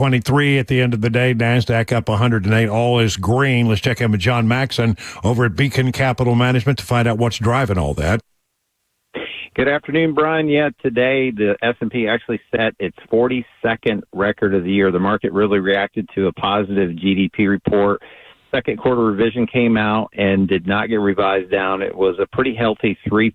23 at the end of the day. NASDAQ up 108. All is green. Let's check in with John Maxon over at Beacon Capital Management to find out what's driving all that. Good afternoon, Brian. Yeah, today the S&P actually set its 42nd record of the year. The market really reacted to a positive GDP report. Second quarter revision came out and did not get revised down. It was a pretty healthy 3%,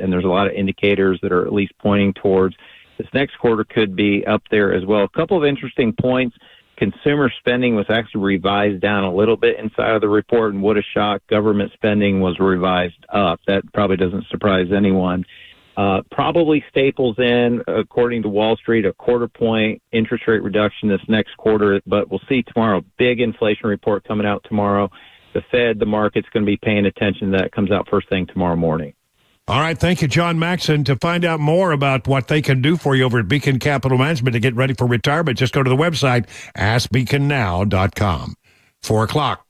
and there's a lot of indicators that are at least pointing towards this next quarter could be up there as well. A couple of interesting points. Consumer spending was actually revised down a little bit inside of the report, and what a shock. Government spending was revised up. That probably doesn't surprise anyone. Probably staples in, according to Wall Street, a quarter-point interest rate reduction this next quarter, but we'll see tomorrow. Big inflation report coming out tomorrow. The Fed, the market's going to be paying attention to that. Comes out first thing tomorrow morning. All right, thank you, John Maxon. To find out more about what they can do for you over at Beacon Capital Management to get ready for retirement, just go to the website, askbeaconnow.com. 4 o'clock.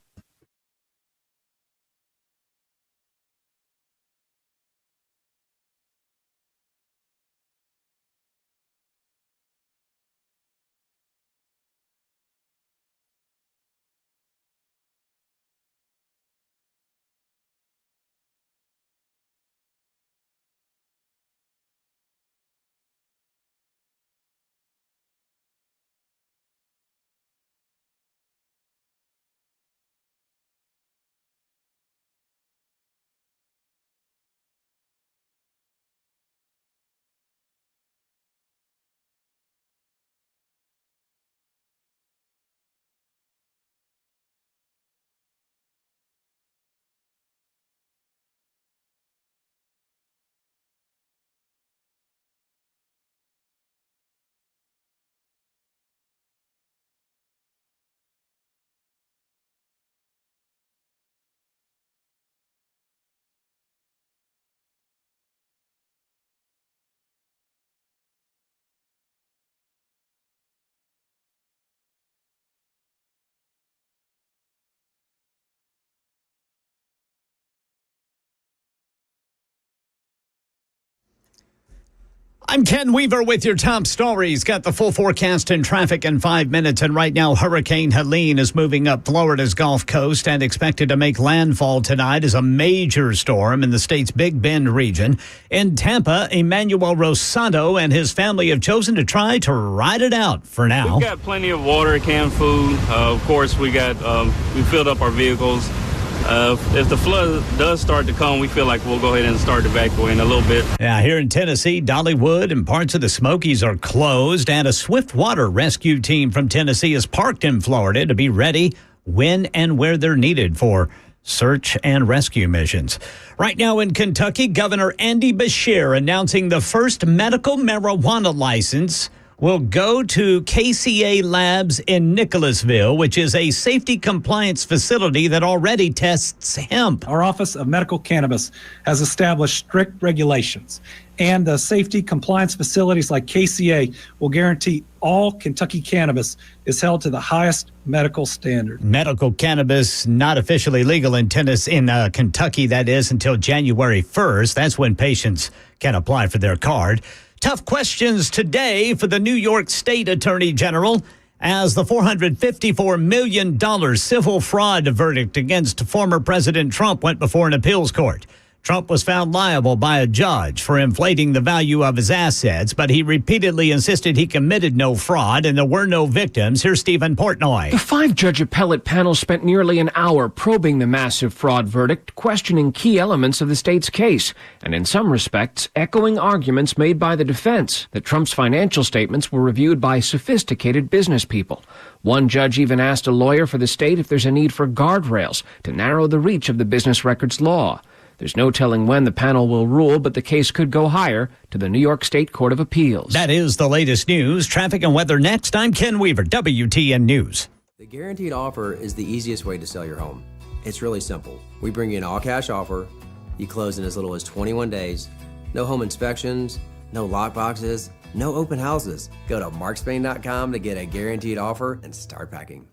I'm Ken Weaver with your top stories. Got the full forecast and traffic in 5 minutes. And right now, Hurricane Helene is moving up Florida's Gulf Coast and expected to make landfall tonight as a major storm in the state's Big Bend region. In Tampa, Emmanuel Rosado and his family have chosen to try to ride it out for now. We've got plenty of water, canned food. Of course, we filled up our vehicles. If the flood does start to come, we feel like we'll go ahead and start evacuating a little bit. Yeah, here in Tennessee, Dollywood and parts of the Smokies are closed, and a swiftwater rescue team from Tennessee is parked in Florida to be ready when and where they're needed for search and rescue missions. Right now in Kentucky, Governor Andy Beshear announcing the first medical marijuana license will go to KCA Labs in Nicholasville, which is a safety compliance facility that already tests hemp. Our Office of Medical Cannabis has established strict regulations, and the safety compliance facilities like KCA will guarantee all Kentucky cannabis is held to the highest medical standard. Medical cannabis not officially legal in Kentucky, that is, until January 1st. That's when patients can apply for their card. Tough questions today for the New York State Attorney General as the $454 million civil fraud verdict against former President Trump went before an appeals court. Trump was found liable by a judge for inflating the value of his assets, but he repeatedly insisted he committed no fraud and there were no victims. Here's Stephen Portnoy. The 5-judge appellate panel spent nearly an hour probing the massive fraud verdict, questioning key elements of the state's case, and in some respects, echoing arguments made by the defense that Trump's financial statements were reviewed by sophisticated business people. One judge even asked a lawyer for the state if there's a need for guardrails to narrow the reach of the business records law. There's no telling when the panel will rule, but the case could go higher to the New York State Court of Appeals. That is the latest news. Traffic and weather next. I'm Ken Weaver, WTN News. The guaranteed offer is the easiest way to sell your home. It's really simple. We bring you an all-cash offer. You close in as little as 21 days. No home inspections, no lock boxes, no open houses. Go to markspain.com to get a guaranteed offer and start packing.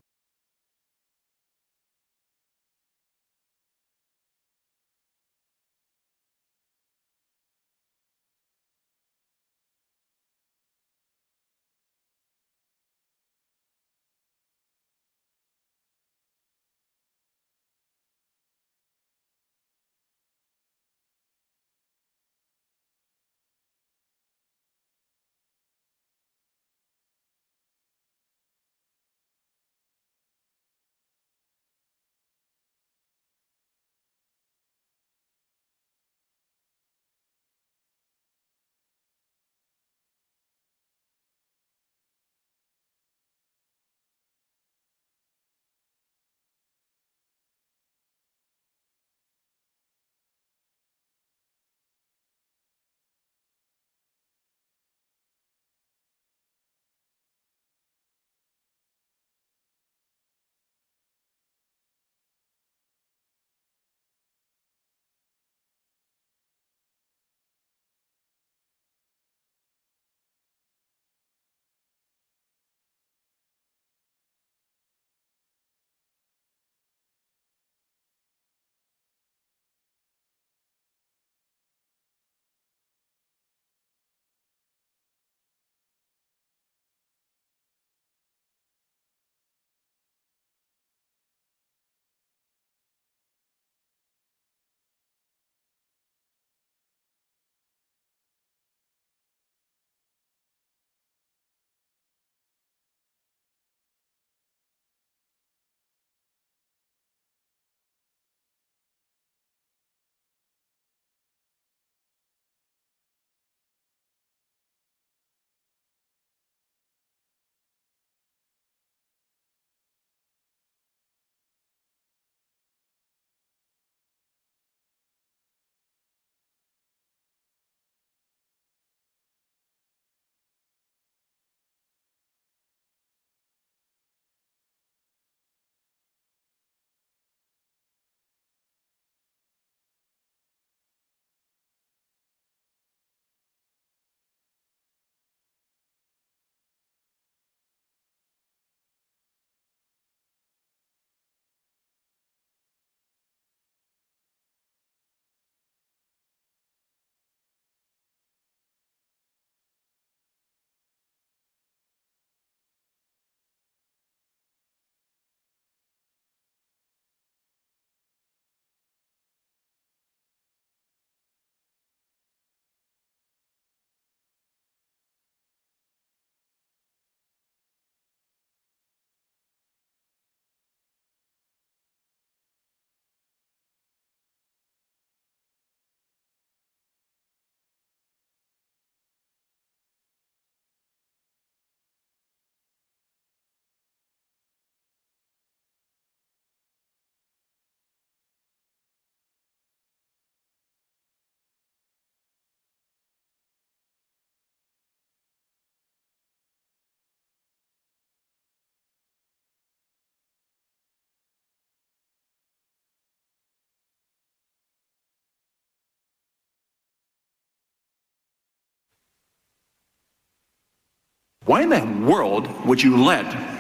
Why in the world would you let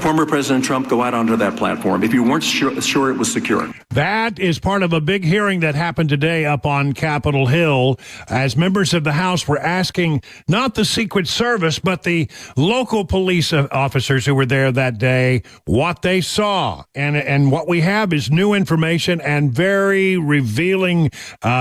former President Trump go out onto that platform if you weren't sure it was secure? That is part of a big hearing that happened today up on Capitol Hill as members of the House were asking not the Secret Service, but the local police officers who were there that day what they saw. And what we have is new information and very revealing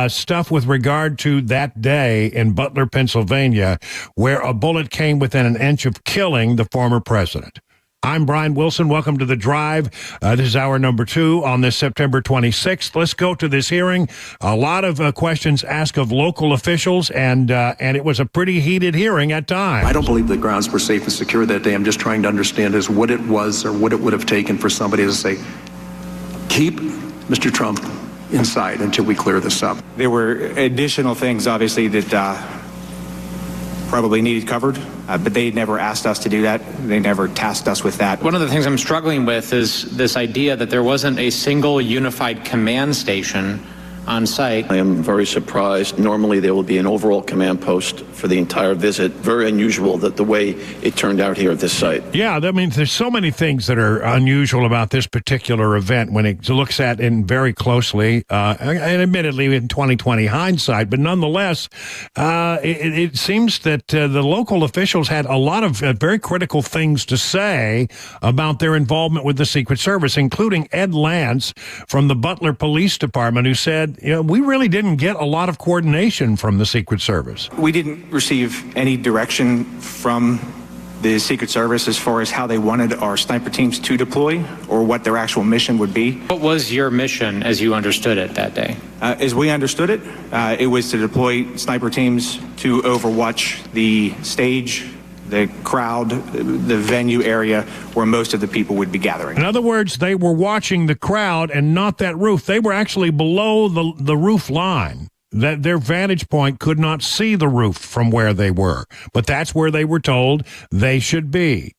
stuff with regard to that day in Butler, Pennsylvania, where a bullet came within an inch of killing the former president. I'm Brian Wilson. Welcome to The Drive. This is hour number 2 on this September 26th. Let's go to this hearing. A lot of questions asked of local officials, and it was a pretty heated hearing at times. I don't believe the grounds were safe and secure that day. I'm just trying to understand is what it was or what it would have taken for somebody to say, keep Mr. Trump inside until we clear this up. There were additional things, obviously, that probably needed covered, but they never asked us to do that. They never tasked us with that. One of the things I'm struggling with is this idea that there wasn't a single unified command station on site. I am very surprised. Normally there will be an overall command post for the entire visit. Very unusual that the way it turned out here at this site. Yeah, that means there's so many things that are unusual about this particular event when it looks at it very closely, and admittedly in 2020 hindsight, but nonetheless, it seems that the local officials had a lot of very critical things to say about their involvement with the Secret Service, including Ed Lance from the Butler Police Department, who said, we really didn't get a lot of coordination from the Secret Service. We didn't receive any direction from the Secret Service as far as how they wanted our sniper teams to deploy or what their actual mission would be. What was your mission as you understood it that day? As we understood it, it was to deploy sniper teams to overwatch the stage, the crowd, the venue area where most of the people would be gathering. In other words, they were watching the crowd and not that roof. They were actually below the roof line. That their vantage point could not see the roof from where they were. But that's where they were told they should be.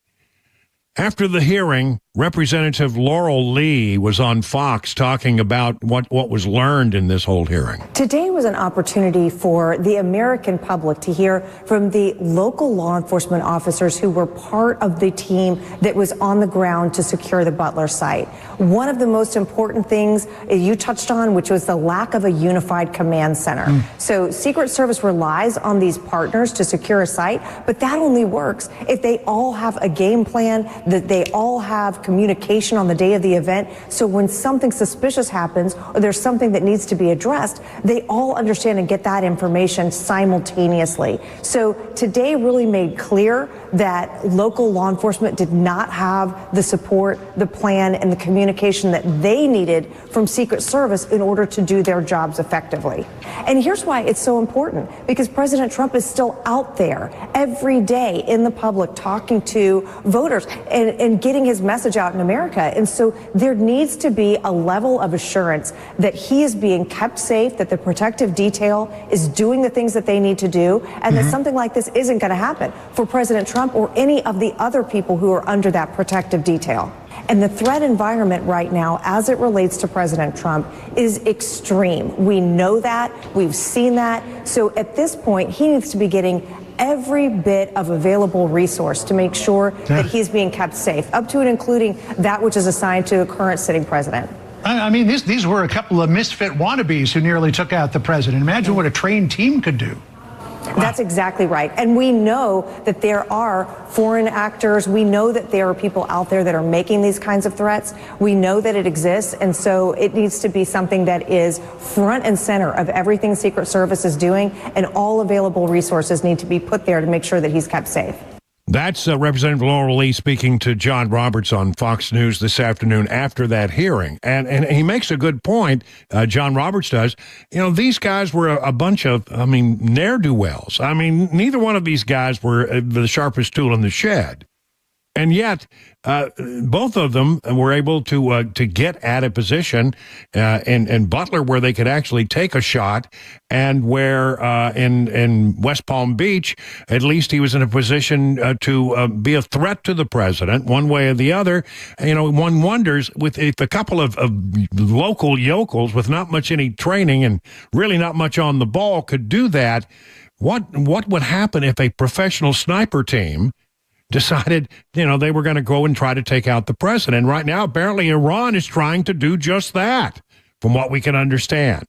After the hearing, Representative Laurel Lee was on Fox talking about what was learned in this whole hearing. Today was an opportunity for the American public to hear from the local law enforcement officers who were part of the team that was on the ground to secure the Butler site. One of the most important things you touched on, which was the lack of a unified command center. So Secret Service relies on these partners to secure a site, but that only works if they all have a game plan, that they all have communication on the day of the event. So when something suspicious happens or there's something that needs to be addressed, they all understand and get that information simultaneously. So today really made clear that local law enforcement did not have the support, the plan, and the communication that they needed from Secret Service in order to do their jobs effectively. And here's why it's so important, because President Trump is still out there every day in the public talking to voters and getting his message out in America. And so there needs to be a level of assurance that he is being kept safe, that the protective detail is doing the things that they need to do, and that something like this isn't going to happen for President Trump or any of the other people who are under that protective detail. And the threat environment right now, as it relates to President Trump, is extreme. We know that. We've seen that. So at this point, he needs to be getting every bit of available resource to make sure that he's being kept safe, up to and including that which is assigned to the current sitting president. I mean, these were a couple of misfit wannabes who nearly took out the president. Imagine what a trained team could do. That's exactly right. And we know that there are foreign actors. We know that there are people out there that are making these kinds of threats. We know that it exists. And so it needs to be something that is front and center of everything Secret Service is doing. And all available resources need to be put there to make sure that he's kept safe. That's Representative Laurel Lee speaking to John Roberts on Fox News this afternoon after that hearing. And he makes a good point, John Roberts does. These guys were a bunch of, ne'er-do-wells. Neither one of these guys were the sharpest tool in the shed. And yet, both of them were able to get at a position in Butler where they could actually take a shot, and where in West Palm Beach, at least he was in a position to be a threat to the president one way or the other. One wonders if a couple of local yokels with not much any training and really not much on the ball could do that, what would happen if a professional sniper team decided, they were going to go and try to take out the president. Right now, apparently, Iran is trying to do just that, from what we can understand.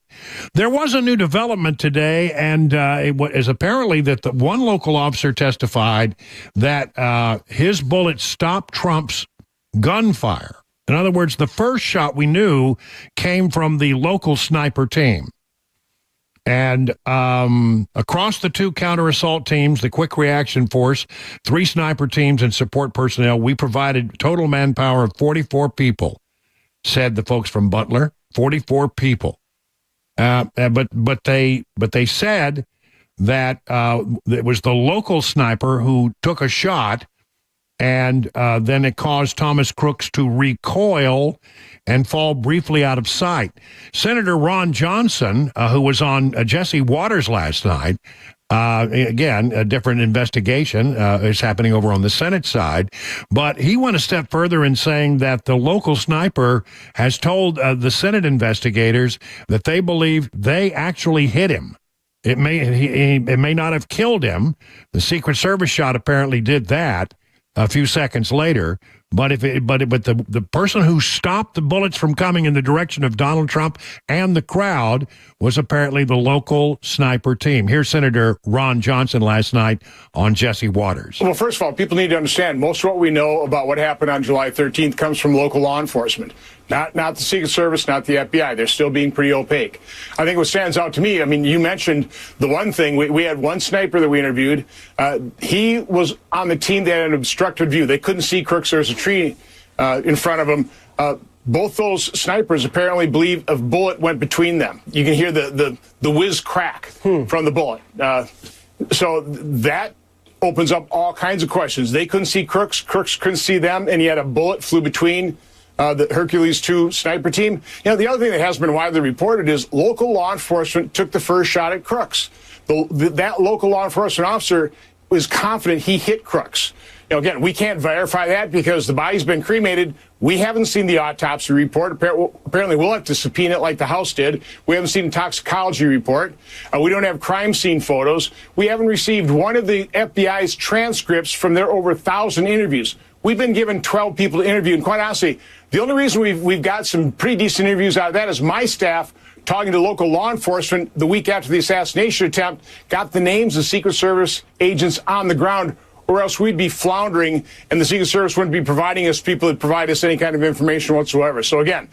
There was a new development today, and it is apparently that the one local officer testified that his bullet stopped Trump's gunfire. In other words, the first shot we knew came from the local sniper team. And across the 2 counter-assault teams, the quick reaction force, 3 sniper teams, and support personnel, we provided total manpower of 44 people, said the folks from Butler. 44 people. But they said that it was the local sniper who took a shot, and then it caused Thomas Crooks to recoil and fall briefly out of sight. Senator Ron Johnson, who was on Jesse Waters last night, again, a different investigation is happening over on the Senate side, but he went a step further in saying that the local sniper has told the Senate investigators that they believe they actually hit him. It may not have killed him. The Secret Service shot apparently did that a few seconds later. But the person who stopped the bullets from coming in the direction of Donald Trump and the crowd was apparently the local sniper team. Here's Senator Ron Johnson last night on Jesse Waters. Well, first of all, people need to understand most of what we know about what happened on July 13th comes from local law enforcement. Not the Secret Service, not the FBI. They're still being pretty opaque. I think what stands out to me, you mentioned the one thing. We had one sniper that we interviewed. He was on the team that had an obstructed view. They couldn't see Crooks. There's a tree in front of them. Both those snipers apparently believe a bullet went between them. You can hear the whiz crack from the bullet. So that opens up all kinds of questions. They couldn't see Crooks. Crooks couldn't see them, and yet a bullet flew between the Hercules 2 sniper team. The other thing that has been widely reported is local law enforcement took the first shot at Crooks. That local law enforcement officer was confident he hit Crooks. Again, we can't verify that because the body's been cremated. We haven't seen the autopsy report. Apparently, we'll have to subpoena it like the House did. We haven't seen the toxicology report. We don't have crime scene photos. We haven't received one of the FBI's transcripts from their over 1,000 interviews. We've been given 12 people to interview, and quite honestly, the only reason we've got some pretty decent interviews out of that is my staff talking to local law enforcement the week after the assassination attempt got the names of Secret Service agents on the ground, or else we'd be floundering and the Secret Service wouldn't be providing us people that provide us any kind of information whatsoever. So again,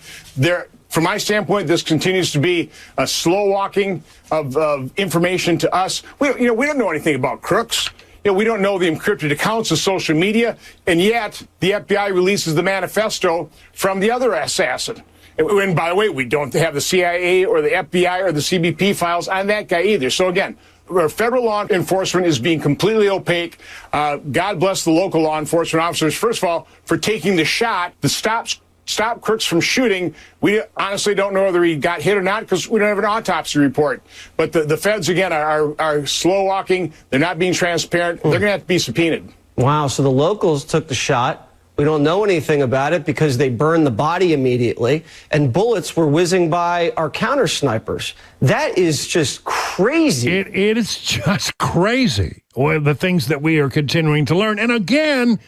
from my standpoint, this continues to be a slow walking of information to us. We don't know anything about Crooks. We don't know the encrypted accounts of social media, and yet the FBI releases the manifesto from the other assassin. And by the way, we don't have the CIA or the FBI or the CBP files on that guy either. So again, our federal law enforcement is being completely opaque. God bless the local law enforcement officers, first of all, for taking the shot that stop Crooks from shooting. We honestly don't know whether he got hit or not because we don't have an autopsy report. But the feds, again, are slow walking. They're not being transparent. They're going to have to be subpoenaed. Wow. So the locals took the shot. We don't know anything about it because they burned the body immediately, and bullets were whizzing by our counter snipers. That is just crazy. It is just crazy, the things that we are continuing to learn. And again,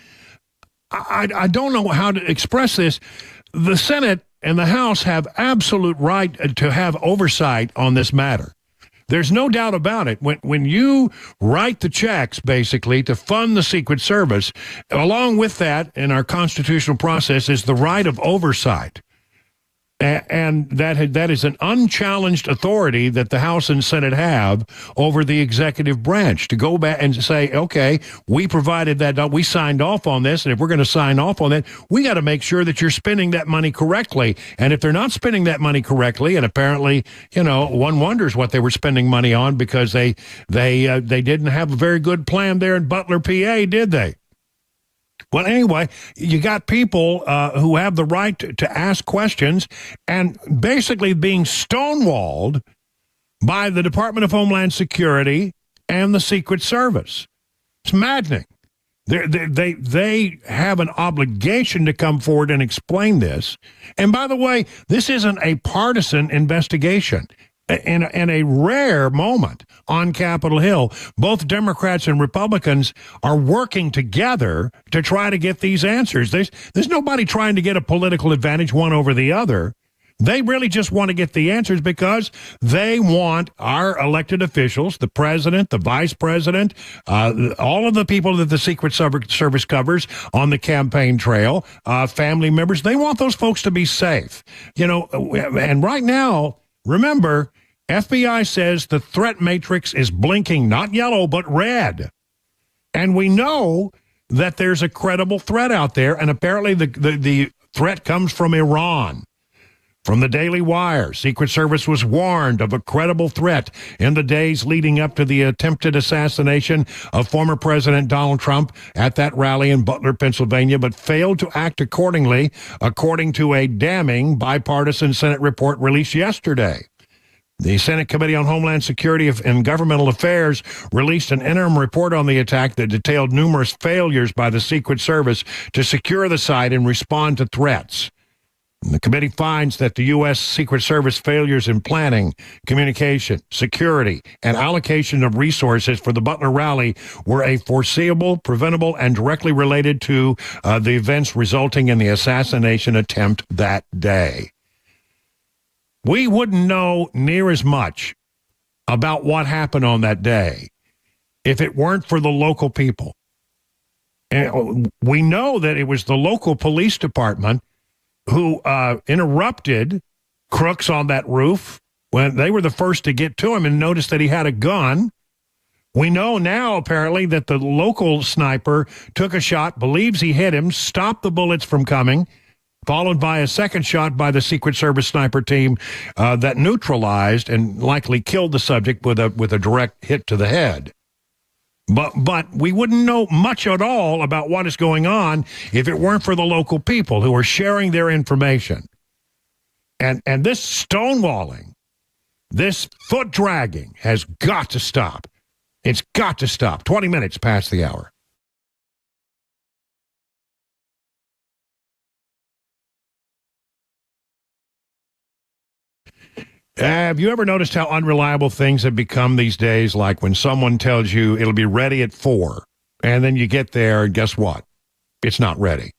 I don't know how to express this. The Senate and the House have absolute right to have oversight on this matter. There's no doubt about it. When you write the checks, basically, to fund the Secret Service, along with that, in our constitutional process, is the right of oversight. And that is an unchallenged authority that the House and Senate have over the executive branch to go back and say, okay, we provided that, we signed off on this, and if we're going to sign off on that, we got to make sure that you're spending that money correctly. And if they're not spending that money correctly, and apparently, one wonders what they were spending money on because they didn't have a very good plan there in Butler, PA, did they? Well, anyway, you got people who have the right to ask questions and basically being stonewalled by the Department of Homeland Security and the Secret Service. It's maddening. They have an obligation to come forward and explain this. And by the way, this isn't a partisan investigation. In a rare moment on Capitol Hill, both Democrats and Republicans are working together to try to get these answers. There's nobody trying to get a political advantage one over the other. They really just want to get the answers because they want our elected officials, the president, the vice president, all of the people that the Secret Service covers on the campaign trail, family members. They want those folks to be safe. And right now, remember, FBI says the threat matrix is blinking, not yellow, but red. And we know that there's a credible threat out there, and apparently the threat comes from Iran. From the Daily Wire, Secret Service was warned of a credible threat in the days leading up to the attempted assassination of former President Donald Trump at that rally in Butler, Pennsylvania, but failed to act accordingly, according to a damning bipartisan Senate report released yesterday. The Senate Committee on Homeland Security and Governmental Affairs released an interim report on the attack that detailed numerous failures by the Secret Service to secure the site and respond to threats. The committee finds that the U.S. Secret Service failures in planning, communication, security, and allocation of resources for the Butler rally were a foreseeable, preventable, and directly related to the events resulting in the assassination attempt that day. We wouldn't know near as much about what happened on that day if it weren't for the local people. And we know that it was the local police department who interrupted crooks on that roof when they were the first to get to him and noticed that he had a gun. We know now, apparently, that the local sniper took a shot, believes he hit him, stopped the bullets from coming, followed by a second shot by the Secret Service sniper team that neutralized and likely killed the subject with a direct hit to the head. But we wouldn't know much at all about what is going on if it weren't for the local people who are sharing their information. And this stonewalling, this foot dragging has got to stop. It's got to stop. 20 minutes past the hour. Have you ever noticed how unreliable things have become these days? Like when someone tells you it'll be ready at 4, and then you get there, and guess what? It's not ready.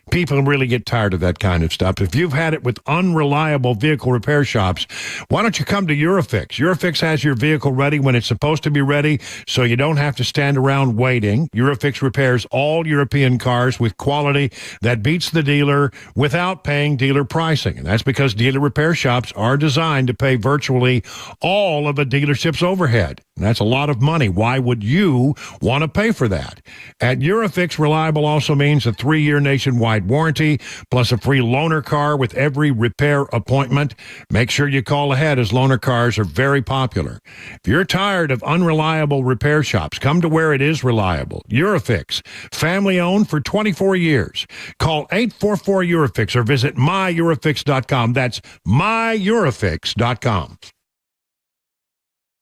People really get tired of that kind of stuff. If you've had it with unreliable vehicle repair shops, why don't you come to Eurofix? Eurofix has your vehicle ready when it's supposed to be ready, so you don't have to stand around waiting. Eurofix repairs all European cars with quality that beats the dealer without paying dealer pricing. And that's because dealer repair shops are designed to pay virtually all of a dealership's overhead. And that's a lot of money. Why would you want to pay for that? At Eurofix, reliable also means a 3-year nationwide warranty, plus a free loaner car with every repair appointment. Make sure you call ahead, as loaner cars are very popular. If you're tired of unreliable repair shops, come to where it is reliable. Eurofix, family-owned for 24 years. Call 844-EUROFIX or visit myEurofix.com. That's myEurofix.com.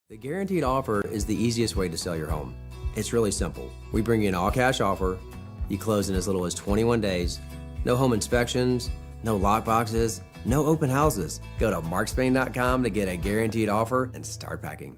The guaranteed offer is the easiest way to sell your home. It's really simple. We bring you an all-cash offer. You close in as little as 21 days. No home inspections, no lock boxes, no open houses. Go to markspain.com to get a guaranteed offer and start packing.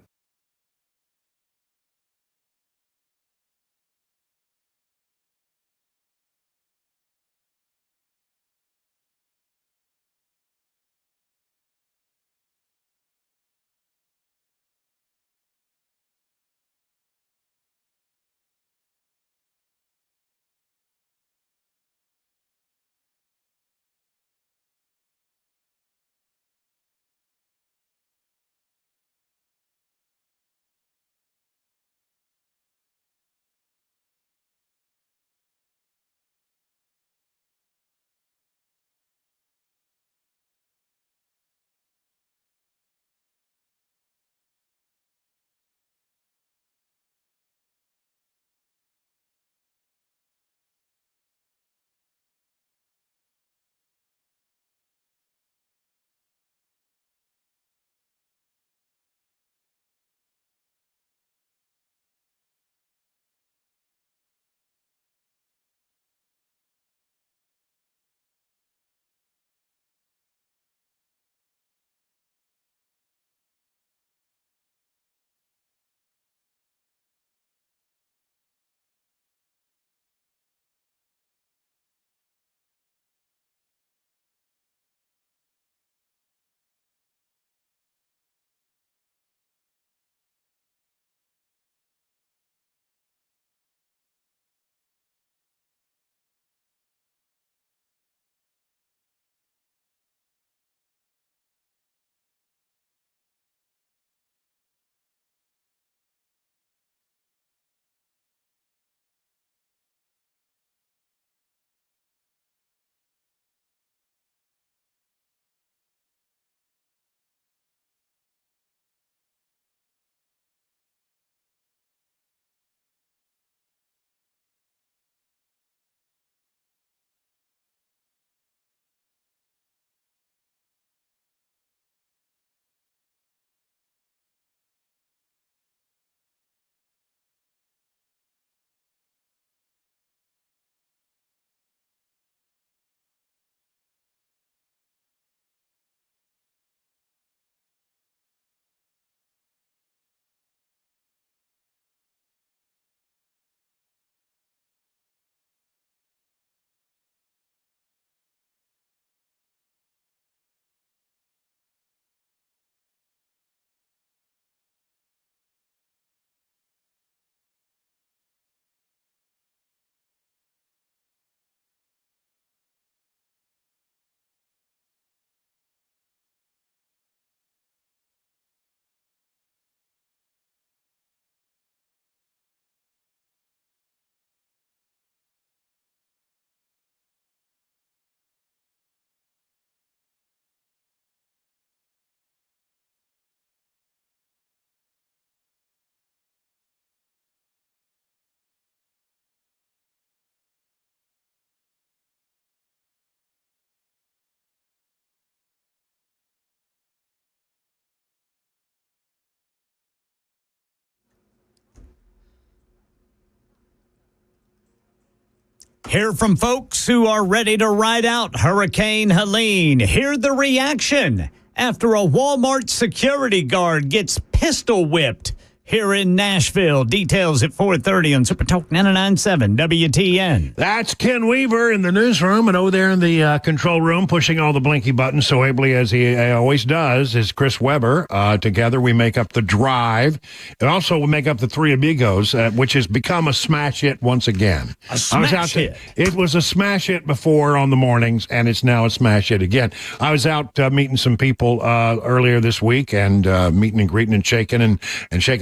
Hear from folks who are ready to ride out Hurricane Helene. Hear the reaction after a Walmart security guard gets pistol whipped here in Nashville. Details at 4:30 on Super Talk 99.7 WTN. That's Ken Weaver in the newsroom, and over there in the control room, pushing all the blinky buttons so ably as he always does, is Chris Weber. Together we make up the Drive, and also we make up the Three Amigos, which has become a smash hit once again. A smash hit. It was a smash hit before on the mornings, and it's now a smash hit again. I was out meeting some people earlier this week, and meeting and greeting and shaking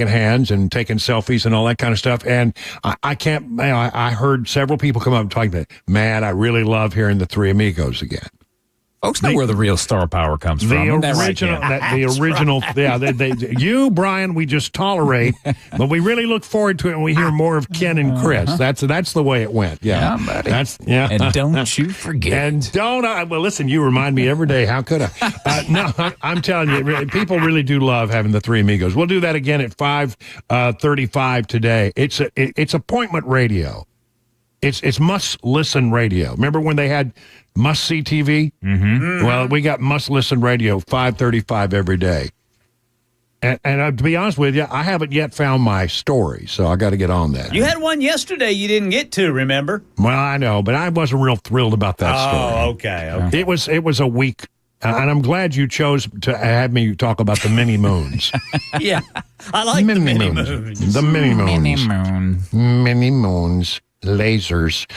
hands and taking selfies and all that kind of stuff. And I heard several people come up and talk about, man, I really love hearing the Three Amigos again. Folks know where the real star power comes from. The original, you, Brian, we just tolerate, but we really look forward to it when we hear more of Ken and Chris. That's the way it went. Yeah, buddy. And don't you forget. And well, listen, you remind me every day. How could I? No, I'm telling you, people really do love having the Three Amigos. We'll do that again at 5:35 today. It's appointment radio. It's must-listen radio. Remember when they had must-see TV? Mm-hmm. Well, we got must-listen radio, 5:35 every day. And to be honest with you, I haven't yet found my story, so I got to get on that. You had one yesterday you didn't get to, remember? Well, I know, but I wasn't real thrilled about that story. Oh, okay. It was a week, and I'm glad you chose to have me talk about the mini moons. Yeah, I like the mini moons. The mini moons. Mini moon. Mini moons. Lasers.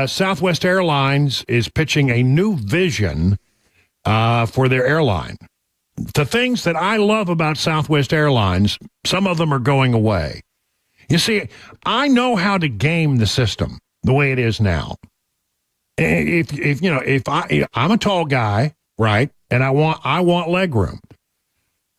Southwest Airlines is pitching a new vision for their airline. The things that I love about Southwest Airlines, some of them are going away. You see, I know how to game the system the way it is now. I'm a tall guy, right, and I want leg room.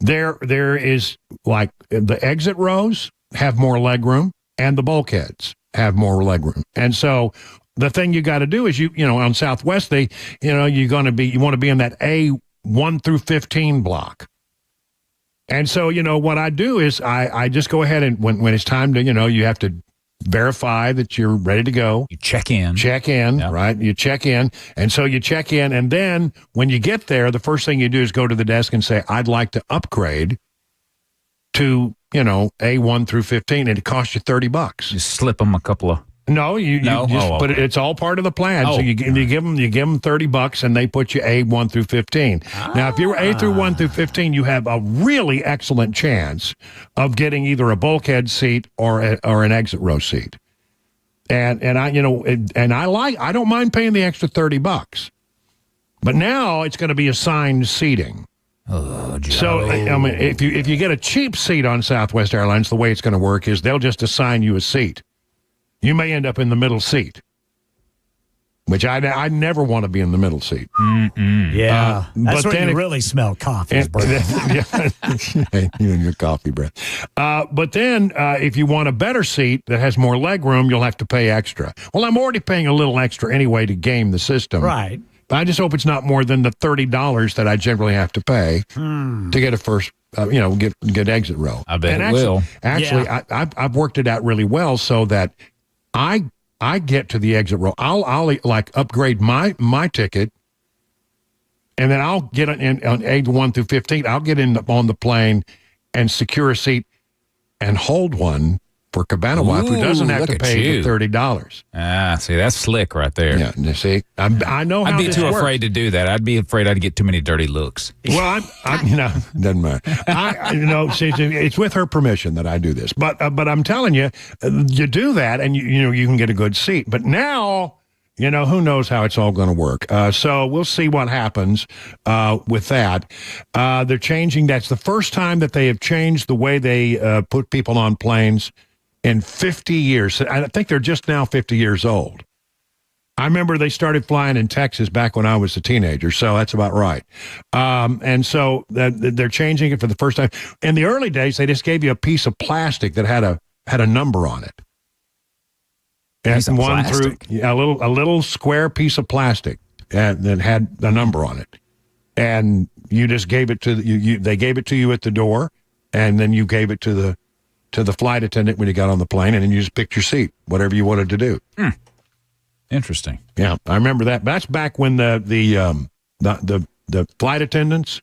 There is, like, the exit rows have more leg room, and the bulkheads have more leg room. And so the thing you got to do is on Southwest, you want to be in that A1 through 15 block. And so, what I do is I just go ahead and when it's time to, you have to verify that you're ready to go. You check in, yep. Right? You check in. And so you check in. And then when you get there, the first thing you do is go to the desk and say, I'd like to upgrade to, A1 through 15, and it costs you $30. You slip them a couple of. No, you just put it. It's all part of the plan. So you give them $30, and they put you A1 through 15. Now, if you're A through 1 through 15, you have a really excellent chance of getting either a bulkhead seat or an exit row seat. And I don't mind paying the extra $30, but now it's going to be assigned seating. Oh, Joe. So, if you get a cheap seat on Southwest Airlines, the way it's going to work is they'll just assign you a seat. You may end up in the middle seat, which I never want to be in the middle seat. Yeah, that's where you really smell coffee breath. You and your coffee breath. But then, if you want a better seat that has more leg room, you'll have to pay extra. Well, I'm already paying a little extra anyway to game the system. Right. I just hope it's not more than the $30 that I generally have to pay to get a first, get exit row. I bet it will. Actually, yeah. I've worked it out really well so that I get to the exit row. I'll like upgrade my ticket, and then I'll get on A1 through 15. I'll get on the plane and secure a seat and hold one for Cabana Wife, who doesn't have to pay the $30. See, that's slick right there. Yeah, you see, I know how I'd be this too works. afraid to do that. I'd be afraid I'd get too many dirty looks. Well, doesn't matter. See, it's with her permission that I do this. But I'm telling you, you do that, and you can get a good seat. But now, who knows how it's all going to work. So we'll see what happens with that. They're changing. That's the first time that they have changed the way they put people on planes in 50 years. I think they're just now 50 years old. I remember they started flying in Texas back when I was a teenager, so that's about right. And so they're changing it for the first time. In the early days, they just gave you a piece of plastic that had a number on it. And a little square piece of plastic that had a number on it, and you just gave it to they gave it to you at the door, and then you gave it to the flight attendant when you got on the plane, and then you just picked your seat, whatever you wanted to do. Interesting. Yeah, I remember that. That's back when the flight attendants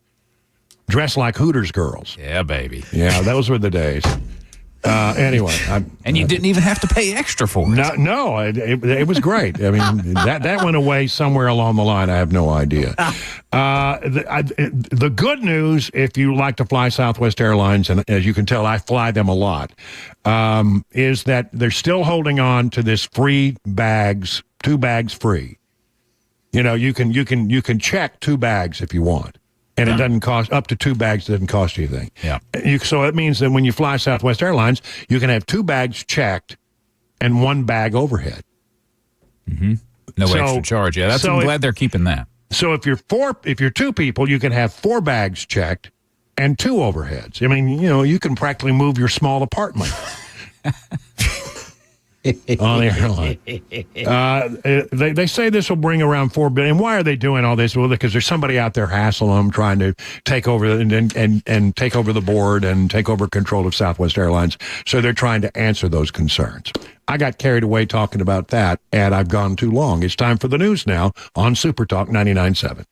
dressed like Hooters girls. Yeah, baby. Yeah, those were the days. Anyway, and you didn't even have to pay extra for it. No, it was great. I mean, that went away somewhere along the line. I have no idea. The good news, if you like to fly Southwest Airlines, and as you can tell, I fly them a lot, is that they're still holding on to this free bags, 2 bags free. You know, you can check 2 bags if you want. And it doesn't cost, up to 2 bags doesn't cost you anything. Yeah. So it means that when you fly Southwest Airlines, you can have 2 bags checked and 1 bag overhead. Mm-hmm. No extra charge. Yeah, I'm glad they're keeping that. So if you're 2 people, you can have 4 bags checked and 2 overheads. I mean, you know, you can practically move your small apartment. On the airline. They say this will bring around $4 billion. Why are they doing all this? Well, because there's somebody out there hassling them, trying to take over and take over the board and take over control of Southwest Airlines. So they're trying to answer those concerns. I got carried away talking about that, and I've gone too long. It's time for the news now on Super Talk 99.7.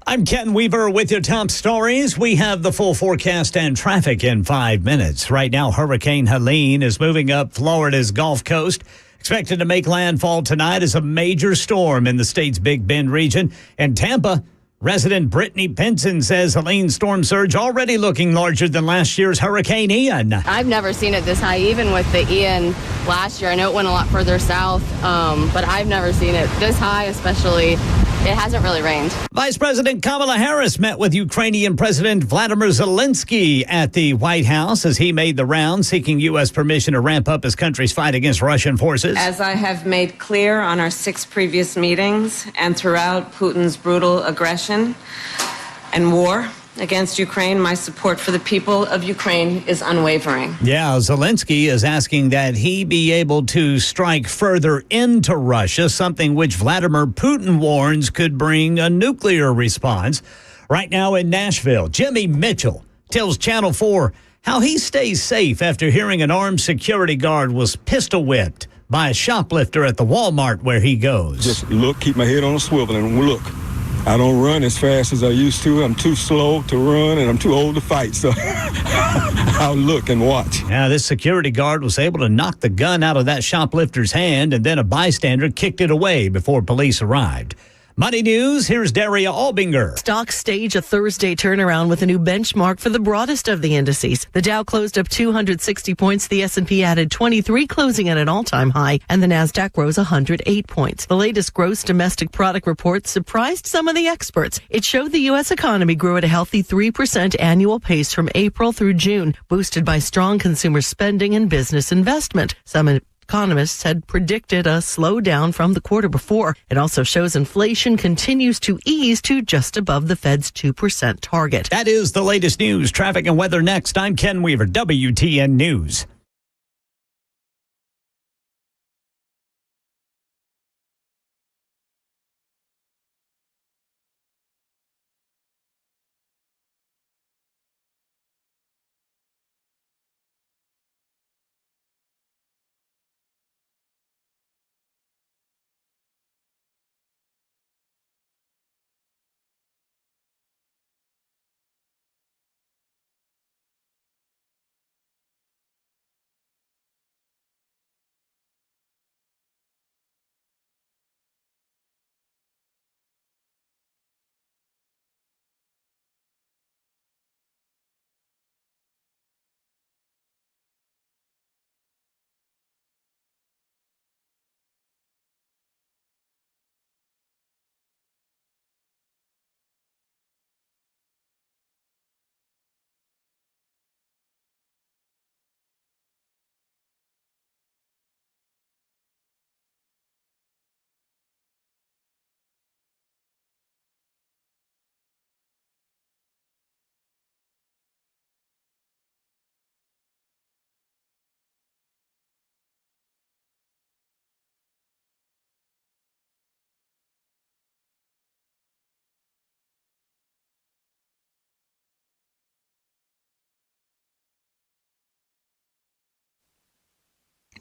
I'm Ken Weaver with your top stories. We have the full forecast and traffic in 5 minutes. Right now, Hurricane Helene is moving up Florida's Gulf Coast. Expected to make landfall tonight as a major storm in the state's Big Bend region. In Tampa, resident Brittany Pinson says Helene's storm surge already looking larger than last year's Hurricane Ian. I've never seen it this high, even with the Ian last year. I know it went a lot further south, but I've never seen it this high, especially. It hasn't really rained. Vice President Kamala Harris met with Ukrainian President Vladimir Zelensky at the White House as he made the round, seeking U.S. permission to ramp up his country's fight against Russian forces. As I have made clear on our 6 previous meetings and throughout Putin's brutal aggression and war against Ukraine, my support for the people of Ukraine is unwavering. Yeah, Zelensky is asking that he be able to strike further into Russia, something which Vladimir Putin warns could bring a nuclear response. Right now in Nashville, Jimmy Mitchell tells Channel 4 how he stays safe after hearing an armed security guard was pistol whipped by a shoplifter at the Walmart where he goes. Just look, keep my head on a swivel and look. I don't run as fast as I used to. I'm too slow to run, and I'm too old to fight, so I'll look and watch. Now, this security guard was able to knock the gun out of that shoplifter's hand, and then a bystander kicked it away before police arrived. Money News, here's Daria Albinger. Stocks stage a Thursday turnaround with a new benchmark for the broadest of the indices. The Dow closed up 260 points. The S&P added 23, closing at an all-time high, and the Nasdaq rose 108 points. The latest gross domestic product report surprised some of the experts. It showed the U.S. economy grew at a healthy 3% annual pace from April through June, boosted by strong consumer spending and business investment. Some economists had predicted a slowdown from the quarter before. It also shows inflation continues to ease to just above the Fed's 2% target. That is the latest news, traffic, and weather next. I'm Ken Weaver, WTN News.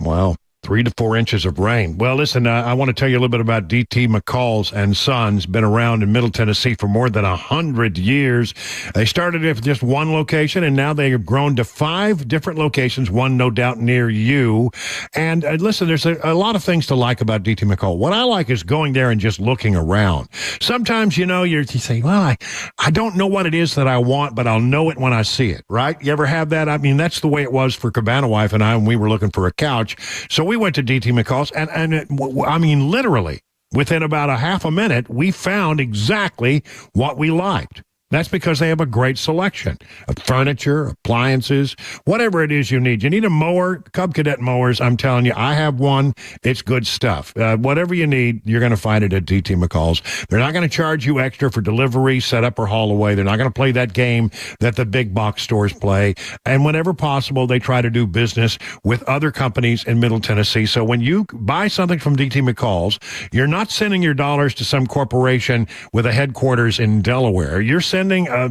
Wow. 3 to 4 inches of rain. Well, listen, I want to tell you a little bit about D.T. McCall's and Sons. Been around in Middle Tennessee for more than 100 years. They started with just one location, and now they have grown to 5 different locations, one no doubt near you. And listen, there's a lot of things to like about D.T. McCall. What I like is going there and just looking around. Sometimes, you say, well, I don't know what it is that I want, but I'll know it when I see it, right? You ever have that? I mean, that's the way it was for Cabana Wife and I when we were looking for a couch. So we went to D.T. McCall's, and literally, within about a half a minute, we found exactly what we liked. That's because they have a great selection of furniture, appliances, whatever it is you need. You need a mower, Cub Cadet mowers. I'm telling you, I have one. It's good stuff. Whatever you need, you're going to find it at DT McCall's. They're not going to charge you extra for delivery, setup, or haul away. They're not going to play that game that the big box stores play. And whenever possible, they try to do business with other companies in Middle Tennessee. So when you buy something from DT McCall's, you're not sending your dollars to some corporation with a headquarters in Delaware. You're sending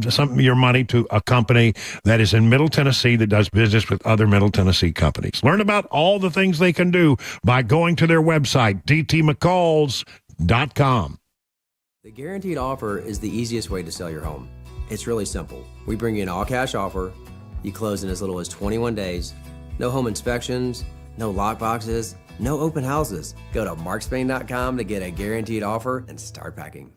some of your money to a company that is in Middle Tennessee that does business with other Middle Tennessee companies. Learn about all the things they can do by going to their website, dtmccalls.com. The guaranteed offer is the easiest way to sell your home. It's really simple. We bring you an all-cash offer. You close in as little as 21 days. No home inspections, no lock boxes, no open houses. Go to markspain.com to get a guaranteed offer and start packing.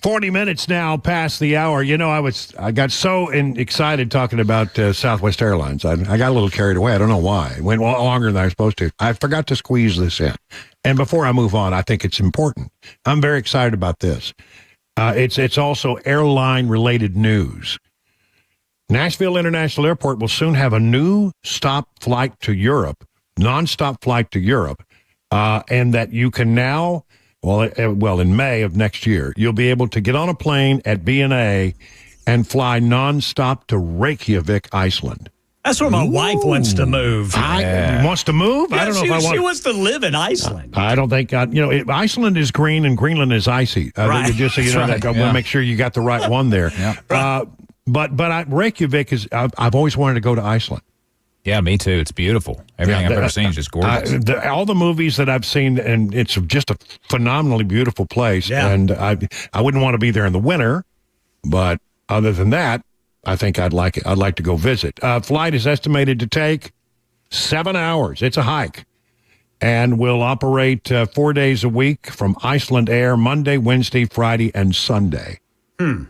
40 minutes now past the hour. You know, I got so excited talking about Southwest Airlines. I got a little carried away. I don't know why. It went longer than I was supposed to. I forgot to squeeze this in. And before I move on, I think it's important. I'm very excited about this. It's also airline-related news. Nashville International Airport will soon have a new nonstop flight to Europe, and that you can now, in May of next year, you'll be able to get on a plane at BNA and fly nonstop to Reykjavik, Iceland. That's where my wife wants to move. Wants to move? Yeah, I don't know if I want. She wants to live in Iceland. I don't think Iceland is green and Greenland is icy. Right. Just so you know that. I want to make sure you got the right one there. Yeah. But Reykjavik is. I've always wanted to go to Iceland. Yeah, me too. It's beautiful. Everything I've ever seen is just gorgeous. All the movies that I've seen, and it's just a phenomenally beautiful place. Yeah. And I wouldn't want to be there in the winter, but other than that, I think I'd like it. I'd like to go visit. Flight is estimated to take 7 hours. It's a hike, and will operate 4 days a week from Iceland Air, Monday, Wednesday, Friday, and Sunday. So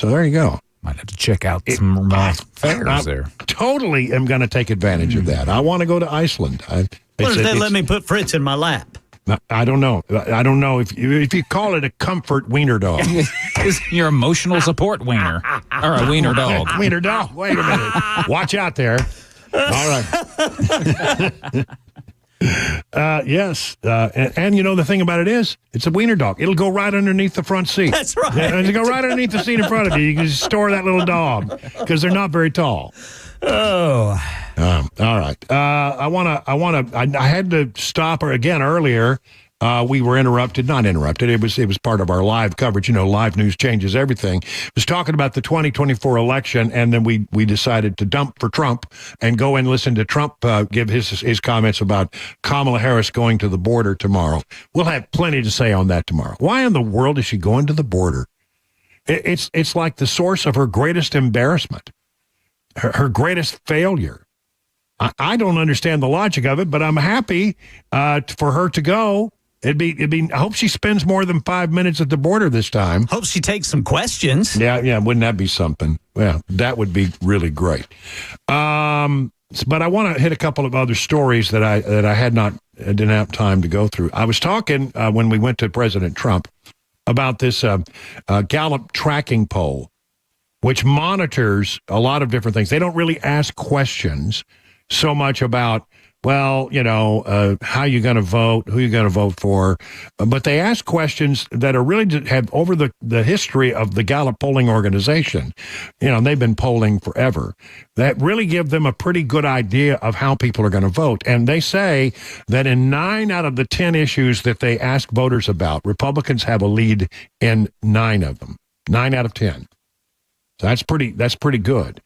there you go. Might have to check out some fares there. Totally am going to take advantage of that. I want to go to Iceland. What if they let me put Fritz in my lap? I don't know. I don't know if you call it a comfort wiener dog. Is your emotional support wiener or a wiener dog? Wiener dog. Wait a minute. Watch out there. All right. Yes. And you know, the thing about it is, it's a wiener dog. It'll go right underneath the front seat. That's right. It'll go right underneath the seat in front of you. You can just store that little dog because they're not very tall. Oh. All right. I had to stop her again earlier. We were not interrupted. It was part of our live coverage. You know, live news changes everything. Was talking about the 2024 election, and then we decided to dump for Trump and go and listen to Trump give his comments about Kamala Harris going to the border tomorrow. We'll have plenty to say on that tomorrow. Why in the world is she going to the border? It's like the source of her greatest embarrassment, her greatest failure. I don't understand the logic of it, but I'm happy for her to go. It'd be. I hope she spends more than 5 minutes at the border this time. Hope she takes some questions. Yeah. Wouldn't that be something? Yeah, that would be really great. But I want to hit a couple of other stories that I didn't have time to go through. I was talking when we went to President Trump about this Gallup tracking poll, which monitors a lot of different things. They don't really ask questions so much about, how you going to vote, who you going to vote for, but they ask questions that are really have over the history of the Gallup polling organization. You know, they've been polling forever. That really give them a pretty good idea of how people are going to vote. And they say that in 9 out of the 10 issues that they ask voters about, Republicans have a lead in 9 of them. 9 out of 10. So that's pretty good.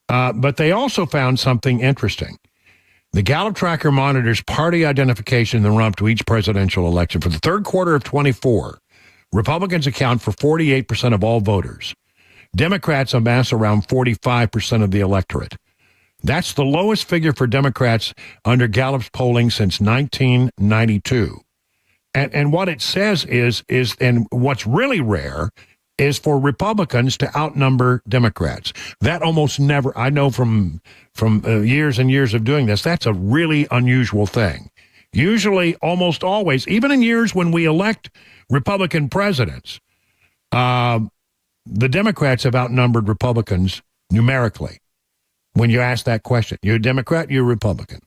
But they also found something interesting. The Gallup tracker monitors party identification in the run-up to each presidential election. For the third quarter of 24, Republicans account for 48% of all voters. Democrats amass around 45% of the electorate. That's the lowest figure for Democrats under Gallup's polling since 1992. And what it says is and what's really rare is for Republicans to outnumber Democrats. That almost never, I know from years and years of doing this, that's a really unusual thing. Usually, almost always, even in years when we elect Republican presidents, the Democrats have outnumbered Republicans numerically. When you ask that question, you're a Democrat, you're a Republican.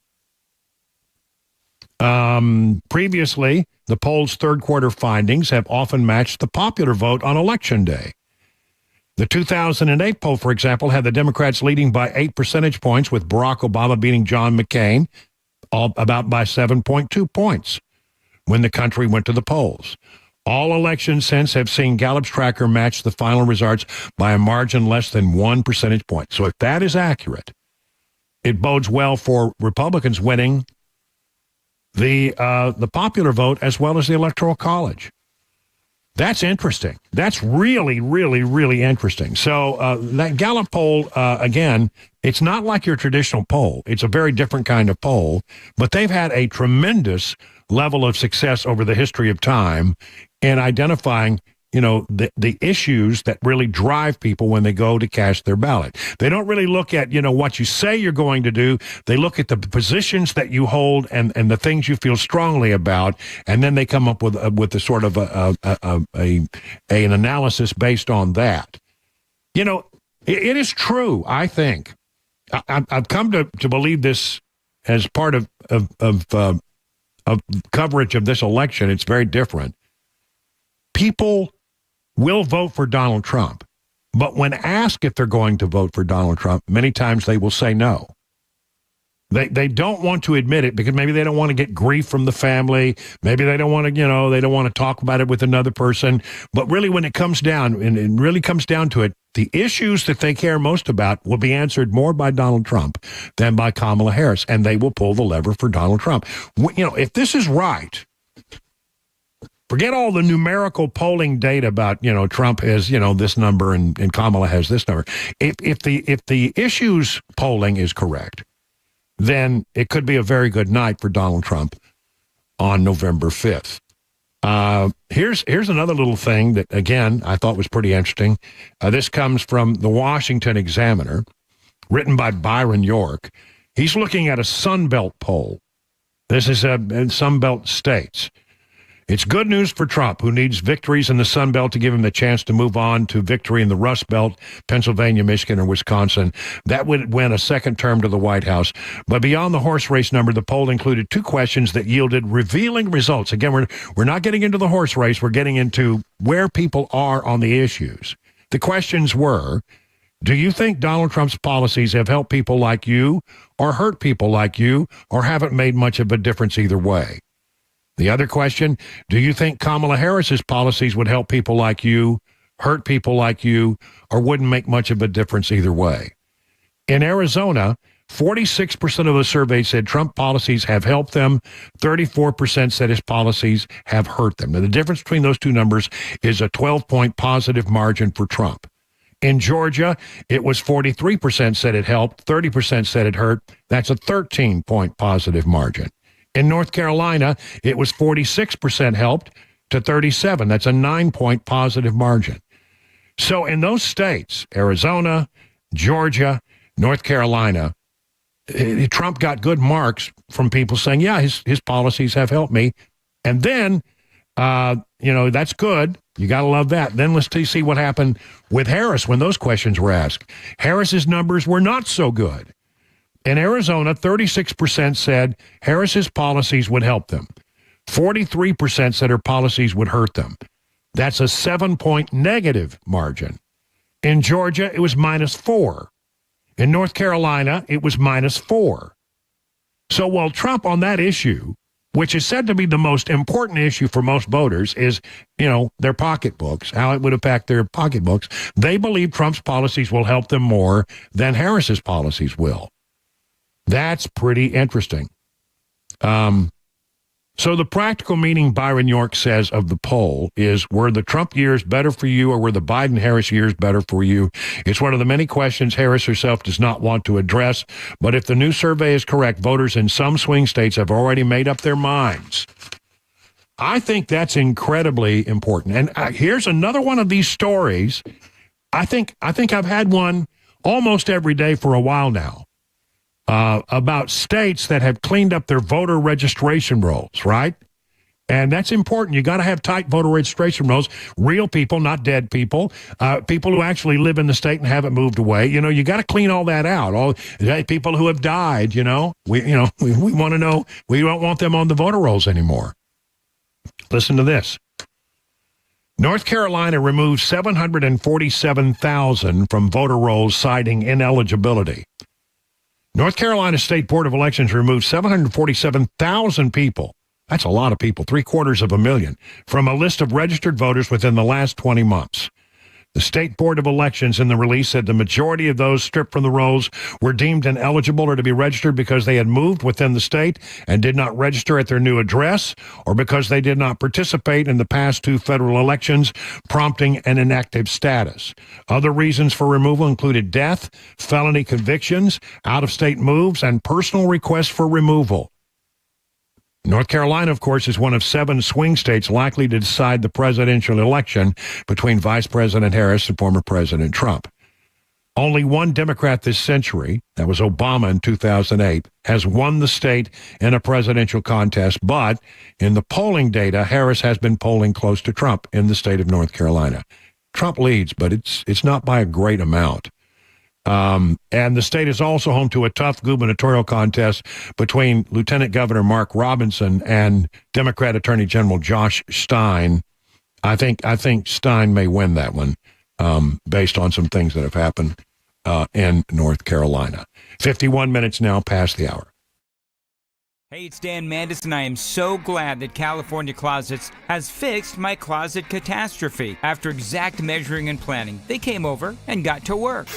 Previously, the poll's third quarter findings have often matched the popular vote on Election Day. The 2008 poll, for example, had the Democrats leading by 8 percentage points, with Barack Obama beating John McCain about by 7.2 points when the country went to the polls. All elections since have seen Gallup's tracker match the final results by a margin less than 1 percentage point. So if that is accurate, it bodes well for Republicans winning the popular vote as well as the Electoral College. That's interesting. That's really, really, really interesting. So that Gallup poll, again, it's not like your traditional poll. It's a very different kind of poll, but they've had a tremendous level of success over the history of time in identifying the issues that really drive people when they go to cast their ballot. They don't really look at, what you say you're going to do. They look at the positions that you hold and the things you feel strongly about, and then they come up with a sort of an analysis based on that. It is true, I think. I've come to believe this as part of coverage of this election. It's very different. People will vote for Donald Trump, but when asked if they're going to vote for Donald Trump, many times they will say no. They don't want to admit it because maybe they don't want to get grief from the family. Maybe they don't want to, they don't want to talk about it with another person. But really, when it comes down, and it really comes down to it, the issues that they care most about will be answered more by Donald Trump than by Kamala Harris, and they will pull the lever for Donald Trump. If this is right, forget all the numerical polling data about, Trump has, this number and Kamala has this number. If the issues polling is correct, then it could be a very good night for Donald Trump on November 5th. Here's another little thing that, again, I thought was pretty interesting. This comes from the Washington Examiner, written by Byron York. He's looking at a Sunbelt poll. This is in Sunbelt states. It's good news for Trump, who needs victories in the Sun Belt to give him the chance to move on to victory in the Rust Belt, Pennsylvania, Michigan, or Wisconsin. That would win a second term to the White House. But beyond the horse race number, the poll included 2 questions that yielded revealing results. Again, we're not getting into the horse race. We're getting into where people are on the issues. The questions were, do you think Donald Trump's policies have helped people like you or hurt people like you or haven't made much of a difference either way? The other question, do you think Kamala Harris's policies would help people like you, hurt people like you, or wouldn't make much of a difference either way? In Arizona, 46% of the survey said Trump policies have helped them. 34% said his policies have hurt them. Now, the difference between those two numbers is a 12-point positive margin for Trump. In Georgia, it was 43% said it helped, 30% said it hurt. That's a 13-point positive margin. In North Carolina, it was 46% helped to 37%. That's a 9-point positive margin. So in those states, Arizona, Georgia, North Carolina, Trump got good marks from people saying, yeah, his policies have helped me. And then, that's good. You got to love that. Then let's see what happened with Harris when those questions were asked. Harris's numbers were not so good. In Arizona, 36% said Harris's policies would help them. 43% said her policies would hurt them. That's a 7-point negative margin. In Georgia, it was -4. In North Carolina, it was -4. So while Trump on that issue, which is said to be the most important issue for most voters, is, their pocketbooks, how it would impact their pocketbooks, they believe Trump's policies will help them more than Harris's policies will. That's pretty interesting. So the practical meaning Byron York says of the poll is, were the Trump years better for you or were the Biden-Harris years better for you? It's one of the many questions Harris herself does not want to address. But if the new survey is correct, voters in some swing states have already made up their minds. I think that's incredibly important. And here's another one of these stories. I think I've had one almost every day for a while now. About states that have cleaned up their voter registration rolls, right? And that's important. You got to have tight voter registration rolls. Real people, not dead people. People who actually live in the state and haven't moved away. You got to clean all that out. All people who have died. We want to know. We don't want them on the voter rolls anymore. Listen to this. North Carolina removed 747,000 from voter rolls, citing ineligibility. North Carolina State Board of Elections removed 747,000 people. That's a lot of people, 750,000, from a list of registered voters within the last 20 months. The State Board of Elections in the release said the majority of those stripped from the rolls were deemed ineligible or to be registered because they had moved within the state and did not register at their new address, or because they did not participate in the past 2 federal elections, prompting an inactive status. Other reasons for removal included death, felony convictions, out-of-state moves, and personal requests for removal. North Carolina, of course, is one of 7 swing states likely to decide the presidential election between Vice President Harris and former President Trump. Only one Democrat this century, that was Obama in 2008, has won the state in a presidential contest, but in the polling data, Harris has been polling close to Trump in the state of North Carolina. Trump leads, but it's not by a great amount. And the state is also home to a tough gubernatorial contest between Lieutenant Governor Mark Robinson and Democrat Attorney General Josh Stein. I think Stein may win that one. Based on some things that have happened in North Carolina. 51 minutes now past the hour. Hey, it's Dan Mandis, and I am so glad that California Closets has fixed my closet catastrophe. After exact measuring and planning, they came over and got to work.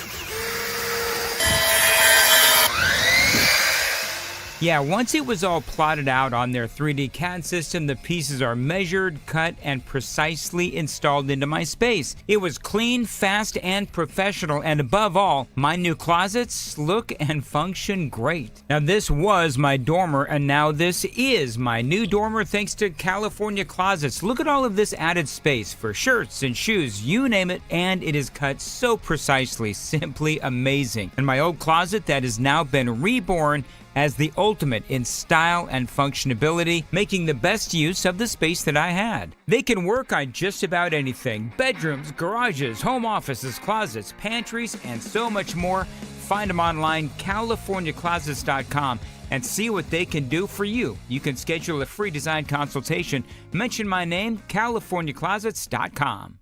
Yeah, once it was all plotted out on their 3D CAD system, the pieces are measured, cut, and precisely installed into my space. It was clean, fast, and professional, and above all, my new closets look and function great. Now, this was my dormer, and now this is my new dormer thanks to California Closets. Look at all of this added space for shirts and shoes, you name it, and it is cut so precisely, simply amazing. And my old closet that has now been reborn as the ultimate in style and functionability, making the best use of the space that I had. They can work on just about anything: bedrooms, garages, home offices, closets, pantries, and so much more. Find them online, CaliforniaClosets.com, and see what they can do for you. You can schedule a free design consultation. Mention my name, CaliforniaClosets.com.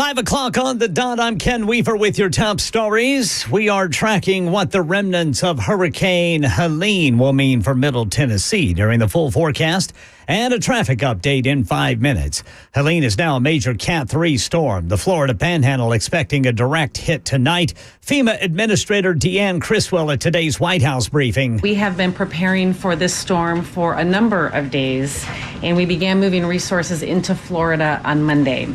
5 o'clock on the dot. I'm Ken Weaver with your top stories. We are tracking what the remnants of Hurricane Helene will mean for Middle Tennessee during the full forecast and a traffic update in 5 minutes. Helene is now a major Cat 3 storm. The Florida Panhandle expecting a direct hit tonight. FEMA Administrator Deanne Criswell at today's White House briefing. We have been preparing for this storm for a number of days, and we began moving resources into Florida on Monday.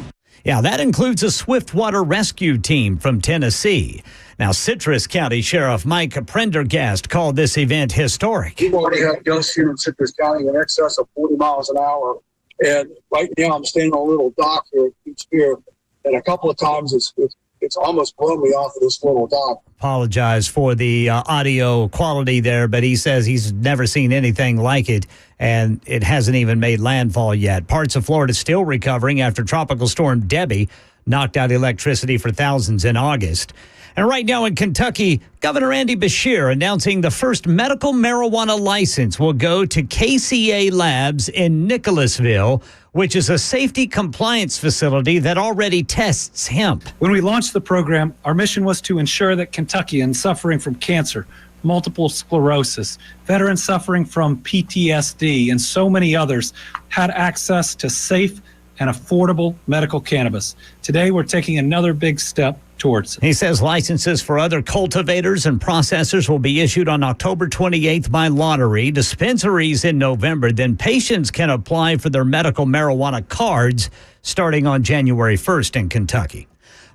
Yeah, that includes a swiftwater rescue team from Tennessee. Now, Citrus County Sheriff Mike Prendergast called this event historic. We've already had gusts here in Citrus County in excess of 40 miles an hour. And right now I'm standing on a little dock here at Beach Pier, and a couple of times it's almost blown me off of this little dock. Apologize for the audio quality there, but he says he's never seen anything like it, and it hasn't even made landfall yet. Parts of Florida still recovering after Tropical Storm Debbie knocked out electricity for thousands in August. And right now in Kentucky, Governor Andy Beshear announcing the first medical marijuana license will go to KCA Labs in Nicholasville, which is a safety compliance facility that already tests hemp. When we launched the program, our mission was to ensure that Kentuckians suffering from cancer, multiple sclerosis, veterans suffering from PTSD, and so many others had access to safe and affordable medical cannabis. Today, we're taking another big step towards it. He says licenses for other cultivators and processors will be issued on October 28th by lottery, dispensaries in November. Then patients can apply for their medical marijuana cards starting on January 1st in Kentucky.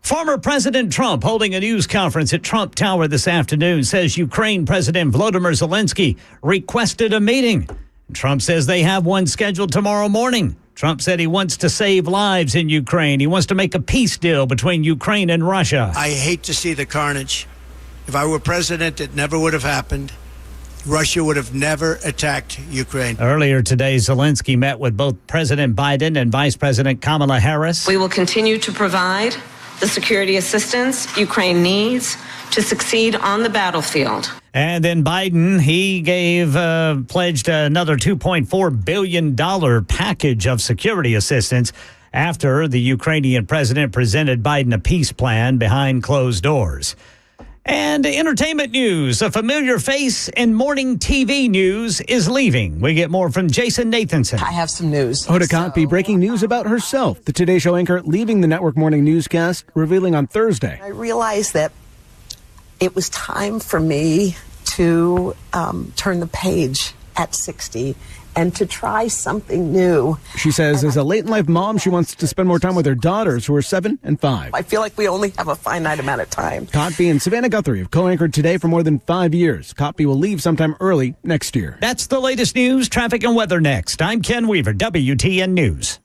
Former President Trump holding a news conference at Trump Tower this afternoon says Ukraine President Volodymyr Zelensky requested a meeting. Trump says they have one scheduled tomorrow morning. Trump said he wants to save lives in Ukraine. He wants to make a peace deal between Ukraine and Russia. I hate to see the carnage. If I were president, it never would have happened. Russia would have never attacked Ukraine. Earlier today, Zelensky met with both President Biden and Vice President Kamala Harris. We will continue to provide the security assistance Ukraine needs to succeed on the battlefield. And then Biden, he pledged another $2.4 billion package of security assistance after the Ukrainian president presented Biden a peace plan behind closed doors. And entertainment news, a familiar face in morning TV news is leaving. We get more from Jason Nathanson. I have some news. Hoda Kotb breaking news about herself. The Today Show anchor leaving the network morning newscast, revealing on Thursday. I realized that it was time for me to turn the page at 60 and to try something new. She says as a late-in-life mom, she wants to spend more time with her daughters, who are 7 and 5. I feel like we only have a finite amount of time. Kotb and Savannah Guthrie have co-anchored Today for more than 5 years. Kotb will leave sometime early next year. That's the latest news, traffic, and weather next. I'm Ken Weaver, WTN News.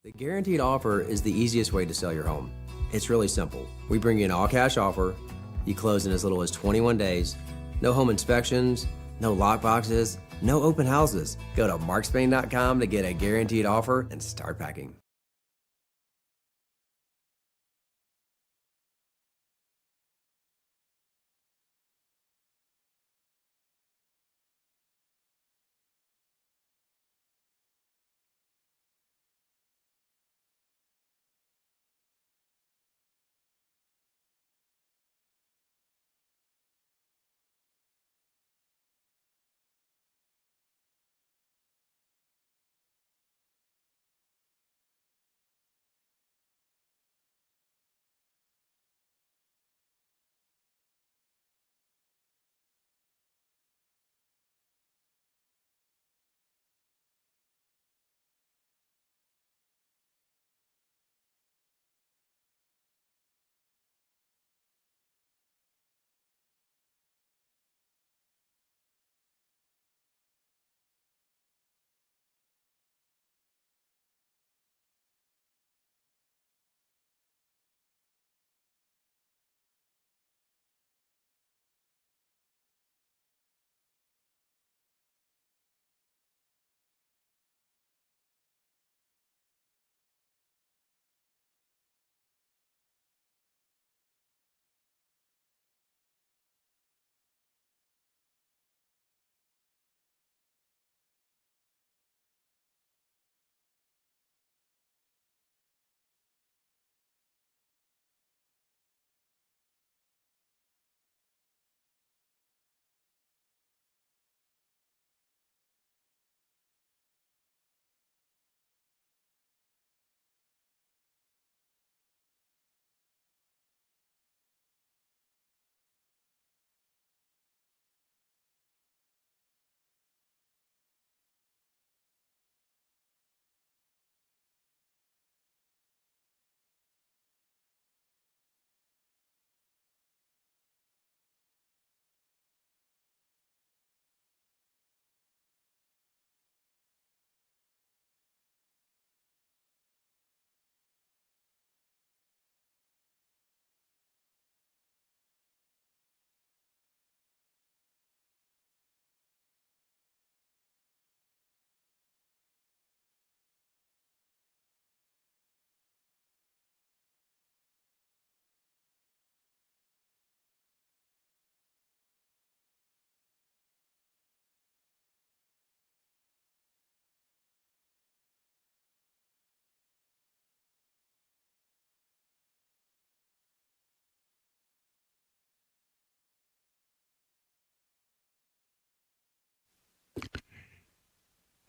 The guaranteed offer is the easiest way to sell your home. It's really simple. We bring you an all-cash offer. You close in as little as 21 days. No home inspections, no lock boxes, no open houses. Go to markspain.com to get a guaranteed offer and start packing.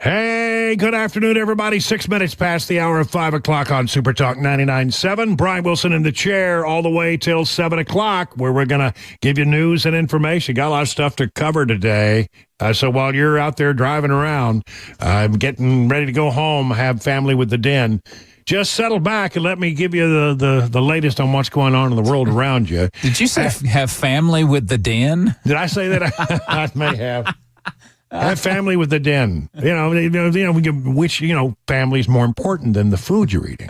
Hey, good afternoon, everybody. 6 minutes past the hour of 5 o'clock on Super Talk 99.7. Brian Wilson in the chair all the way till 7 o'clock, where we're going to give you news and information. Got a lot of stuff to cover today. So while you're out there driving around, getting ready to go home, have family with the den, just settle back and let me give you the latest on what's going on in the world around you. Did you say have family with the den? Did I say that? I may have. Have family with the den. Which family's more important than the food you're eating.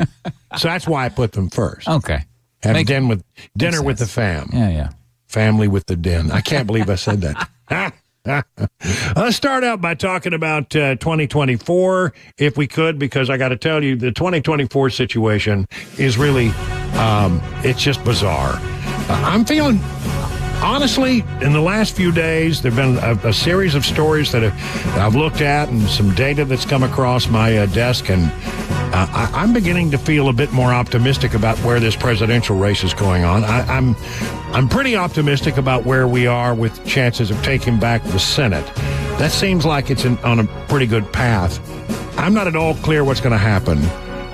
So that's why I put them first. Okay. Have dinner with the fam. Yeah. Family with the den. I can't believe I said that. Let's start out by talking about 2024, if we could, because I got to tell you, the 2024 situation is really, it's just bizarre. I'm feeling... Honestly, in the last few days, there have been a series of stories that I've looked at and some data that's come across my desk, and I'm beginning to feel a bit more optimistic about where this presidential race is going on. I'm pretty optimistic about where we are with chances of taking back the Senate. That seems like it's on a pretty good path. I'm not at all clear what's going to happen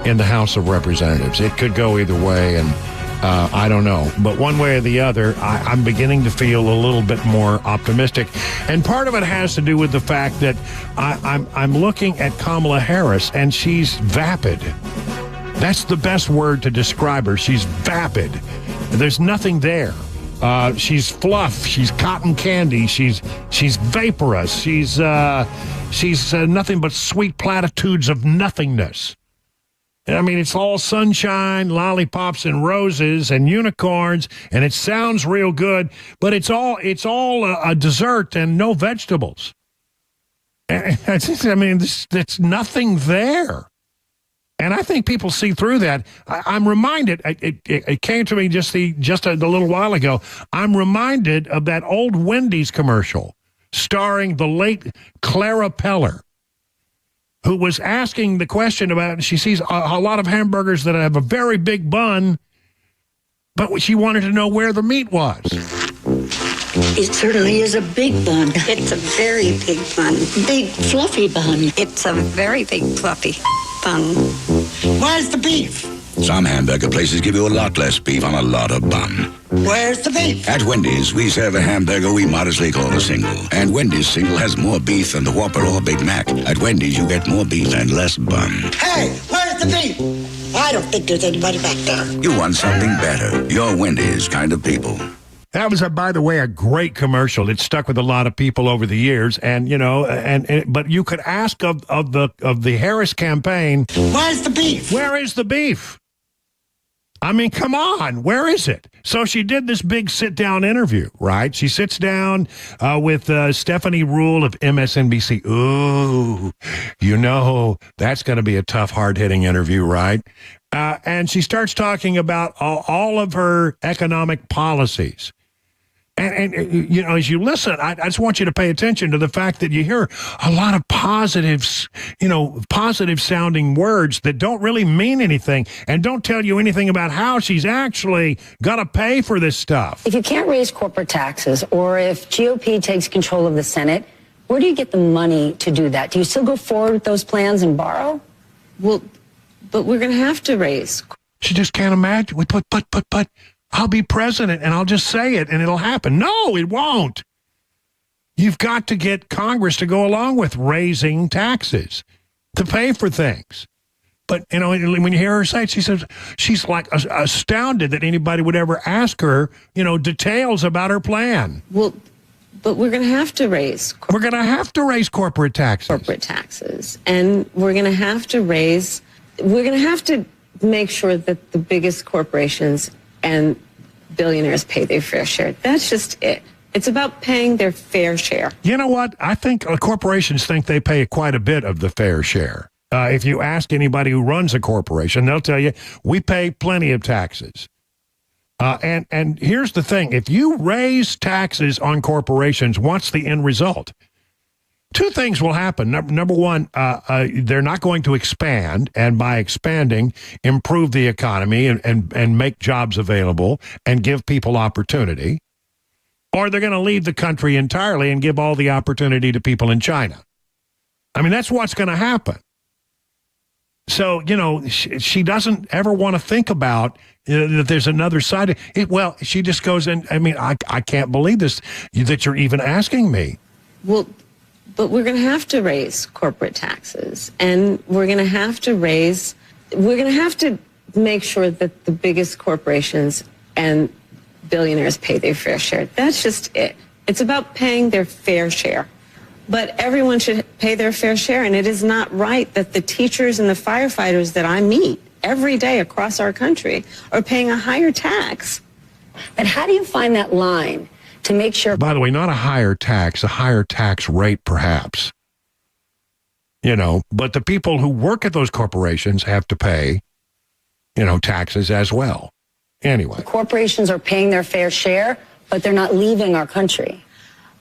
in the House of Representatives. It could go either way, and I don't know. But one way or the other, I'm beginning to feel a little bit more optimistic. And part of it has to do with the fact that I'm looking at Kamala Harris, and she's vapid. That's the best word to describe her. She's vapid. There's nothing there. She's fluff. She's cotton candy. She's vaporous. She's nothing but sweet platitudes of nothingness. I mean, it's all sunshine, lollipops, and roses, and unicorns, and it sounds real good, but it's all a dessert and no vegetables. I mean, there's nothing there. And I think people see through that. I'm reminded, it came to me just a little while ago, I'm reminded of that old Wendy's commercial starring the late Clara Peller, who was asking the question about, she sees a lot of hamburgers that have a very big bun, but she wanted to know where the meat was. It certainly is a big bun. It's a very big bun. Big, fluffy bun. It's a very big, fluffy bun. Where's the beef? Some hamburger places give you a lot less beef on a lot of bun. Where's the beef? At Wendy's, we serve a hamburger we modestly call a single. And Wendy's single has more beef than the Whopper or Big Mac. At Wendy's, you get more beef and less bun. Hey, where's the beef? I don't think there's anybody back there. You want something better. You're Wendy's kind of people. That was, by the way, a great commercial. It stuck with a lot of people over the years, and but you could ask of the Harris campaign, where's the beef? Where is the beef? I mean, come on, where is it? So she did this big sit-down interview, right? She sits down with Stephanie Ruhle of MSNBC. Ooh, that's going to be a tough, hard-hitting interview, right? And she starts talking about all of her economic policies. And as you listen, I just want you to pay attention to the fact that you hear a lot of positives, positive sounding words that don't really mean anything and don't tell you anything about how she's actually got to pay for this stuff. If you can't raise corporate taxes, or if GOP takes control of the Senate, where do you get the money to do that? Do you still go forward with those plans and borrow? Well, but we're going to have to raise. She just can't imagine. But. I'll be president and I'll just say it and it'll happen. No, it won't. You've got to get Congress to go along with raising taxes to pay for things. But, when you hear her say it, she says she's like astounded that anybody would ever ask her, details about her plan. Well, but we're going to have to raise. We're going to have to raise corporate taxes. And we're going to have to make sure that the biggest corporations and billionaires pay their fair share. That's just it. It's about paying their fair share. You know what? I think corporations think they pay quite a bit of the fair share. If you ask anybody who runs a corporation, they'll tell you, we pay plenty of taxes. And here's the thing. If you raise taxes on corporations, what's the end result? Two things will happen. Number one, they're not going to expand, and by expanding, improve the economy and make jobs available and give people opportunity. Or they're going to leave the country entirely and give all the opportunity to people in China. I mean, that's what's going to happen. So, she doesn't ever want to think about that there's another side. Well, she just goes in. I mean, I can't believe this, that you're even asking me. Well, but we're going to have to raise corporate taxes, and we're going to have to make sure that the biggest corporations and billionaires pay their fair share. That's just it. It's about paying their fair share. But everyone should pay their fair share, and it is not right that the teachers and the firefighters that I meet every day across our country are paying a higher tax. But how do you find that line to make sure... By the way, not a higher tax rate, perhaps. But the people who work at those corporations have to pay, taxes as well. Anyway. Corporations are paying their fair share, but they're not leaving our country.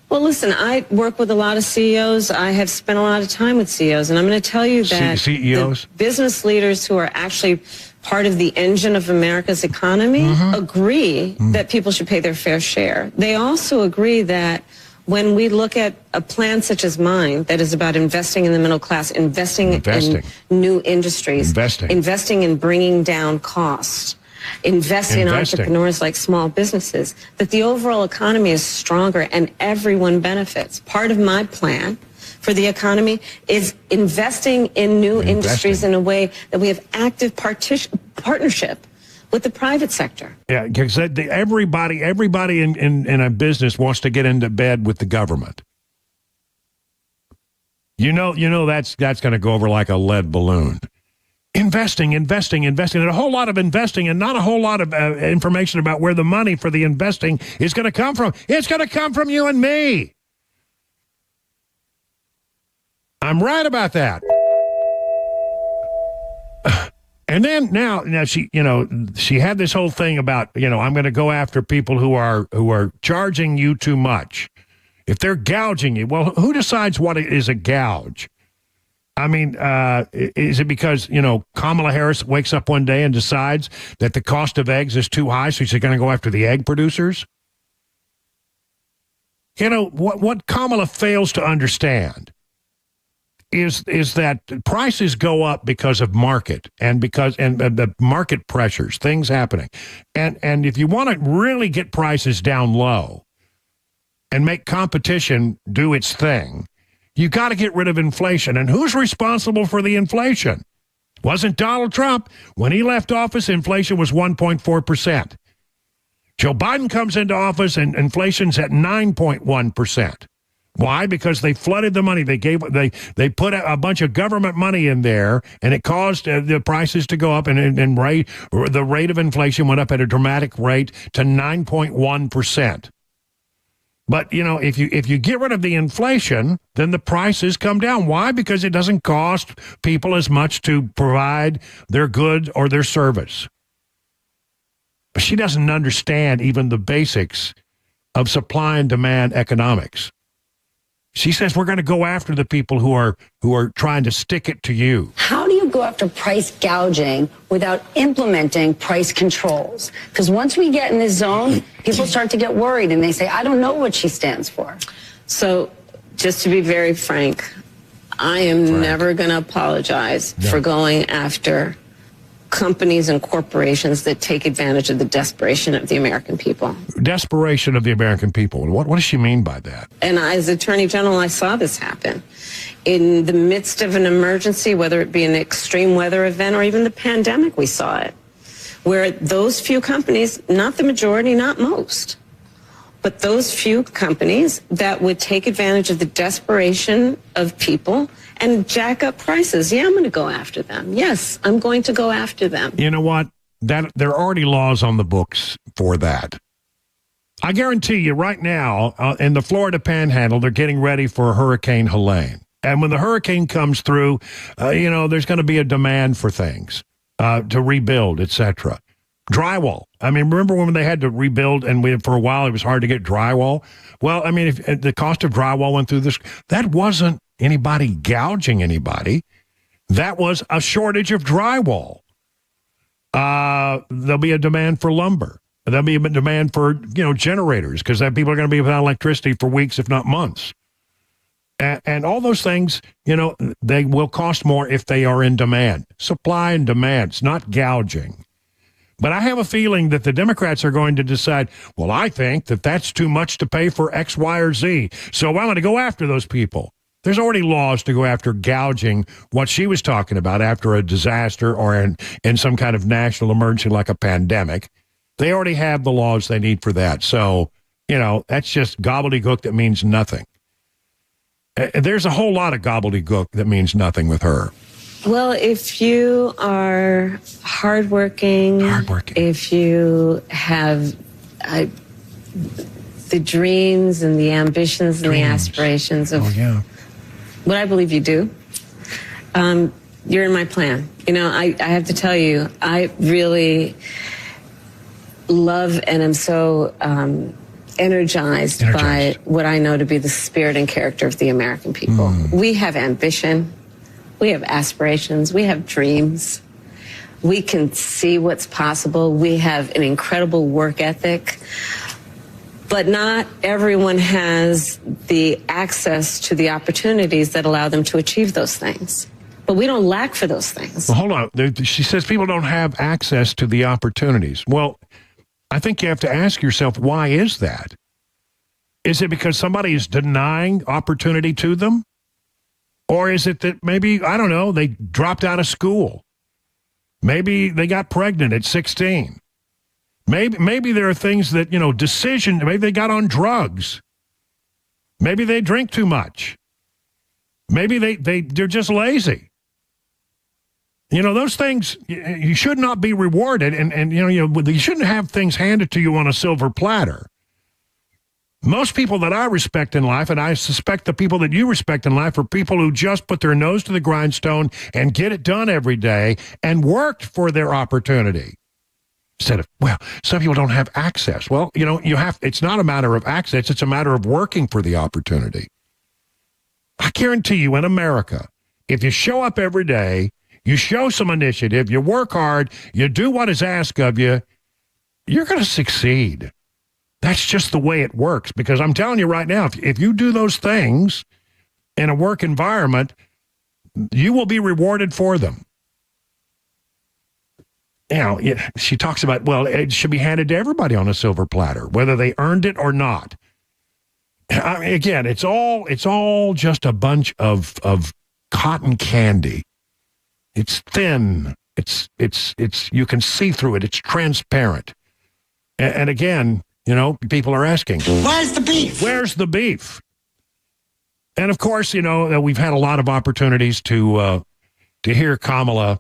Well, listen, I work with a lot of CEOs. I have spent a lot of time with CEOs, and I'm going to tell you that CEOs? The business leaders who are actually part of the engine of America's economy agree that people should pay their fair share. They also agree that when we look at a plan such as mine that is about investing in the middle class, investing. In new industries, investing in bringing down costs, investing in entrepreneurs like small businesses, that the overall economy is stronger and everyone benefits. Part of my plan for the economy is investing in new industries in a way that we have active partnership with the private sector. Yeah, because everybody in a business wants to get into bed with the government. That's going to go over like a lead balloon. Investing, and a whole lot of investing, and not a whole lot of information about where the money for the investing is going to come from. It's going to come from you and me. I'm right about that. And then now she had this whole thing about, I'm going to go after people who are charging you too much. If they're gouging you, well, who decides what is a gouge? I mean, is it because, Kamala Harris wakes up one day and decides that the cost of eggs is too high, so she's going to go after the egg producers? What Kamala fails to understand is that prices go up because of market and the market pressures, things happening. And if you want to really get prices down low and make competition do its thing, you got to get rid of inflation. And who's responsible for the inflation? Wasn't Donald Trump. When he left office, inflation was 1.4%. Joe Biden comes into office and inflation's at 9.1%. Why? Because they flooded the money. They put a bunch of government money in there, and it caused the prices to go up, and the rate of inflation went up at a dramatic rate to 9.1%. But, if you get rid of the inflation, then the prices come down. Why? Because it doesn't cost people as much to provide their good or their service. But she doesn't understand even the basics of supply and demand economics. She says we're going to go after the people who are trying to stick it to you. How do you go after price gouging without implementing price controls? Because once we get in this zone, people start to get worried and they say, I don't know what she stands for. So just to be very frank, I am never going to apologize for going after companies and corporations that take advantage of the desperation of the American people. Desperation of the American people. What does she mean by that? And as Attorney General, I saw this happen. In the midst of an emergency, whether it be an extreme weather event or even the pandemic, we saw it. Where those few companies, not the majority, not most, but those few companies that would take advantage of the desperation of people and jack up prices. Yeah, I'm going to go after them. Yes, I'm going to go after them. You know what? There are already laws on the books for that. I guarantee you right now, in the Florida Panhandle, they're getting ready for Hurricane Helene. And when the hurricane comes through, there's going to be a demand for things to rebuild, etc. Drywall. I mean, remember when they had to rebuild and for a while it was hard to get drywall? Well, I mean, if the cost of drywall went through this, that wasn't anybody gouging anybody. That was a shortage of drywall. There'll be a demand for lumber. There'll be a demand for, generators, because people are going to be without electricity for weeks, if not months. And all those things, they will cost more if they are in demand. Supply and demand. It's not gouging. But I have a feeling that the Democrats are going to decide, well, I think that that's too much to pay for X, Y, or Z. So I'm going to go after those people. There's already laws to go after gouging, what she was talking about after a disaster or in some kind of national emergency like a pandemic. They already have the laws they need for that. So, that's just gobbledygook that means nothing. There's a whole lot of gobbledygook that means nothing with her. Well, if you are hardworking, if you have the dreams and the ambitions and the aspirations of what I believe you do, you're in my plan. I have to tell you, I really love and am so energized by what I know to be the spirit and character of the American people. We have ambition. We have aspirations. We have dreams. We can see what's possible. We have an incredible work ethic. But not everyone has the access to the opportunities that allow them to achieve those things. But we don't lack for those things. Well, hold on. She says people don't have access to the opportunities. Well, I think you have to ask yourself, why is that? Is it because somebody is denying opportunity to them? Or is it that maybe, I don't know, they dropped out of school? Maybe they got pregnant at 16. Maybe there are things that, maybe they got on drugs. Maybe they drink too much. Maybe they're just lazy. Those things, you should not be rewarded, and you shouldn't have things handed to you on a silver platter. Most people that I respect in life, and I suspect the people that you respect in life, are people who just put their nose to the grindstone and get it done every day and worked for their opportunity. Instead of, well, some people don't have access. Well, it's not a matter of access, it's a matter of working for the opportunity. I guarantee you in America, if you show up every day, you show some initiative, you work hard, you do what is asked of you, you're going to succeed. That's just the way it works. Because I'm telling you right now, if you do those things in a work environment, you will be rewarded for them. She talks about, well, it should be handed to everybody on a silver platter, whether they earned it or not. Again, it's all just a bunch of cotton candy. It's thin. It's you can see through it. It's transparent. And again, people are asking, where's the beef? Where's the beef? And of course, we've had a lot of opportunities to hear Kamala,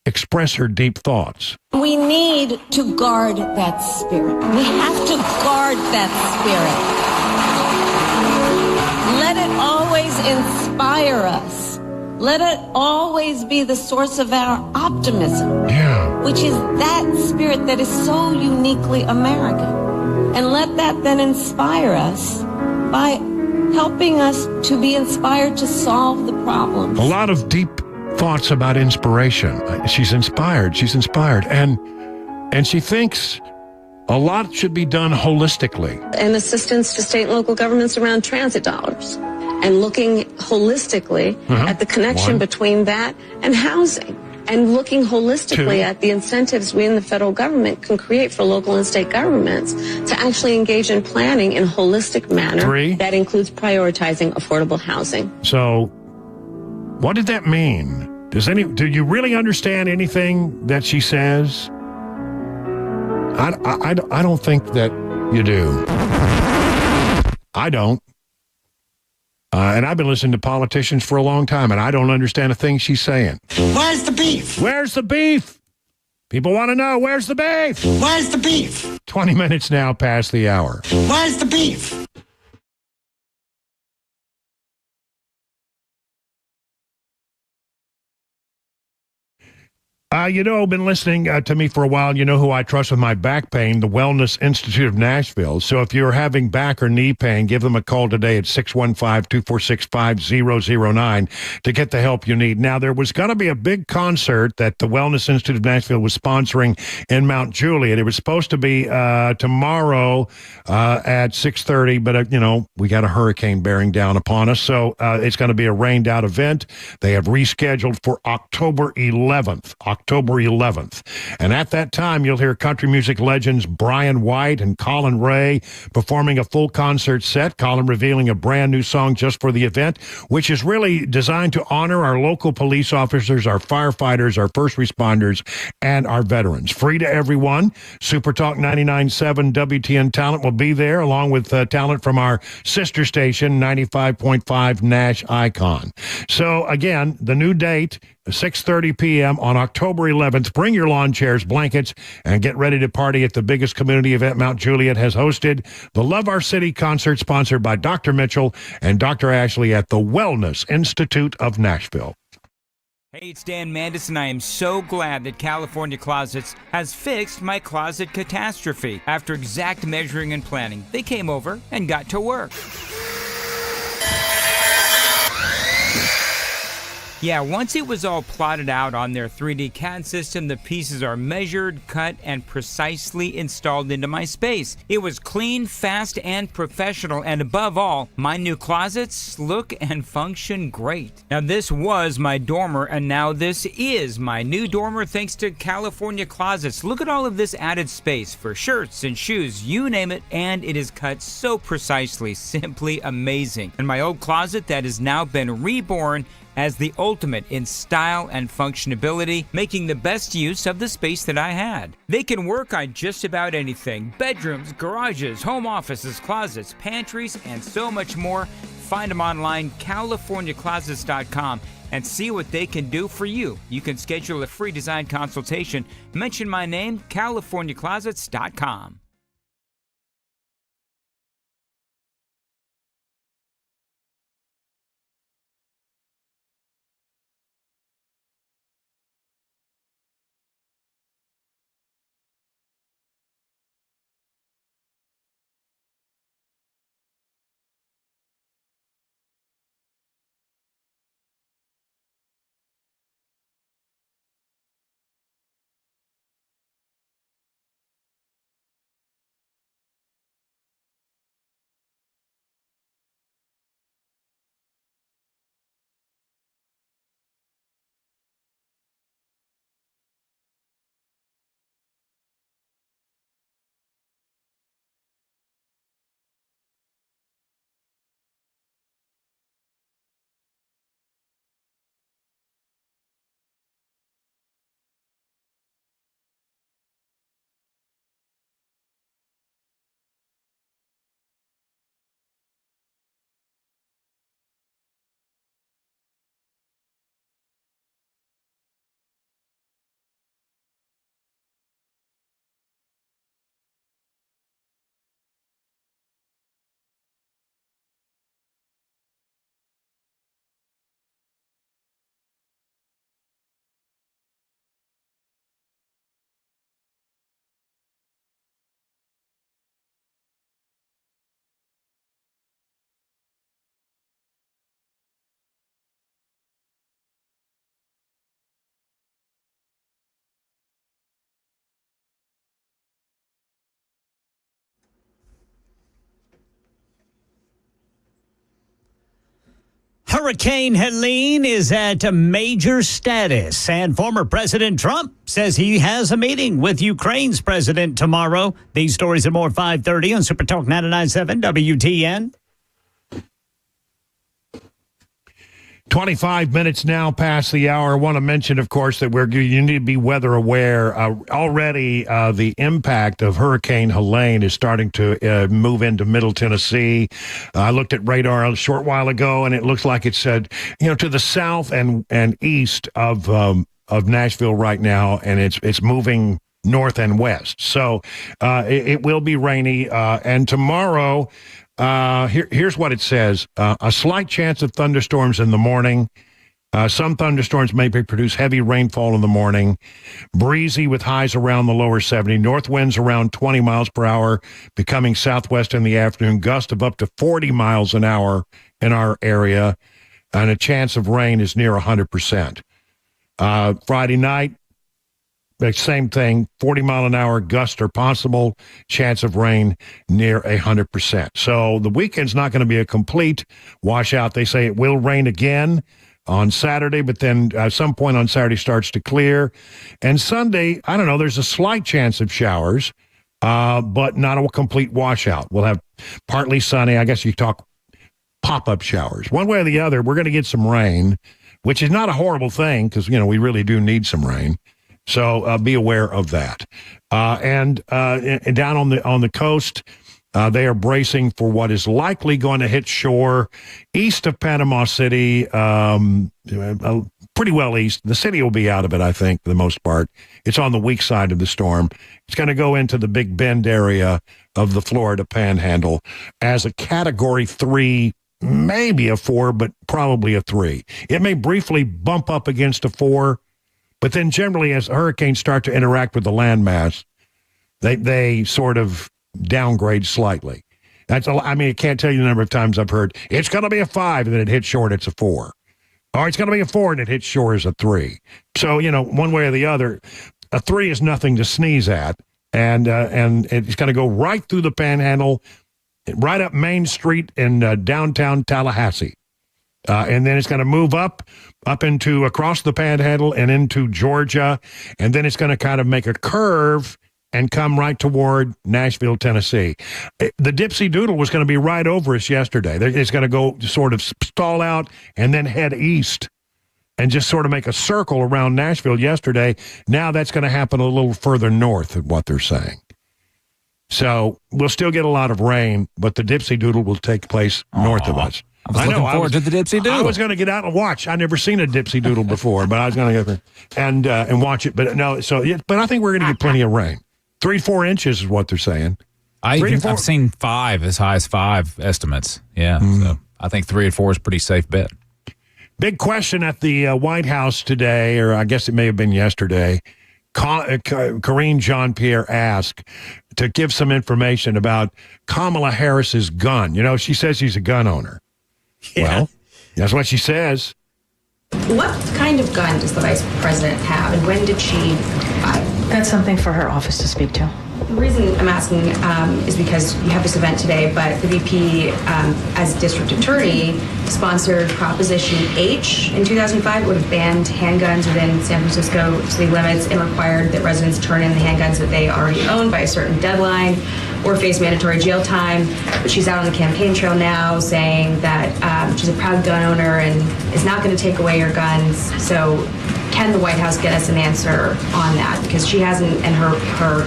express her deep thoughts. We need to guard that spirit. We have to guard that spirit. Let it always inspire us. Let it always be the source of our optimism. Yeah. Which is that spirit that is so uniquely American. And let that then inspire us by helping us to be inspired to solve the problems. A lot of deep thoughts about inspiration. She's inspired. And she thinks a lot should be done holistically. And assistance to state and local governments around transit dollars. And looking holistically at the connection between that and housing. And looking holistically at the incentives we in the federal government can create for local and state governments to actually engage in planning in a holistic manner that includes prioritizing affordable housing. So, what did that mean? Do you really understand anything that she says? I don't think that you do. I don't. And I've been listening to politicians for a long time, and I don't understand a thing she's saying. Where's the beef? Where's the beef? People want to know, where's the beef? Where's the beef? 20 minutes now past the hour. Where's the beef? Been listening to me for a while. You know who I trust with my back pain, the Wellness Institute of Nashville. So if you're having back or knee pain, give them a call today at 615-246-5009 to get the help you need. Now, there was going to be a big concert that the Wellness Institute of Nashville was sponsoring in Mount Juliet. It was supposed to be tomorrow at 6:30, but, we got a hurricane bearing down upon us. So it's going to be a rained-out event. They have rescheduled for October 11th. And at that time, you'll hear country music legends Brian White and Colin Ray performing a full concert set. Colin revealing a brand new song just for the event, which is really designed to honor our local police officers, our firefighters, our first responders, and our veterans. Free to everyone. Super Talk 99.7 WTN talent will be there, along with talent from our sister station, 95.5 Nash Icon. So, again, the new date, 6:30 p.m. on October 11th. Bring your lawn chairs, blankets, and get ready to party at the biggest community event Mount Juliet has hosted. The Love Our City concert, sponsored by Dr. Mitchell and Dr. Ashley at the Wellness Institute of Nashville. Hey, it's Dan Mandis, and I am so glad that California Closets has fixed my closet catastrophe. After exact measuring and planning, they came over and got to work. Yeah, once it was all plotted out on their 3D CAD system, the pieces are measured, cut, and precisely installed into my space. It was clean, fast, and professional, and above all, my new closets look and function great. Now, this was my dormer, and now this is my new dormer thanks to California Closets. Look at all of this added space for shirts and shoes, you name it, and it is cut so precisely, simply amazing. And my old closet that has now been reborn as the ultimate in style and functionability, making the best use of the space that I had. They can work on just about anything: bedrooms, garages, home offices, closets, pantries, and so much more. Find them online, CaliforniaClosets.com, and see what they can do for you. You can schedule a free design consultation. Mention my name, CaliforniaClosets.com. Hurricane Helene is at a major status, and former President Trump says he has a meeting with Ukraine's president tomorrow. These stories and more 5:30 on Super Talk 99.7 WTN. 25 minutes now past the hour. I want to mention, of course, that you need to be weather aware. Already, the impact of Hurricane Helene is starting to move into Middle Tennessee. I looked at radar a short while ago, and it looks like it's to the south and east of Nashville right now, and it's moving north and west. So it will be rainy, and tomorrow. Here's what it says. A slight chance of thunderstorms in the morning. Some thunderstorms may produce heavy rainfall in the morning. Breezy with highs around the lower 70. North winds around 20 miles per hour, becoming southwest in the afternoon. Gust of up to 40 miles an hour in our area. And a chance of rain is near 100%. Friday night, the same thing. 40-mile-an-hour gusts are possible. Chance of rain near 100%. So the weekend's not going to be a complete washout. They say it will rain again on Saturday, but then at some point on Saturday starts to clear. And Sunday, I don't know, there's a slight chance of showers, but not a complete washout. We'll have partly sunny. I guess you talk pop-up showers. One way or the other, we're going to get some rain, which is not a horrible thing because, we really do need some rain. So be aware of that. And down on the coast, they are bracing for what is likely going to hit shore east of Panama City, pretty well east. The city will be out of it, I think, for the most part. It's on the weak side of the storm. It's going to go into the Big Bend area of the Florida Panhandle as a Category 3, maybe a 4, but probably a 3. It may briefly bump up against a 4, but then generally as hurricanes start to interact with the landmass, they sort of downgrade slightly. I can't tell you the number of times I've heard, it's going to be a 5, and then it hits shore and it's a 4. Or it's going to be a 4, and it hits shore as a 3. So, one way or the other, a 3 is nothing to sneeze at, and it's going to go right through the Panhandle, right up Main Street in downtown Tallahassee. And then it's going to move up into across the Panhandle and into Georgia, and then it's going to kind of make a curve and come right toward Nashville, Tennessee. The Dipsy Doodle was going to be right over us yesterday. It's going to go sort of stall out and then head east and just sort of make a circle around Nashville yesterday. Now that's going to happen a little further north of what they're saying. So we'll still get a lot of rain, but the Dipsy Doodle will take place north of us. I was looking forward to the Dipsy Doodle. I was going to get out and watch. I'd never seen a Dipsy Doodle before, but I was going to go and watch it. But no, but I think we're going to get plenty of rain. 3-4 inches is what they're saying. I've seen 5, as high as 5 estimates. Yeah, so I think 3 or 4 is a pretty safe bet. Big question at the White House today, or I guess it may have been yesterday. Karine Jean-Pierre asked to give some information about Kamala Harris's gun. She says she's a gun owner. Yeah. Well, that's what she says. What kind of gun does the vice president have, and when did she buy it? That's something for her office to speak to. The reason I'm asking is because you have this event today, but the VP, as district attorney, sponsored Proposition H in 2005. It would have banned handguns within San Francisco city limits and required that residents turn in the handguns that they already own by a certain deadline or face mandatory jail time. But she's out on the campaign trail now saying that she's a proud gun owner and is not going to take away your guns. So can the White House get us an answer on that? Because she hasn't, and her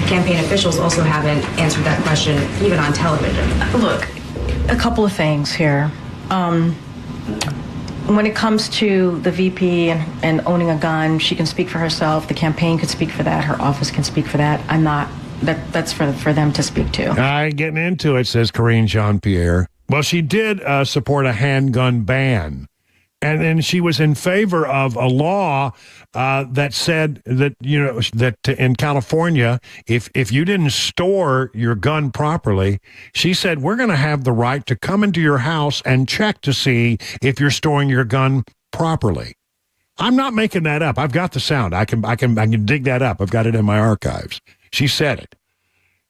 campaign officials also haven't answered that question, even on television. Look, a couple of things here. When it comes to the VP and owning a gun, she can speak for herself. The campaign could speak for that. Her office can speak for that. I'm not. That's for them to speak to. All right, getting into it, says Karine Jean-Pierre. Well, she did support a handgun ban. And then she was in favor of a law that said that, that in California, if you didn't store your gun properly, she said, we're going to have the right to come into your house and check to see if you're storing your gun properly. I'm not making that up. I've got the sound. I can dig that up. I've got it in my archives. She said it.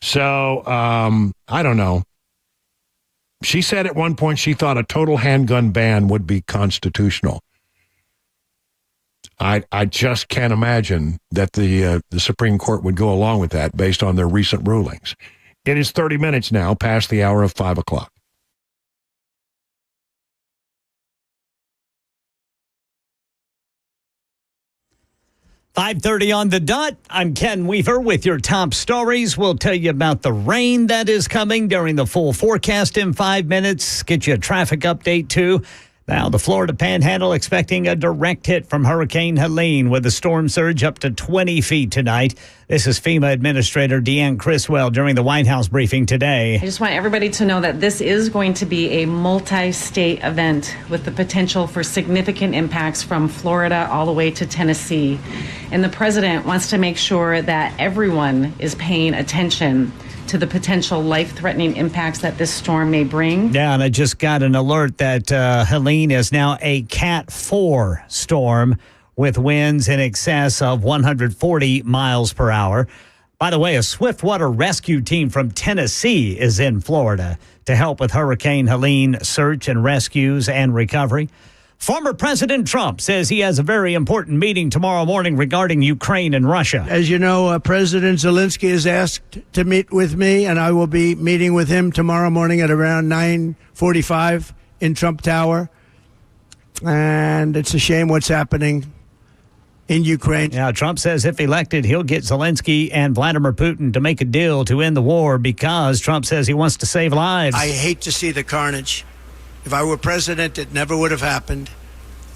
So, I don't know. She said at one point she thought a total handgun ban would be constitutional. I just can't imagine that the Supreme Court would go along with that based on their recent rulings. It is 30 minutes now past the hour of 5 o'clock. .5:30 on the dot. I'm Ken Weaver with your top stories. We'll tell you about the rain that is coming during the full forecast in 5 minutes. Get you a traffic update, too. Now, the Florida Panhandle expecting a direct hit from Hurricane Helene with a storm surge up to 20 feet tonight. This is FEMA Administrator Deanne Criswell during the White House briefing today. I just want everybody to know that this is going to be a multi-state event with the potential for significant impacts from Florida all the way to Tennessee. And the president wants to make sure that everyone is paying attention to the potential life-threatening impacts that this storm may bring. Yeah, and I just got an alert that Helene is now a Cat 4 storm with winds in excess of 140 miles per hour. By the way, a swiftwater rescue team from Tennessee is in Florida to help with Hurricane Helene search and rescues and recovery. Former President Trump says he has a very important meeting tomorrow morning regarding Ukraine and Russia. As you know, President Zelensky has asked to meet with me, and I will be meeting with him tomorrow morning at around 9:45 in Trump Tower. And it's a shame what's happening in Ukraine. Now, Trump says if elected, he'll get Zelensky and Vladimir Putin to make a deal to end the war because Trump says he wants to save lives. I hate to see the carnage. If I were president, it never would have happened.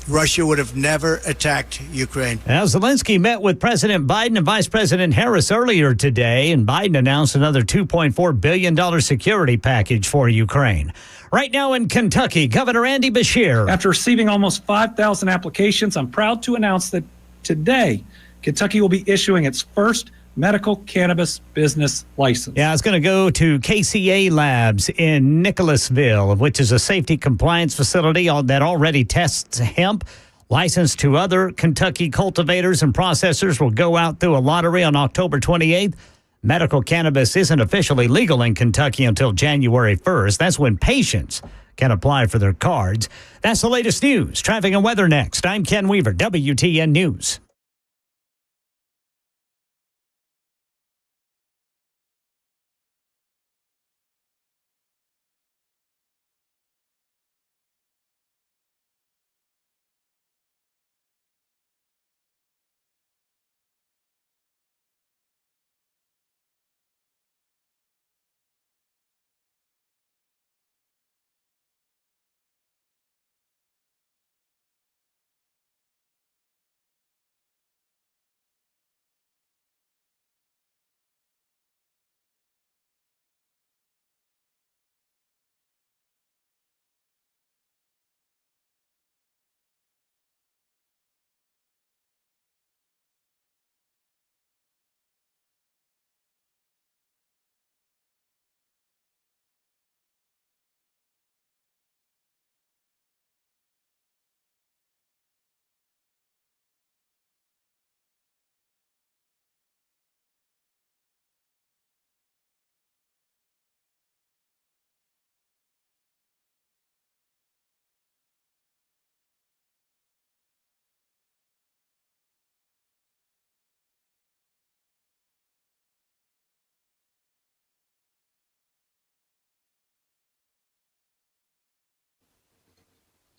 Russia would have never attacked Ukraine. Now, Zelensky met with President Biden and Vice President Harris earlier today, and Biden announced another $2.4 billion security package for Ukraine. Right now in Kentucky, Governor Andy Beshear. After receiving almost 5,000 applications, I'm proud to announce that today, Kentucky will be issuing its first medical cannabis business license. Yeah, it's going to go to KCA Labs in Nicholasville, which is a safety compliance facility that already tests hemp. Licensed to other Kentucky cultivators and processors will go out through a lottery on October 28th. Medical cannabis isn't officially legal in Kentucky until January 1st. That's when patients can apply for their cards. That's the latest news. Traffic and weather next. I'm Ken Weaver, WTN News.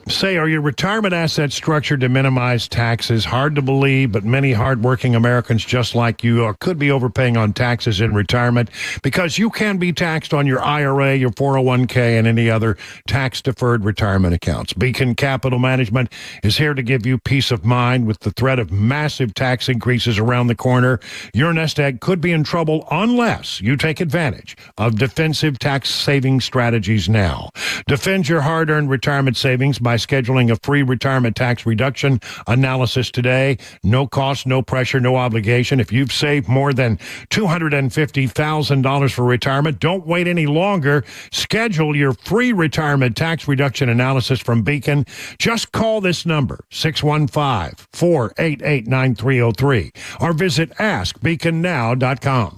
Say, are your retirement assets structured to minimize taxes? Hard to believe, but many hardworking Americans just like you could be overpaying on taxes in retirement because you can be taxed on your IRA, your 401k, and any other tax-deferred retirement accounts. Beacon Capital Management is here to give you peace of mind with the threat of massive tax increases around the corner. Your nest egg could be in trouble unless you take advantage of defensive tax saving strategies now. Defend your hard-earned retirement savings by scheduling a free retirement tax reduction analysis today. No cost, no pressure, no obligation. If you've saved more than $250,000 for retirement, don't wait any longer. Schedule your free retirement tax reduction analysis from Beacon. Just call this number, 615-488-9303, or visit askbeaconnow.com.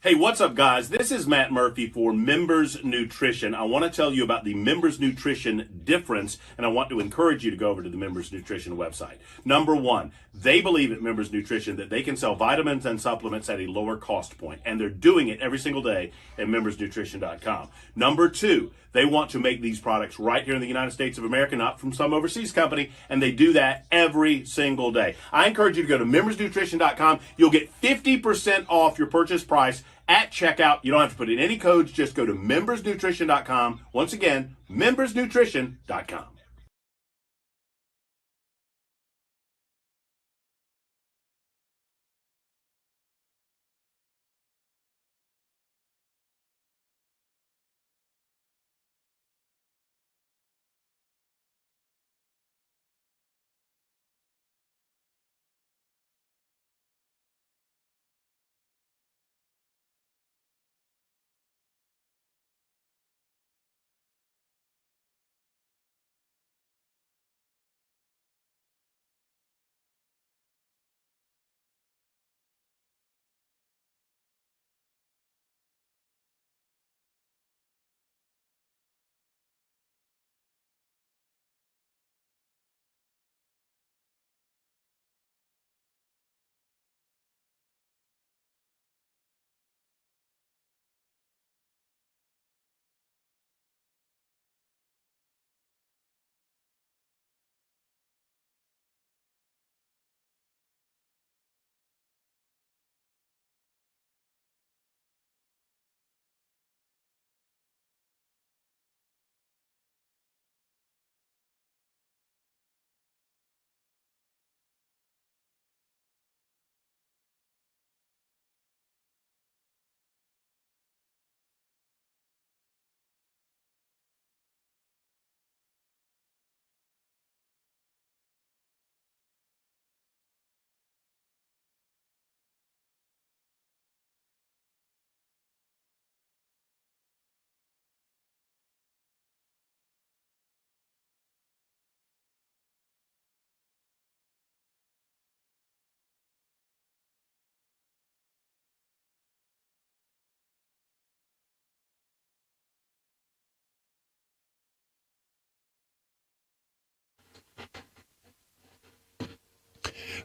Hey, what's up, guys? This is Matt Murphy for Members Nutrition. I want to tell you about the Members Nutrition difference, and I want to encourage you to go over to the Members Nutrition website. Number one, they believe at Members Nutrition that they can sell vitamins and supplements at a lower cost point, and they're doing it every single day at membersnutrition.com. Number two, they want to make these products right here in the United States of America, not from some overseas company, and they do that every single day. I encourage you to go to membersnutrition.com. You'll get 50% off your purchase price At checkout, you don't have to put in any codes. Just go to membersnutrition.com. Once again, membersnutrition.com.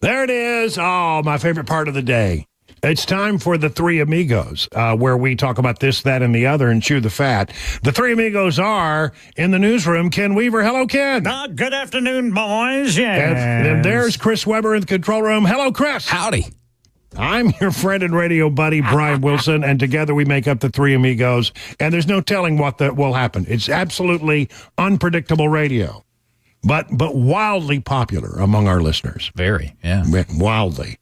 There it is. Oh, my favorite part of the day. It's time for the Three Amigos, where we talk about this, that, and the other and chew the fat. The Three Amigos are in the newsroom. Ken Weaver. Hello, Ken. Good afternoon, boys. Yes. And there's Chris Weber in the control room. Hello, Chris. Howdy. I'm your friend and radio buddy, Brian Wilson, and together we make up the Three Amigos, and there's no telling what will happen. It's absolutely unpredictable radio, but wildly popular among our listeners. Very, yeah. Wildly.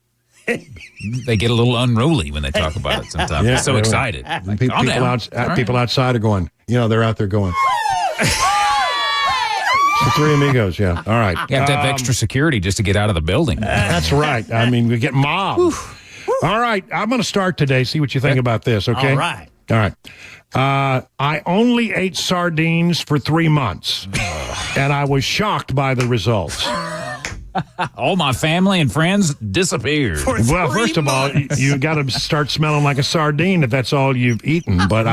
They get a little unruly when they talk about it sometimes. They're so excited. Like, people outside are going, they're out there going. The Three Amigos, yeah. All right. You have to have extra security just to get out of the building. That's right. I mean, we get mobbed. All right. I'm going to start today. See what you think about this, okay? All right. All right. I only ate sardines for 3 months, and I was shocked by the results. All my family and friends disappeared. Well, first of all, you got to start smelling like a sardine if that's all you've eaten. But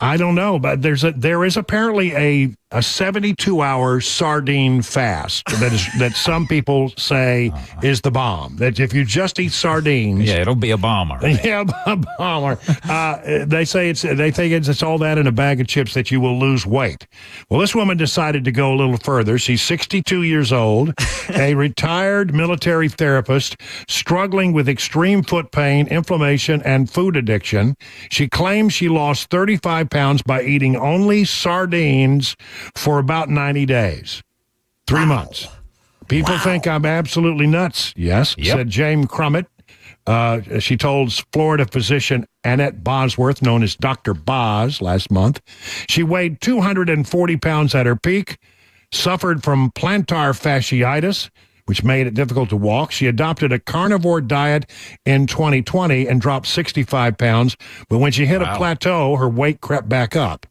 I don't know. But there is apparently a 72-hour sardine fast that some people say is the bomb. That if you just eat sardines, it'll be a bomber. Yeah, a bomber. They think it's all that in a bag of chips that you will lose weight. Well, this woman decided to go a little further. She's 62 years old, a retired military therapist, struggling with extreme foot pain, inflammation, and food addiction. She claims she lost 35 pounds by eating only sardines for about 90 days. 3 months. People think I'm absolutely nuts. Yes, said Jane Crummett. She told Florida physician Annette Bosworth, known as Dr. Boz, last month. She weighed 240 pounds at her peak, suffered from plantar fasciitis, which made it difficult to walk. She adopted a carnivore diet in 2020 and dropped 65 pounds. But when she hit a plateau, her weight crept back up.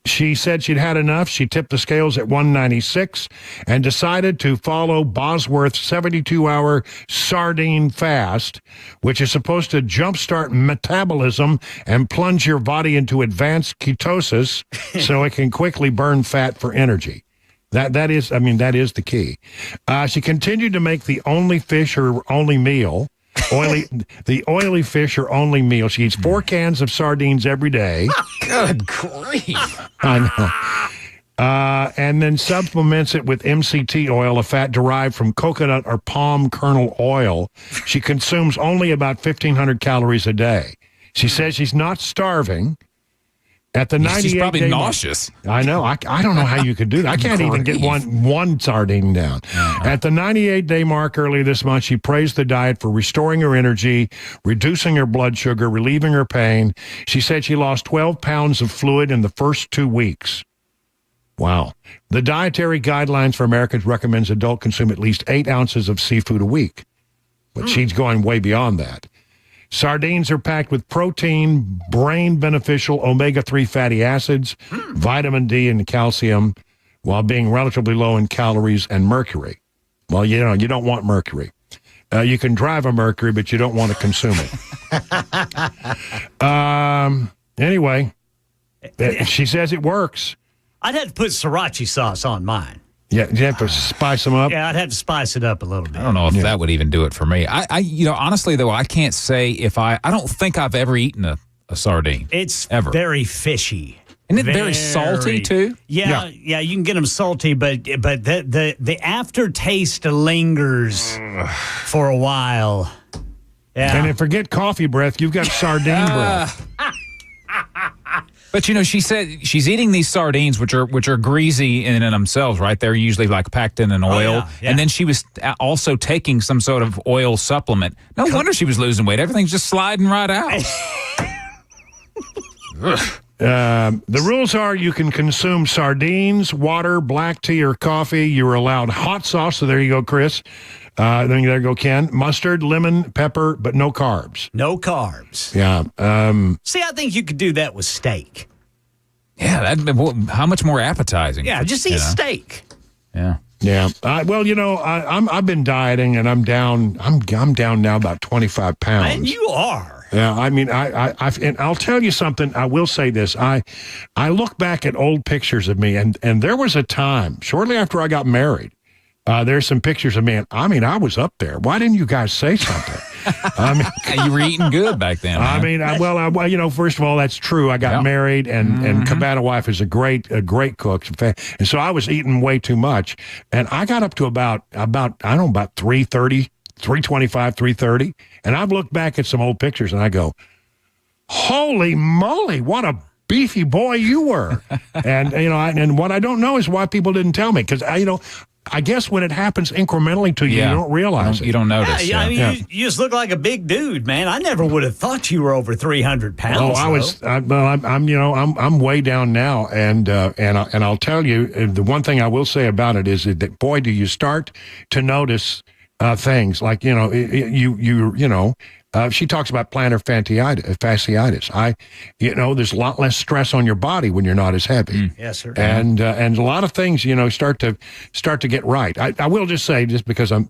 She said she'd had enough. She tipped the scales at 196 and decided to follow Bosworth's 72-hour sardine fast, which is supposed to jumpstart metabolism and plunge your body into advanced ketosis so it can quickly burn fat for energy. That is the key. She continued to make the only fish her only meal. The oily fish her only meal. She eats 4 cans of sardines every day. Good grief. I know. And then supplements it with MCT oil, a fat derived from coconut or palm kernel oil. She consumes only about 1,500 calories a day. She says she's not starving. At the 98 She's probably day nauseous. I know. I don't know how you could do that. I can't even get one sardine down. At the 98-day mark earlier this month, she praised the diet for restoring her energy, reducing her blood sugar, relieving her pain. She said she lost 12 pounds of fluid in the first 2 weeks. Wow. The Dietary Guidelines for Americans recommends adults consume at least 8 ounces of seafood a week. But she's going way beyond that. Sardines are packed with protein, brain-beneficial omega-3 fatty acids, vitamin D and calcium, while being relatively low in calories and mercury. Well, you don't want mercury. You can drive a Mercury, but you don't want to consume it. Anyway, she says it works. I'd have to put sriracha sauce on mine. Yeah, you have to spice them up. Yeah, I'd have to spice it up a little bit. I don't know if that would even do it for me. Honestly, though, I can't say if I don't think I've ever eaten a sardine. It's ever. Very fishy. Isn't it very salty, too? Yeah, you can get them salty, but the aftertaste lingers for a while. Yeah. And if forget coffee breath, you've got sardine breath. But she said she's eating these sardines, which are greasy in and themselves, right? They're usually like packed in an oil. Yeah. And then she was also taking some sort of oil supplement. No wonder she was losing weight. Everything's just sliding right out. The rules are you can consume sardines, water, black tea, or coffee. You're allowed hot sauce. So there you go, Chris. Then there you go, Ken. Mustard, lemon, pepper, but no carbs. No carbs. Yeah. See, I think you could do that with steak. Yeah, how much more appetizing? Yeah, just eat steak. Yeah. Yeah. I've been dieting, and I'm down. I'm down now about 25 pounds. And you are. Yeah. I mean, and I'll tell you something. I will say this. I look back at old pictures of me, and there was a time shortly after I got married. There's some pictures of me, and I was up there. Why didn't you guys say something? You were eating good back then. Man. First of all, that's true. I got married, and Cabana Wife is a great cook, and so I was eating way too much, and I got up to about 330, 325, 330, and I've looked back at some old pictures, and I go, holy moly, what a beefy boy you were, and and what I don't know is why people didn't tell me, because I guess when it happens incrementally to you, you don't realize it. You don't notice. You just look like a big dude, man. I never would have thought you were over 300 pounds. Oh, I was. I'm way down now, and I'll tell you, the one thing I will say about it is that boy, do you start to notice things like she talks about plantar fasciitis. There's a lot less stress on your body when you're not as heavy. Yes, sir. And a lot of things, start to get right. I will just say, just because I'm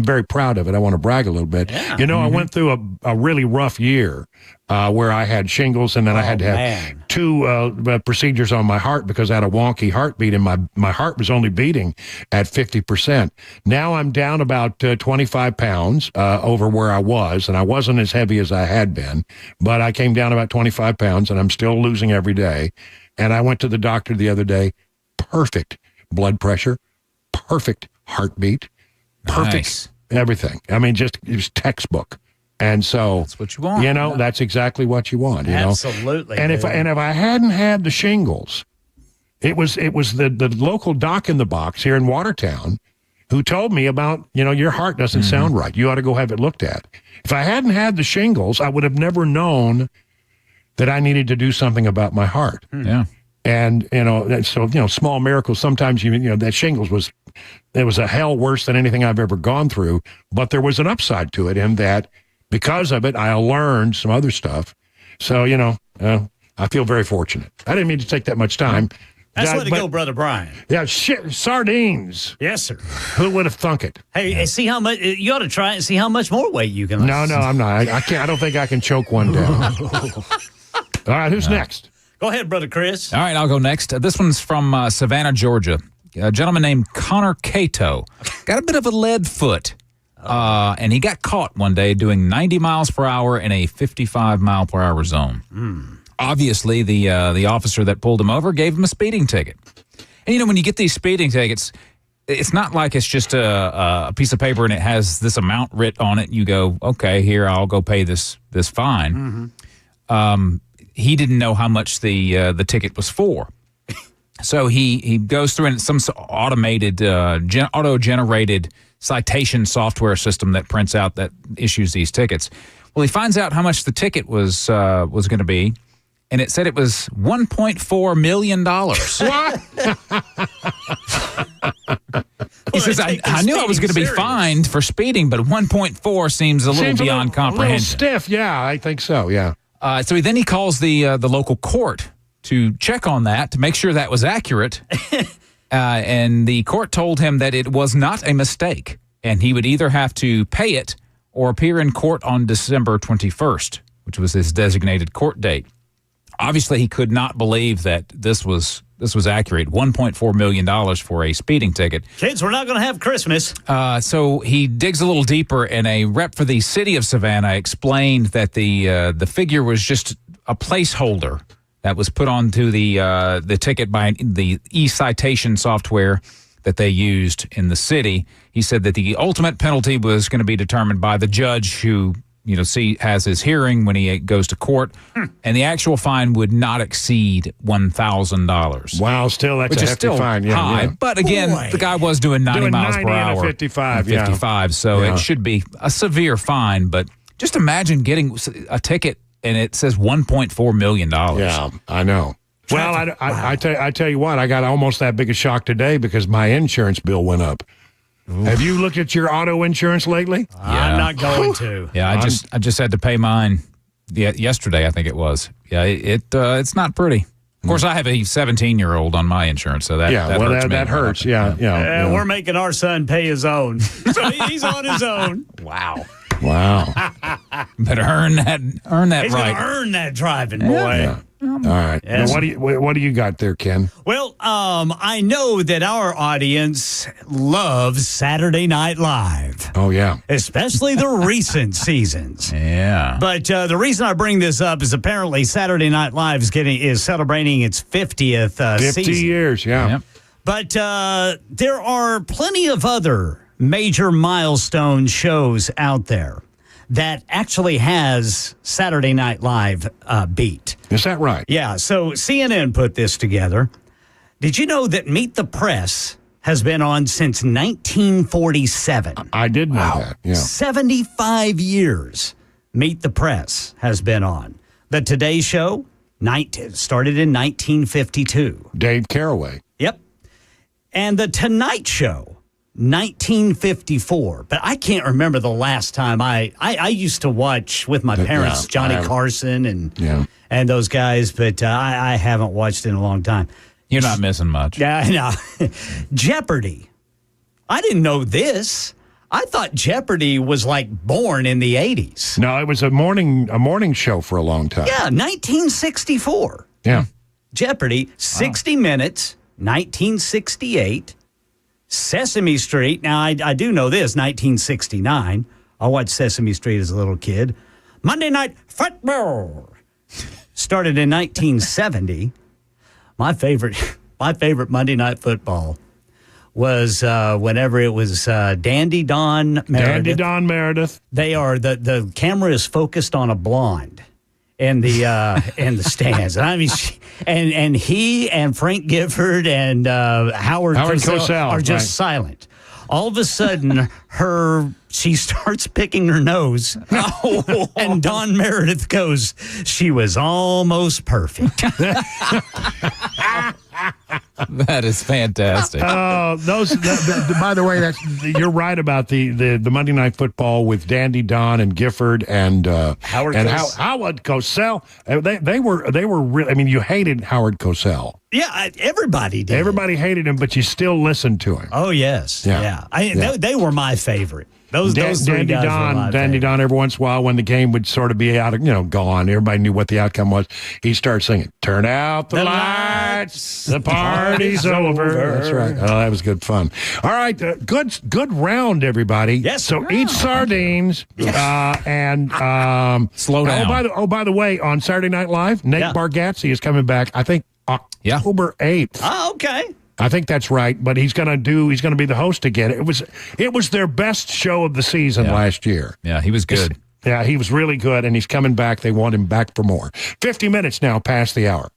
very proud of it, I want to brag a little bit. Yeah. I went through a really rough year where I had shingles, and then I had to have 2 procedures on my heart because I had a wonky heartbeat, and my heart was only beating at 50%. Now I'm down about 25 pounds over where I was, and I wasn't as heavy as I had been, but I came down about 25 pounds, and I'm still losing every day. And I went to the doctor the other day. Perfect blood pressure, perfect heartbeat, perfect everything. I mean, it was textbook. And so that's what you want. That's exactly what you want. Absolutely. And if I hadn't had the shingles, it was the local doc in the box here in Watertown who told me about, your heart doesn't sound right. You ought to go have it looked at. If I hadn't had the shingles, I would have never known that I needed to do something about my heart. Yeah. And, so, small miracles. Sometimes, that shingles was a hell worse than anything I've ever gone through. But there was an upside to it in that because of it, I learned some other stuff. So, I feel very fortunate. I didn't mean to take that much time. That's way to go, Brother Brian. Yeah, sardines. Yes, sir. Who would have thunk it? Hey, see how much, you ought to try it and see how much more weight you can lose. No, I'm not. I can't. I don't think I can choke one down. All right, who's next? Go ahead, Brother Chris. All right, I'll go next. This one's from Savannah, Georgia. A gentleman named Connor Cato got a bit of a lead foot, and he got caught one day doing 90 miles per hour in a 55 mile per hour zone. Obviously, the officer that pulled him over gave him a speeding ticket. And, when you get these speeding tickets, it's not like it's just a piece of paper and it has this amount writ on it. You go, okay, here, I'll go pay this fine. he didn't know how much the ticket was for. So he goes through and some automated, auto-generated citation software system that prints out, that issues these tickets. Well, he finds out how much the ticket was going to be, and it said it was $1.4 million. What? He says, I knew I was going to be fined for speeding, but 1.4 seems a little beyond comprehension. A little stiff, yeah, I think so, yeah. So he calls the local court to check on that, to make sure that was accurate. And the court told him that it was not a mistake, and he would either have to pay it or appear in court on December 21st, which was his designated court date. Obviously, he could not believe that this was accurate. $1.4 million for a speeding ticket. Kids, we're not going to have Christmas. So he digs a little deeper, and a rep for the city of Savannah explained that the figure was just a placeholder that was put onto the ticket by the e-citation software that they used in the city. He said that the ultimate penalty was going to be determined by the judge who has his hearing when he goes to court, and the actual fine would not exceed $1,000. Wow, still that's a hefty fine. Yeah, high. yeah. But again, the guy was doing 90 miles per hour. 55, 55, so it should be a severe fine. But just imagine getting a ticket and it says $1.4 million. Yeah, I know. Well, I tell you what, I got almost that big a shock today because my insurance bill went up. Ooh. Have you looked at your auto insurance lately? Yeah. I'm not going to. Yeah, I just had to pay mine yesterday, I think it was. Yeah, it's not pretty. Of course, I have a 17-year-old on my insurance, so that hurts me. That hurts. Yeah. We're making our son pay his own, so he's on his own. Wow. Better earn that He's right. He's going to earn that driving, boy. Yeah. All right. Yes. Now, what do you got there, Ken? Well, I know that our audience loves Saturday Night Live. Oh, yeah. Especially the recent seasons. Yeah. But the reason I bring this up is apparently Saturday Night Live is celebrating its 50th 50 season. years, yeah. Yep. But there are plenty of other major milestone shows out there that actually has Saturday Night Live beat. Is that right? Yeah, so CNN put this together. Did you know that Meet the Press has been on since 1947? I did know that, yeah. 75 years Meet the Press has been on. The Today Show started in 1952. Dave Carraway. Yep. And The Tonight Show, 1954. But I can't remember the last time I used to watch with my parents, Johnny Carson and those guys, but I haven't watched in a long time. You're not missing much. Yeah, I know. Jeopardy. I didn't know this. I thought Jeopardy was like born in the 80s. No, it was a morning show for a long time. Yeah, 1964. Yeah. Jeopardy, 60 Minutes, 1968. Sesame Street. Now, I do know this, 1969. I watched Sesame Street as a little kid. Monday Night Football started in 1970. My favorite Monday Night Football was whenever it was Dandy Don Meredith. Dandy Don Meredith. They are the camera is focused on a blonde in the stands. And I mean, and he and Frank Gifford and Howard Cosell are just silent. All of a sudden, she starts picking her nose, and Don Meredith goes, "She was almost perfect." That is fantastic. By the way, you're right about the Monday Night Football with Dandy Don and Gifford and Howard Cosell. They were really. I mean, you hated Howard Cosell. Yeah, everybody did. Everybody hated him, but you still listened to him. Oh yes, yeah. They were my favorite. Those three guys were my Dandy favorite. Don. Every once in a while, when the game would sort of be out of gone, everybody knew what the outcome was. He starts singing, "Turn out the lights, the party's over." That's right. Oh, that was good fun. All right, good round, everybody. Yes. So eat sardines and slow down. By the way, on Saturday Night Live, Nate Bargatze is coming back. I think October 8th. Oh, okay. I think that's right, but he's going to be the host again. It was their best show of the season last year. Yeah, he was good. Yeah, he was really good, and he's coming back. They want him back for more. 50 minutes now past the hour.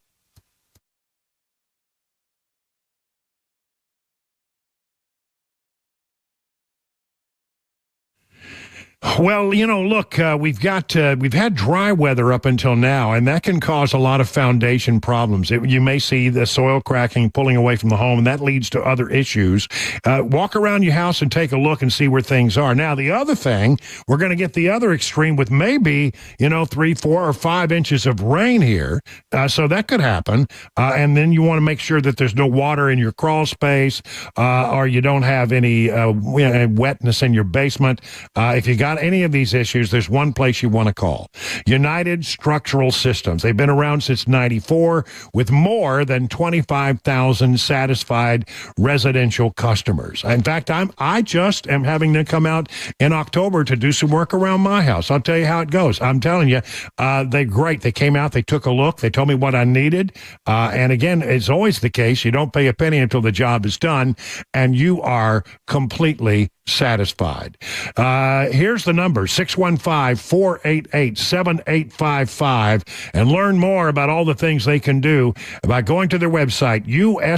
Well, look, we've had dry weather up until now, and that can cause a lot of foundation problems. You may see the soil cracking, pulling away from the home, and that leads to other issues. Walk around your house and take a look and see where things are. Now, the other thing, we're going to get the other extreme with maybe 3, 4, or 5 inches of rain here, so that could happen. And then you want to make sure that there's no water in your crawl space, or you don't have any wetness in your basement. If you got any of these issues, there's one place you want to call. United Structural Systems. They've been around since 94 with more than 25,000 satisfied residential customers. In fact, I just am having them come out in October to do some work around my house. I'll tell you how it goes. I'm telling you, they're great. They came out, they took a look, they told me what I needed. And again, it's always the case. You don't pay a penny until the job is done, and you are completely satisfied. Here's the number, 615-488-7855, and learn more about all the things they can do by going to their website, ussstn.com.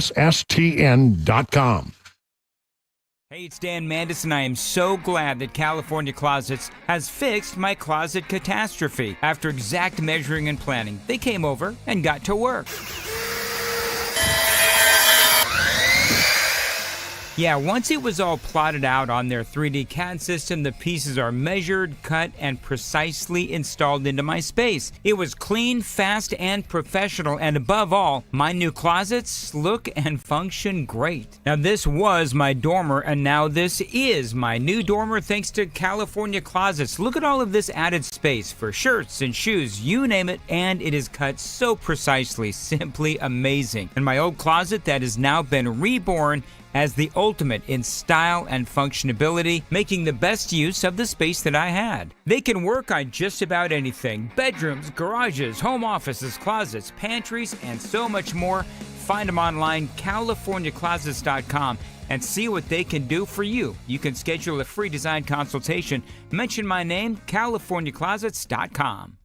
Hey, it's Dan Mandis, and I am so glad that California Closets has fixed my closet catastrophe. After exact measuring and planning, they came over and got to work. Yeah, once it was all plotted out on their 3D CAD system, the pieces are measured, cut, and precisely installed into my space. It was clean, fast, and professional, and above all, my new closets look and function great. Now, this was my dormer, and now this is my new dormer thanks to California Closets. Look at all of this added space for shirts and shoes, you name it, and it is cut so precisely, simply amazing. And my old closet that has now been reborn as the ultimate in style and functionability, making the best use of the space that I had. They can work on just about anything: bedrooms, garages, home offices, closets, pantries, and so much more. Find them online, CaliforniaClosets.com, and see what they can do for you. You can schedule a free design consultation. Mention my name, CaliforniaClosets.com.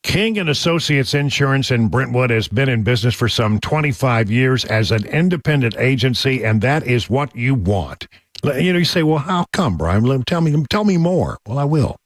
King and Associates Insurance in Brentwood has been in business for some 25 years as an independent agency, and that is what you want. You say, well, how come, Brian? Tell me more. Well, I will.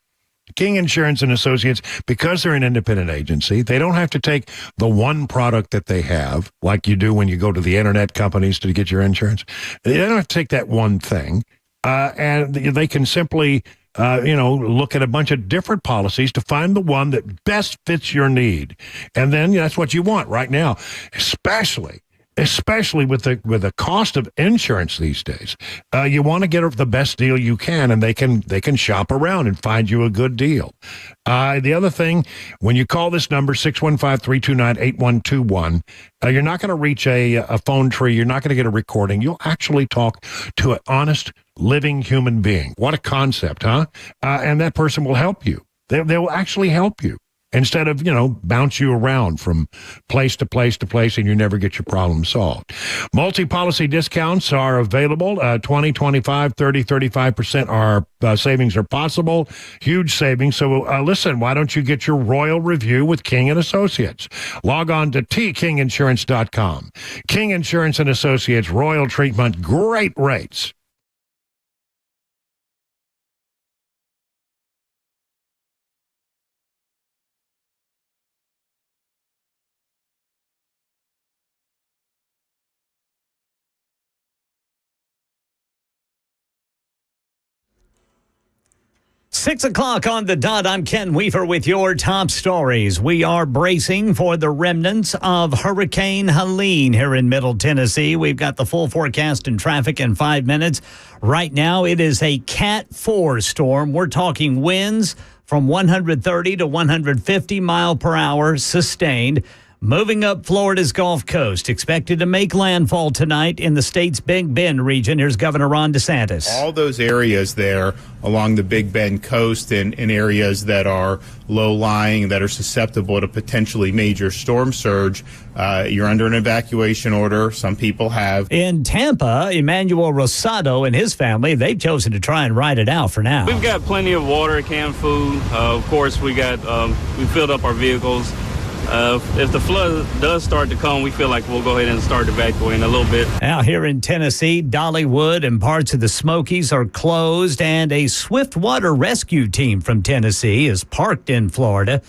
King Insurance and Associates, because they're an independent agency, they don't have to take the one product that they have, like you do when you go to the internet companies to get your insurance. They don't have to take that one thing, and they can simply look at a bunch of different policies to find the one that best fits your need. And then that's what you want right now, especially with the cost of insurance these days. You want to get the best deal you can, and they can shop around and find you a good deal. The other thing, when you call this number, 615-329-8121, you're not going to reach a phone tree. You're not going to get a recording. You'll actually talk to an honest, living human being. What a concept, huh? And that person will help you. They will actually help you, instead of, bounce you around from place to place to place and you never get your problem solved. Multi-policy discounts are available. 20, 25, 30, 35% savings are possible. Huge savings. So listen, why don't you get your royal review with King & Associates? Log on to tkinginsurance.com. King Insurance & Associates, royal treatment, great rates. Six o'clock on the dot. I'm Ken Weaver with your top stories. We are bracing for the remnants of Hurricane Helene here in Middle Tennessee. We've got the full forecast and traffic in 5 minutes. Right now, it is a Cat 4 storm. We're talking winds from 130 to 150 mile per hour sustained. Moving up Florida's Gulf Coast, expected to make landfall tonight in the state's Big Bend region. Here's Governor Ron DeSantis. All those areas there along the Big Bend coast and in areas that are low-lying, that are susceptible to potentially major storm surge, you're under an evacuation order. Some people have. In Tampa, Emmanuel Rosado and his family, they've chosen to try and ride it out for now. We've got plenty of water, canned food. Of course, we filled up our vehicles. If the flood does start to come, we feel like we'll go ahead and start evacuating a little bit. Now here in Tennessee, Dollywood and parts of the Smokies are closed, and a swiftwater rescue team from Tennessee is parked in Florida.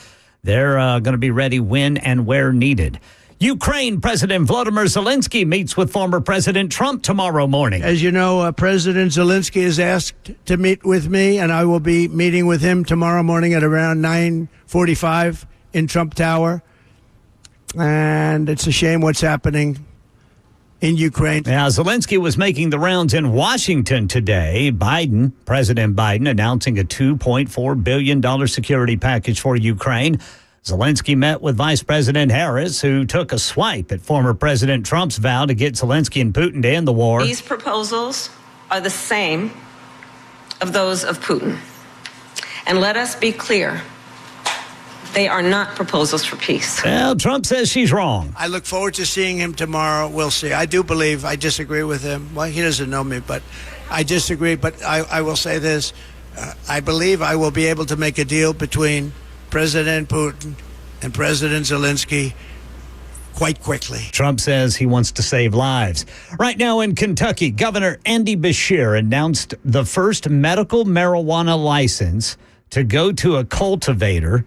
They're going to be ready when and where needed. Ukraine President Volodymyr Zelensky meets with former President Trump tomorrow morning. As you know, President Zelensky is asked to meet with me, and I will be meeting with him tomorrow morning at around 9:45 in Trump Tower. And it's a shame what's happening in Ukraine. Now, Zelensky was making the rounds in Washington today. President Biden, announcing a $2.4 billion security package for Ukraine. Zelensky met with Vice President Harris, who took a swipe at former President Trump's vow to get Zelensky and Putin to end the war. These proposals are the same of those of Putin. And let us be clear. They are not proposals for peace. Well, Trump says she's wrong. I look forward to seeing him tomorrow. We'll see. I do believe I disagree with him. Well, he doesn't know me, but I disagree. But I will say this. I believe I will be able to make a deal between President Putin and President Zelensky quite quickly. Trump says he wants to save lives. Right now in Kentucky, Governor Andy Beshear announced the first medical marijuana license to go to a cultivator.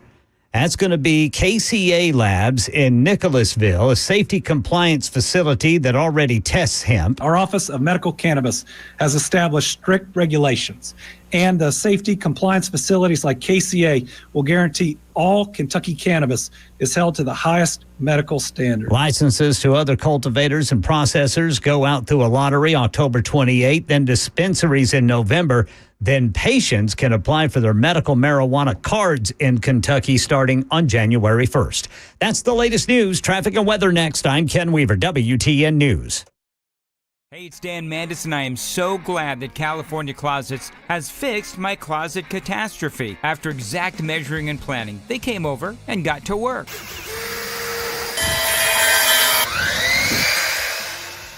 That's going to be KCA Labs in Nicholasville, a safety compliance facility that already tests hemp. Our Office of Medical Cannabis has established strict regulations, and safety compliance facilities like KCA will guarantee all Kentucky cannabis is held to the highest medical standard. Licenses to other cultivators and processors go out through a lottery October 28th, then dispensaries in November. Then patients can apply for their medical marijuana cards in Kentucky starting on January 1st. That's the latest news. Traffic and weather next. I'm Ken Weaver, WTN News. Hey, it's Dan Mandis, and I am so glad that California Closets has fixed my closet catastrophe. After exact measuring and planning, they came over and got to work.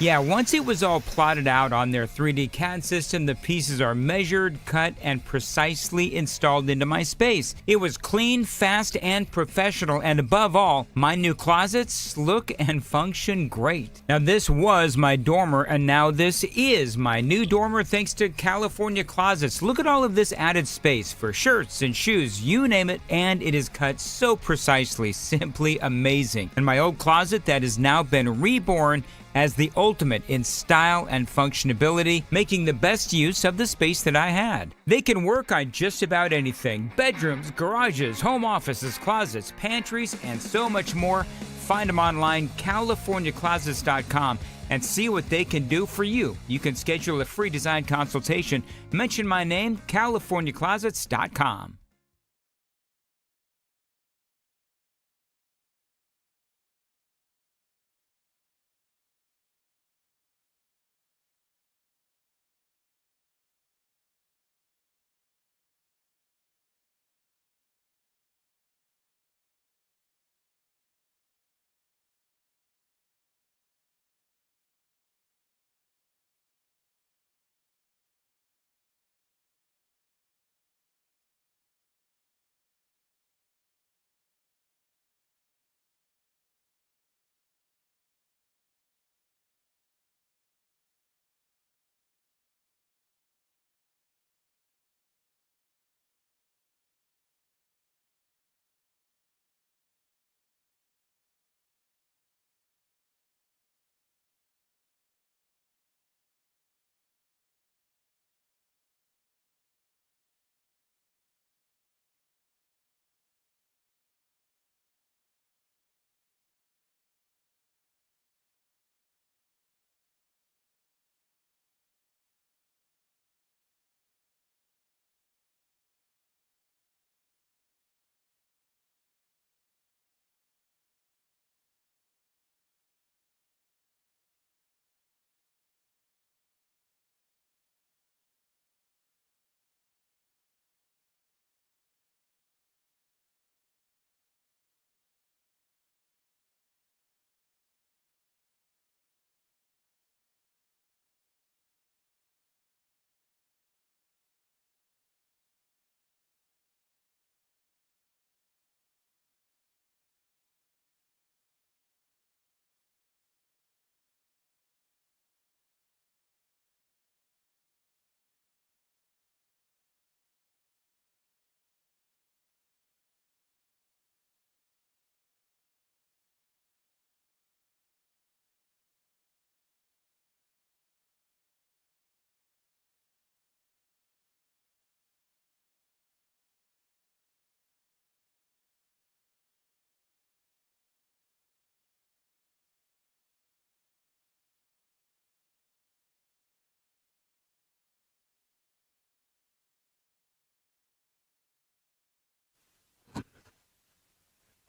Yeah, once it was all plotted out on their 3D CAD system, the pieces are measured, cut, and precisely installed into my space. It was clean, fast, and professional, and above all, my new closets look and function great. Now, this was my dormer, and now this is my new dormer thanks to California Closets. Look at all of this added space for shirts and shoes, you name it, and it is cut so precisely, simply amazing. And my old closet that has now been reborn as the ultimate in style and functionability, making the best use of the space that I had. They can work on just about anything: bedrooms, garages, home offices, closets, pantries, and so much more. Find them online, CaliforniaClosets.com, and see what they can do for you. You can schedule a free design consultation. Mention my name, CaliforniaClosets.com.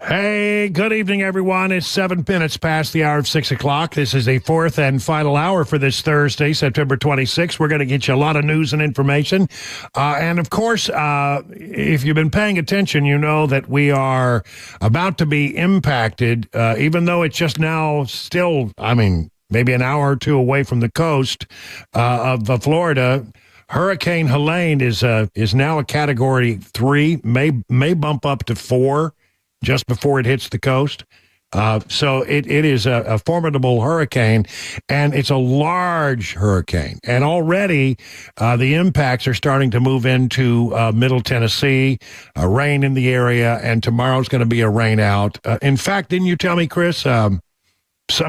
Hey, good evening, everyone. It's 7 minutes past the hour of 6 o'clock. This is the fourth and final hour for this Thursday, September 26th. We're going to get you a lot of news and information. And, of course, if you've been paying attention, you know that we are about to be impacted, even though it's just now still, maybe an hour or two away from the coast of Florida. Hurricane Helene is now a Category 3, may bump up to 4. Just before it hits the coast. So it is a formidable hurricane, and it's a large hurricane. And already the impacts are starting to move into Middle Tennessee, rain in the area, and tomorrow's going to be a rain out. In fact, didn't you tell me, Chris, some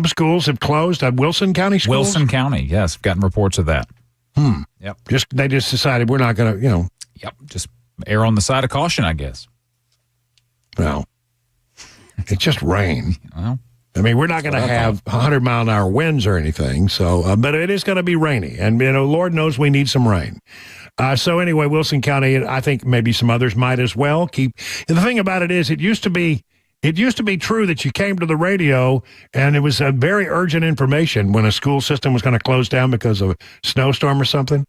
schools have closed? Wilson County schools? Wilson County, yes. I've gotten reports of that. Yep. They just decided we're not going to, Yep. Just err on the side of caution, I guess. Well, it's just rain. Well, we're not going to have 100-mile-an-hour winds or anything, so but it is going to be rainy, and Lord knows we need some rain. So anyway, Wilson County, I think maybe some others might as well keep. And the thing about it is, it used to be true that you came to the radio and it was a very urgent information when a school system was going to close down because of a snowstorm or something.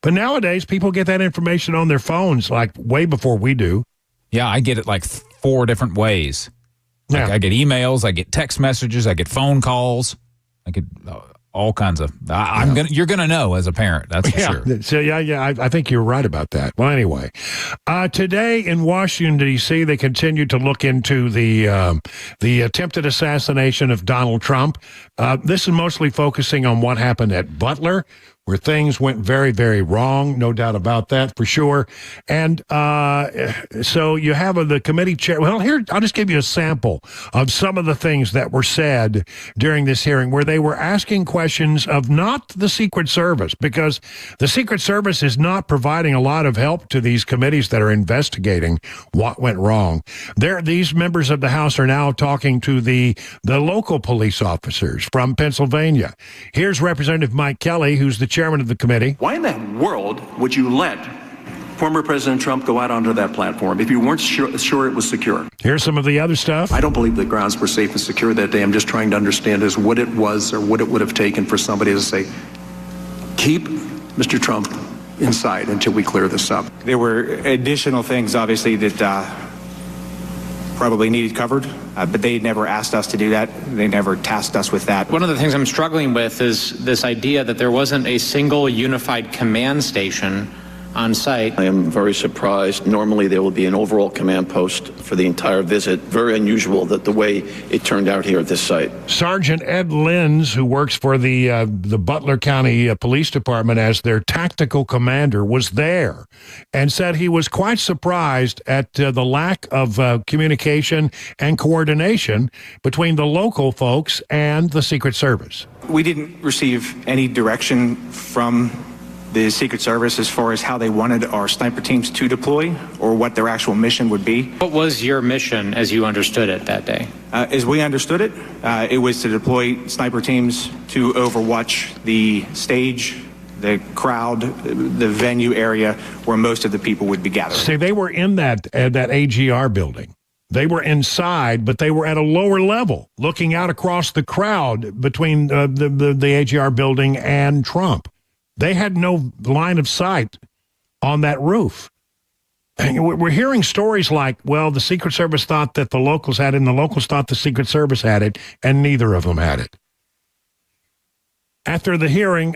But nowadays, people get that information on their phones like way before we do. Yeah, I get it like 4 different ways. I get emails, I get text messages, I get phone calls, I get All kinds of. You're gonna know as a parent. That's for sure. So I think you're right about that. Well, anyway, today in Washington D.C., they continue to look into the attempted assassination of Donald Trump. This is mostly focusing on what happened at Butler, where things went very, very wrong. No doubt about that, for sure. And so you have the committee chair. Well, here, I'll just give you a sample of some of the things that were said during this hearing, where they were asking questions of not the Secret Service, because the Secret Service is not providing a lot of help to these committees that are investigating what went wrong. These members of the House are now talking to the local police officers from Pennsylvania. Here's Representative Mike Kelly, who's the chairman of the committee. Why in the world would you let former President Trump go out onto that platform if you weren't sure it was secure? Here's some of the other stuff. I don't believe the grounds were safe and secure that day. I'm just trying to understand is what it was or what it would have taken for somebody to say, keep Mr. Trump inside until we clear this up. There were additional things, obviously, that probably needed covered, but they never asked us to do that. They never tasked us with that. One of the things I'm struggling with is this idea that there wasn't a single unified command station on site. I am very surprised. Normally there will be an overall command post for the entire visit. Very unusual that the way it turned out here at this site. Sergeant Ed Lenz, who works for the Butler County Police Department as their tactical commander, was there and said he was quite surprised at the lack of communication and coordination between the local folks and the Secret Service. We didn't receive any direction from the Secret Service as far as how they wanted our sniper teams to deploy or what their actual mission would be. What was your mission as you understood it that day? As we understood it, it was to deploy sniper teams to overwatch the stage, the crowd, the venue area where most of the people would be gathering. See, they were in that AGR building. They were inside, but they were at a lower level, looking out across the crowd between the AGR building and Trump. They had no line of sight on that roof. And we're hearing stories like, well, the Secret Service thought that the locals had it, and the locals thought the Secret Service had it, and neither of them had it. After the hearing,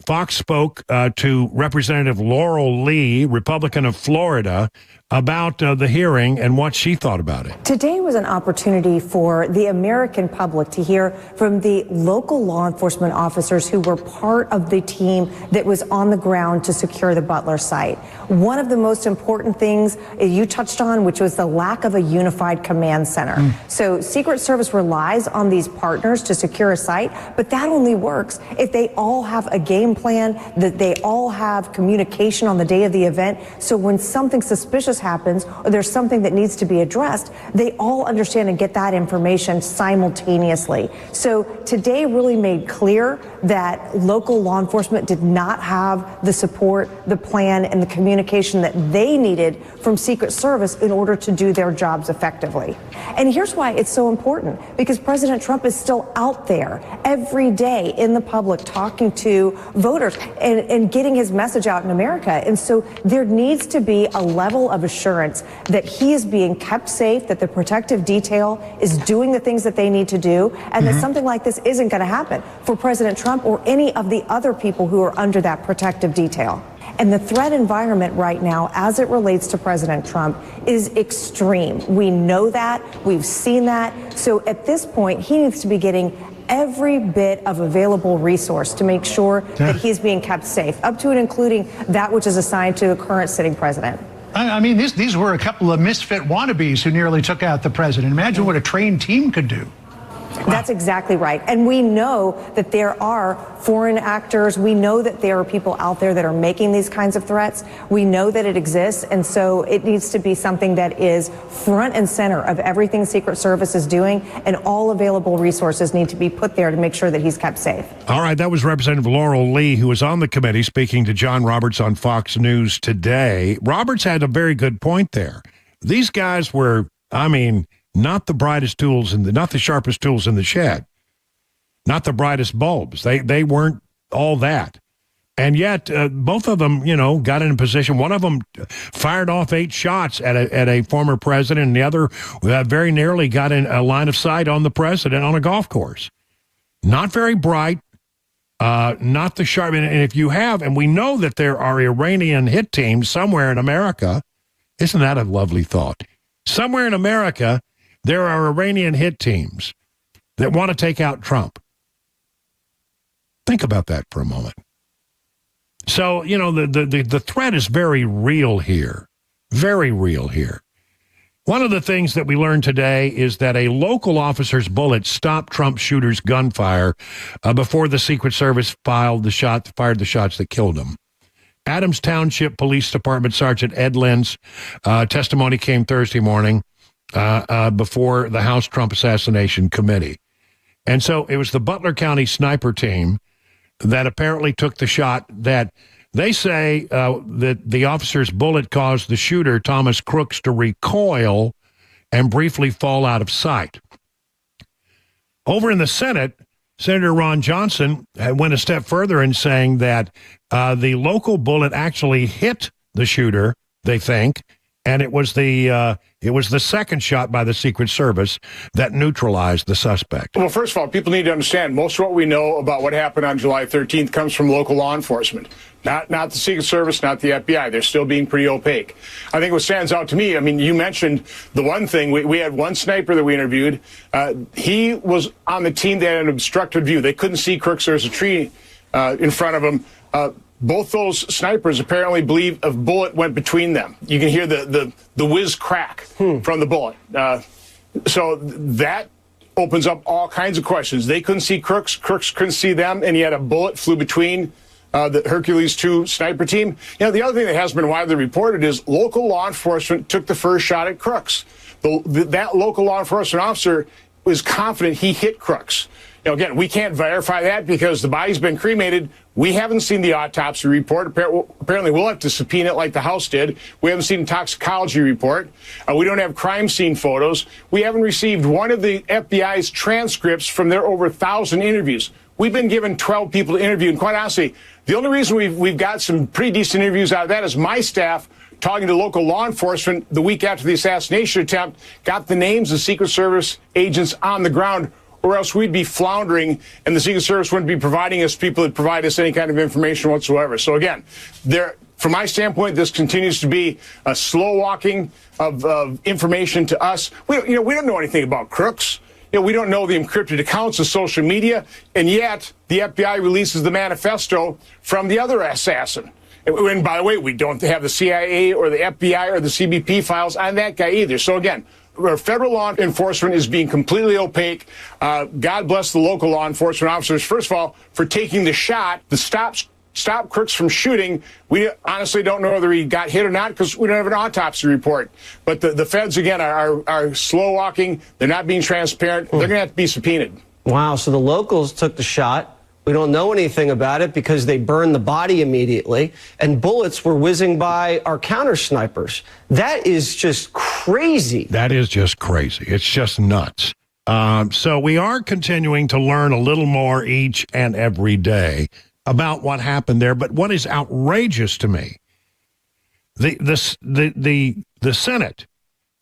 Fox spoke to Representative Laurel Lee, Republican of Florida, about the hearing and what she thought about it. Today was an opportunity for the American public to hear from the local law enforcement officers who were part of the team that was on the ground to secure the Butler site. One of the most important things you touched on, which was the lack of a unified command center. So Secret Service relies on these partners to secure a site, but that only works if they all have a game plan, that they all have communication on the day of the event. So when something suspicious happens or there's something that needs to be addressed, they all understand and get that information simultaneously. So today really made clear that local law enforcement did not have the support, the plan, and the communication that they needed from Secret Service in order to do their jobs effectively. And here's why it's so important, because President Trump is still out there every day in the public talking to voters and getting his message out in America. And so there needs to be a level of assurance that he is being kept safe, that the protective detail is doing the things that they need to do, and that something like this isn't going to happen for President Trump or any of the other people who are under that protective detail. And the threat environment right now, as it relates to President Trump, is extreme. We know that. We've seen that. So at this point, he needs to be getting every bit of available resource to make sure that he's being kept safe, up to and including that which is assigned to the current sitting president. I mean, these were a couple of misfit wannabes who nearly took out the president. Imagine what a trained team could do. That's exactly right. And we know that there are foreign actors. We know that there are people out there that are making these kinds of threats. We know that it exists. And so it needs to be something that is front and center of everything Secret Service is doing. And all available resources need to be put there to make sure that he's kept safe. All right. That was Representative Laurel Lee, who was on the committee speaking to John Roberts on Fox News today. Roberts had a very good point there. These guys were, not the brightest tools not the sharpest tools in the shed, not the brightest bulbs. They weren't all that. And yet both of them, got in a position. One of them fired off 8 shots at a former president, and the other very nearly got in a line of sight on the president on a golf course. Not very bright, not the sharp. And if you have, and we know that there are Iranian hit teams somewhere in America, isn't that a lovely thought? Somewhere in America, there are Iranian hit teams that want to take out Trump. Think about that for a moment. So, the threat is very real here. Very real here. One of the things that we learned today is that a local officer's bullet stopped Trump shooter's gunfire before the Secret Service fired the shots that killed him. Adams Township Police Department Sergeant Ed Lynn's testimony came Thursday morning before the House Trump Assassination Committee. And so it was the Butler County sniper team that apparently took the shot that they say that the officer's bullet caused the shooter, Thomas Crooks, to recoil and briefly fall out of sight. Over in the Senate, Senator Ron Johnson went a step further in saying that the local bullet actually hit the shooter, they think, and it was the second shot by the Secret Service that neutralized the suspect. Well, first of all, people need to understand most of what we know about what happened on July 13th comes from local law enforcement, not the Secret Service, not the FBI. They're still being pretty opaque. I think what stands out to me, I mean, you mentioned the one thing. We had one sniper that we interviewed. He was on the team that had an obstructed view. They couldn't see Crooks. There's a tree in front of him. Both those snipers apparently believe a bullet went between them. You can hear the whiz crack from the bullet. So that opens up all kinds of questions. They couldn't see Crooks. Crooks couldn't see them, and yet a bullet flew between the Hercules 2 sniper team. The other thing that has been widely reported is local law enforcement took the first shot at Crooks. That local law enforcement officer was confident he hit Crooks. Again, we can't verify that because the body's been cremated. We haven't seen the autopsy report. Apparently, we'll have to subpoena it like the House did. We haven't seen a toxicology report. We don't have crime scene photos. We haven't received one of the FBI's transcripts from their over 1,000 interviews. We've been given 12 people to interview, and quite honestly, the only reason we've got some pretty decent interviews out of that is my staff talking to local law enforcement the week after the assassination attempt got the names of Secret Service agents on the ground, or else we'd be floundering and the Secret Service wouldn't be providing us people that provide us any kind of information whatsoever. So again, from my standpoint, this continues to be a slow walking of information to us. We don't know anything about Crooks. We don't know the encrypted accounts of social media, and yet the FBI releases the manifesto from the other assassin. And by the way, we don't have the CIA or the FBI or the CBP files on that guy either. So again, federal law enforcement is being completely opaque. God bless the local law enforcement officers, first of all, for taking the shot to stop Crooks from shooting. We honestly don't know whether he got hit or not because we don't have an autopsy report. But the feds, again, are slow walking. They're not being transparent. They're going to have to be subpoenaed. Wow. So the locals took the shot. We don't know anything about it because they burned the body immediately, and bullets were whizzing by our counter snipers. That is just crazy. That is just crazy. It's just nuts. So we are continuing to learn a little more each and every day about what happened there. But what is outrageous to me, the Senate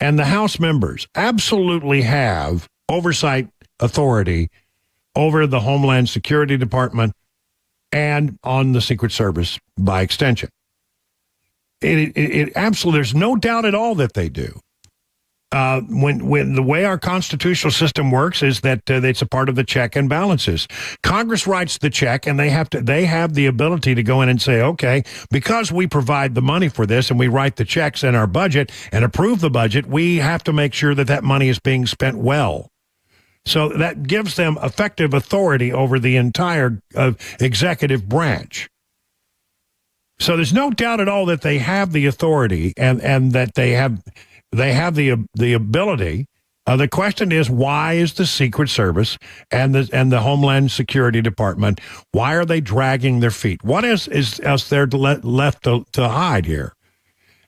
and the House members absolutely have oversight authority over the Homeland Security Department and on the Secret Service by extension. It absolutely, there's no doubt at all that they do. When the way our constitutional system works is that it's a part of the check and balances. Congress writes the check, and they have the ability to go in and say, okay, because we provide the money for this and we write the checks in our budget and approve the budget, we have to make sure that that money is being spent well. So that gives them effective authority over the entire executive branch. So there's no doubt at all that they have the authority and that they have the ability. The question is, why is the Secret Service and the Homeland Security Department, why are they dragging their feet? What is there left to hide here?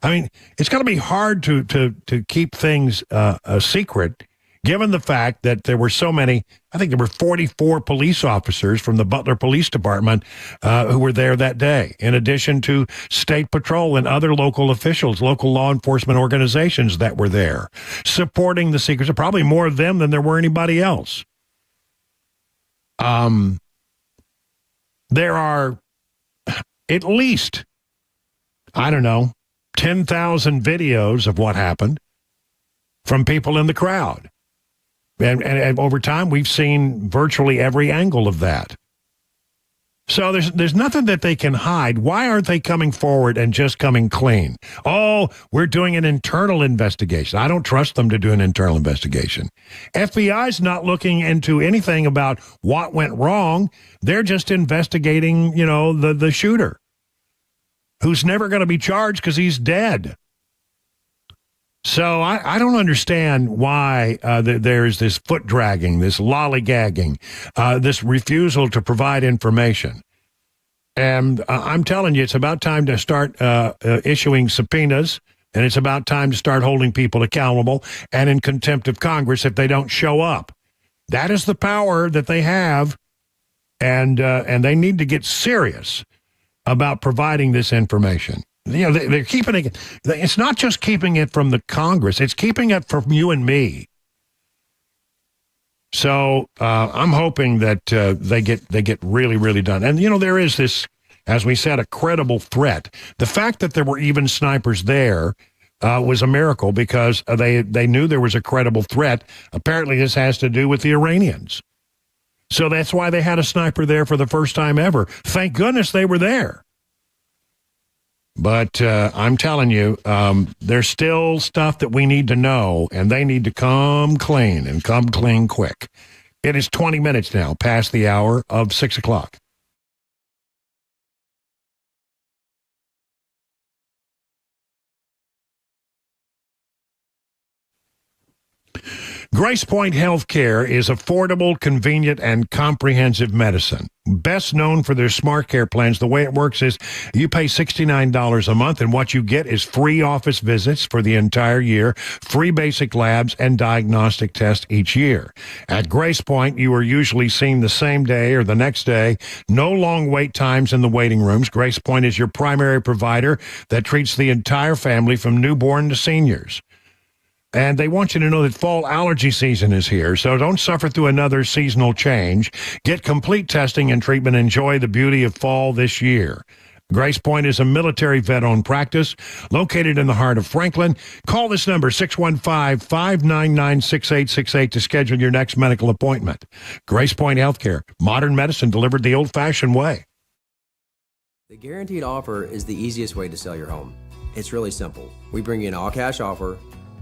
I mean, it's going to be hard to keep things a secret, given the fact that there were so many. I think there were 44 police officers from the Butler Police Department who were there that day, in addition to State Patrol and other local officials, local law enforcement organizations that were there supporting the Secret Service. Probably more of them than there were anybody else. there are at least, I don't know, 10,000 videos of what happened from people in the crowd. And over time, we've seen virtually every angle of that. So there's nothing that they can hide. Why aren't they coming forward and just coming clean? Oh, we're doing an internal investigation. I don't trust them to do an internal investigation. FBI's not looking into anything about what went wrong. They're just investigating, the shooter, who's never going to be charged because he's dead. So I don't understand why there's this foot dragging, this lollygagging, this refusal to provide information. And I'm telling you, it's about time to start issuing subpoenas, and it's about time to start holding people accountable and in contempt of Congress if they don't show up. That is the power that they have, and they need to get serious about providing this information. They're keeping it. It's not just keeping it from the Congress. It's keeping it from you and me. So I'm hoping that they get really, really done. And, there is this, as we said, a credible threat. The fact that there were even snipers there was a miracle because they knew there was a credible threat. Apparently, this has to do with the Iranians. So that's why they had a sniper there for the first time ever. Thank goodness they were there. But I'm telling you, there's still stuff that we need to know, and they need to come clean and come clean quick. It is 20 minutes now past the hour of 6 o'clock. Grace Point Healthcare is affordable, convenient, and comprehensive medicine. Best known for their smart care plans, the way it works is you pay $69 a month, and what you get is free office visits for the entire year, free basic labs, and diagnostic tests each year. At Grace Point, you are usually seen the same day or the next day. No long wait times in the waiting rooms. Grace Point is your primary provider that treats the entire family from newborn to seniors. And they want you to know that fall allergy season is here, so don't suffer through another seasonal change. Get complete testing and treatment. Enjoy the beauty of fall this year. Grace Point is a military vet-owned practice located in the heart of Franklin. Call this number, 615-599-6868, to schedule your next medical appointment. Grace Point Healthcare, modern medicine delivered the old-fashioned way. The guaranteed offer is the easiest way to sell your home. It's really simple. We bring you an all-cash offer.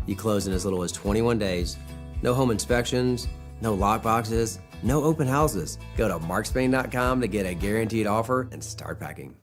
You close in as little as 21 days. No home inspections, no lock boxes, no open houses. Go to markspain.com to get a guaranteed offer and start packing.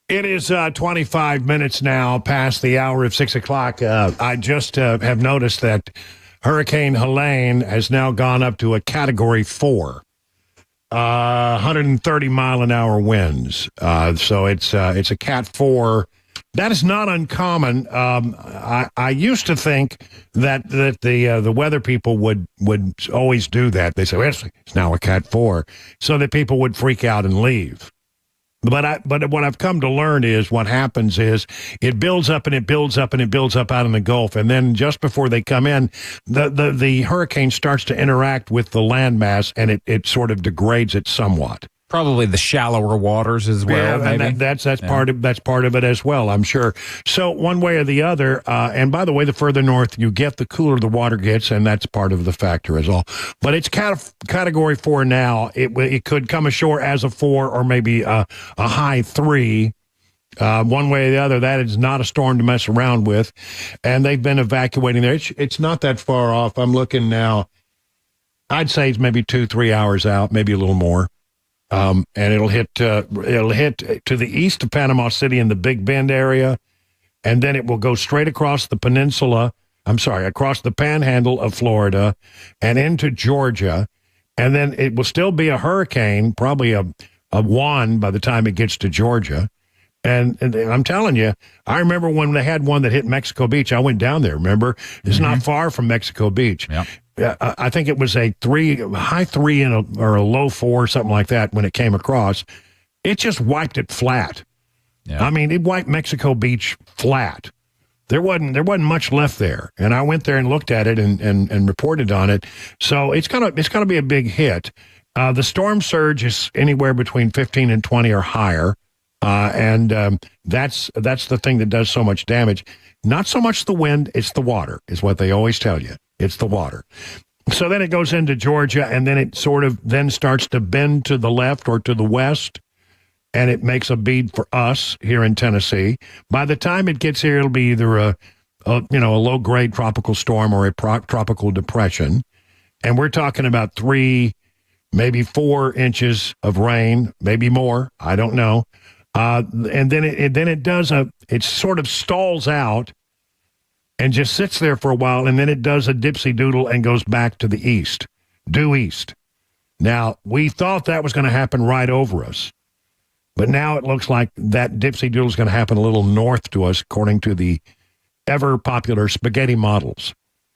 It is 25 minutes now past the hour of 6 o'clock. I just have noticed that Hurricane Helene has now gone up to a Category 4, 130-mile-an-hour winds. So it's a Cat 4. That is not uncommon. I used to think that the weather people would always do that. They say, well, it's now a Cat 4, so that people would freak out and leave. But what I've come to learn is what happens is it builds up and it builds up and it builds up out in the Gulf, and then just before they come in, the hurricane starts to interact with the landmass, and it sort of degrades it somewhat. Probably the shallower waters as well. Yeah, maybe and that's part of it as well, I'm sure. So one way or the other, and by the way, the further north you get, the cooler the water gets, and that's part of the factor as well. But it's Category 4 now. It could come ashore as a 4 or maybe a high 3. One way or the other, that is not a storm to mess around with, and they've been evacuating there. It's not that far off. I'm looking now. I'd say it's maybe 2-3 hours out, maybe a little more. And it'll hit to the east of Panama City in the Big Bend area, and then it will go straight across the across the panhandle of Florida and into Georgia, and then it will still be a hurricane, probably a 1 by the time it gets to Georgia. And I'm telling you, I remember when they had one that hit Mexico Beach. I went down there, remember? It's not far from Mexico Beach. Yep. I think it was a high 3 or a low 4, something like that when it came across. It just wiped it flat. Yeah. I mean, it wiped Mexico Beach flat. There wasn't much left there. And I went there and looked at it and reported on it. So it's gonna be a big hit. The storm surge is anywhere between 15 and 20 or higher. And that's the thing that does so much damage. Not so much the wind, it's the water, is what they always tell you. It's the water. So then it goes into Georgia, and then it sort of then starts to bend to the left or to the west, and it makes a bead for us here in Tennessee. By the time it gets here, it'll be either a low-grade tropical storm or a tropical depression. And we're talking about 3, maybe 4 inches of rain, maybe more. I don't know. And then it sort of stalls out and just sits there for a while, and then it does a dipsy doodle and goes back to the east, due east. Now, we thought that was going to happen right over us, but now it looks like that dipsy doodle is going to happen a little north to us, according to the ever-popular spaghetti models.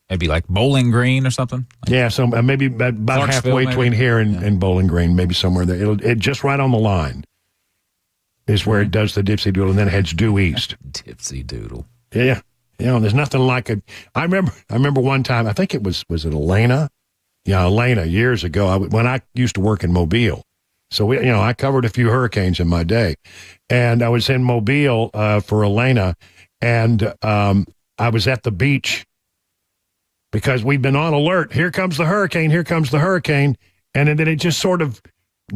Maybe like Bowling Green or something? Yeah, so maybe about halfway between here and Bowling Green, maybe somewhere there. It just right on the line is where it does the dipsy doodle, and then heads due east. Dipsy doodle. Yeah. There's nothing like it. I remember one time, I think it was it Elena? Yeah, Elena, years ago, when I used to work in Mobile. So, I covered a few hurricanes in my day. And I was in Mobile for Elena, and I was at the beach because we've been on alert. Here comes the hurricane, here comes the hurricane. And then it just sort of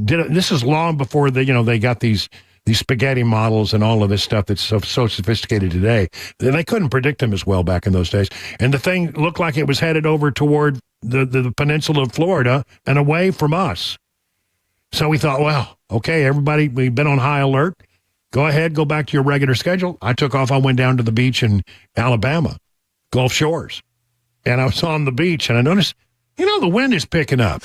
did it. This is long before they got these spaghetti models and all of this stuff that's so sophisticated today. They couldn't predict them as well back in those days. And the thing looked like it was headed over toward the peninsula of Florida and away from us. So we thought, well, okay, everybody, we've been on high alert. Go ahead, go back to your regular schedule. I took off. I went down to the beach in Alabama, Gulf Shores. And I was on the beach, and I noticed, the wind is picking up.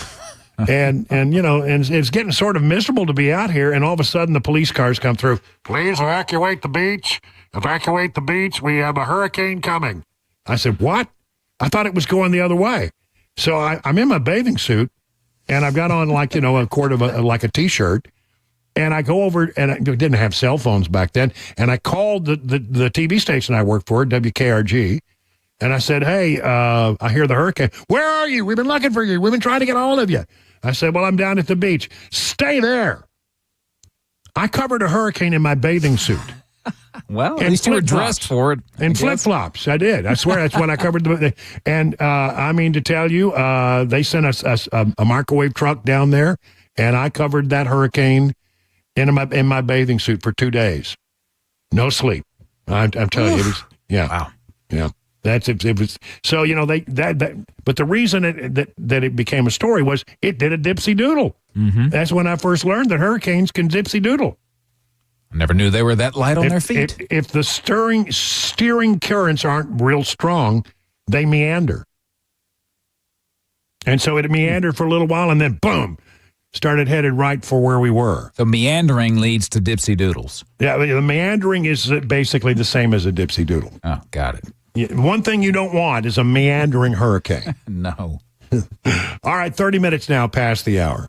And it's getting sort of miserable to be out here, and all of a sudden the police cars come through. Please evacuate the beach. Evacuate the beach. We have a hurricane coming. I said, what? I thought it was going the other way. So I'm in my bathing suit, and I've got on a quart of a T-shirt, and I go over, and I didn't have cell phones back then, and I called the TV station I work for, WKRG, and I said, hey, I hear the hurricane. Where are you? We've been looking for you. We've been trying to get a hold of you. I said, well, I'm down at the beach. Stay there. I covered a hurricane in my bathing suit. Well, at least you were dressed for it. In flip-flops. I did. I swear that's when I covered the... And I mean to tell you, they sent us a microwave truck down there, and I covered that hurricane in my bathing suit for 2 days. No sleep. I'm telling you, it was... Yeah. Wow. Yeah. It was so but the reason that it became a story was it did a dipsy doodle. Mm-hmm. That's when I first learned that hurricanes can dipsy doodle. I never knew they were that light on their feet. If the steering currents aren't real strong, they meander. And so it meandered for a little while, and then boom, started headed right for where we were. So meandering leads to dipsy doodles. Yeah, the meandering is basically the same as a dipsy doodle. Oh, got it. One thing you don't want is a meandering hurricane. No. All right, 30 minutes now past the hour.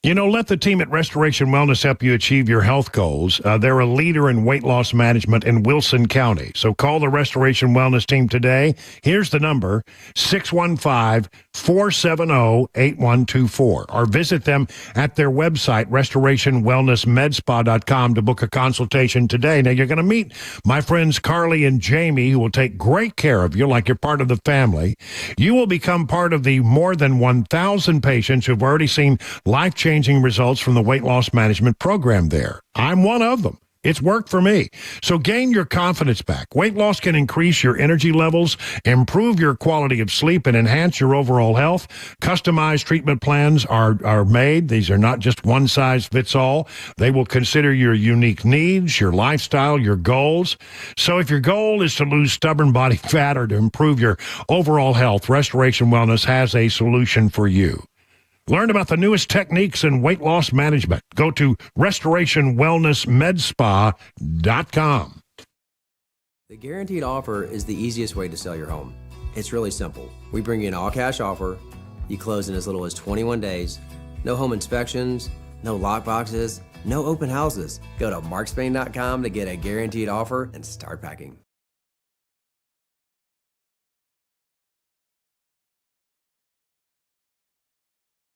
You know, let the team at Restoration Wellness help you achieve your health goals. They're a leader in weight loss management in Wilson County. So call the Restoration Wellness team today. Here's the number, 615-470-8124. Or visit them at their website, restorationwellnessmedspa.com, to book a consultation today. Now, you're going to meet my friends Carly and Jamie, who will take great care of you like you're part of the family. You will become part of the more than 1,000 patients who've already seen life-changing results from the weight loss management program there. I'm one of them. It's worked for me. So gain your confidence back. Weight loss can increase your energy levels, improve your quality of sleep, and enhance your overall health. Customized treatment plans are made. These are not just one size fits all. They will consider your unique needs, your lifestyle, your goals. So if your goal is to lose stubborn body fat or to improve your overall health, Restoration Wellness has a solution for you. Learn about the newest techniques in weight loss management. Go to restorationwellnessmedspa.com. The guaranteed offer is the easiest way to sell your home. It's really simple. We bring you an all-cash offer. You close in as little as 21 days. No home inspections, no lockboxes, no open houses. Go to markspain.com to get a guaranteed offer and start packing.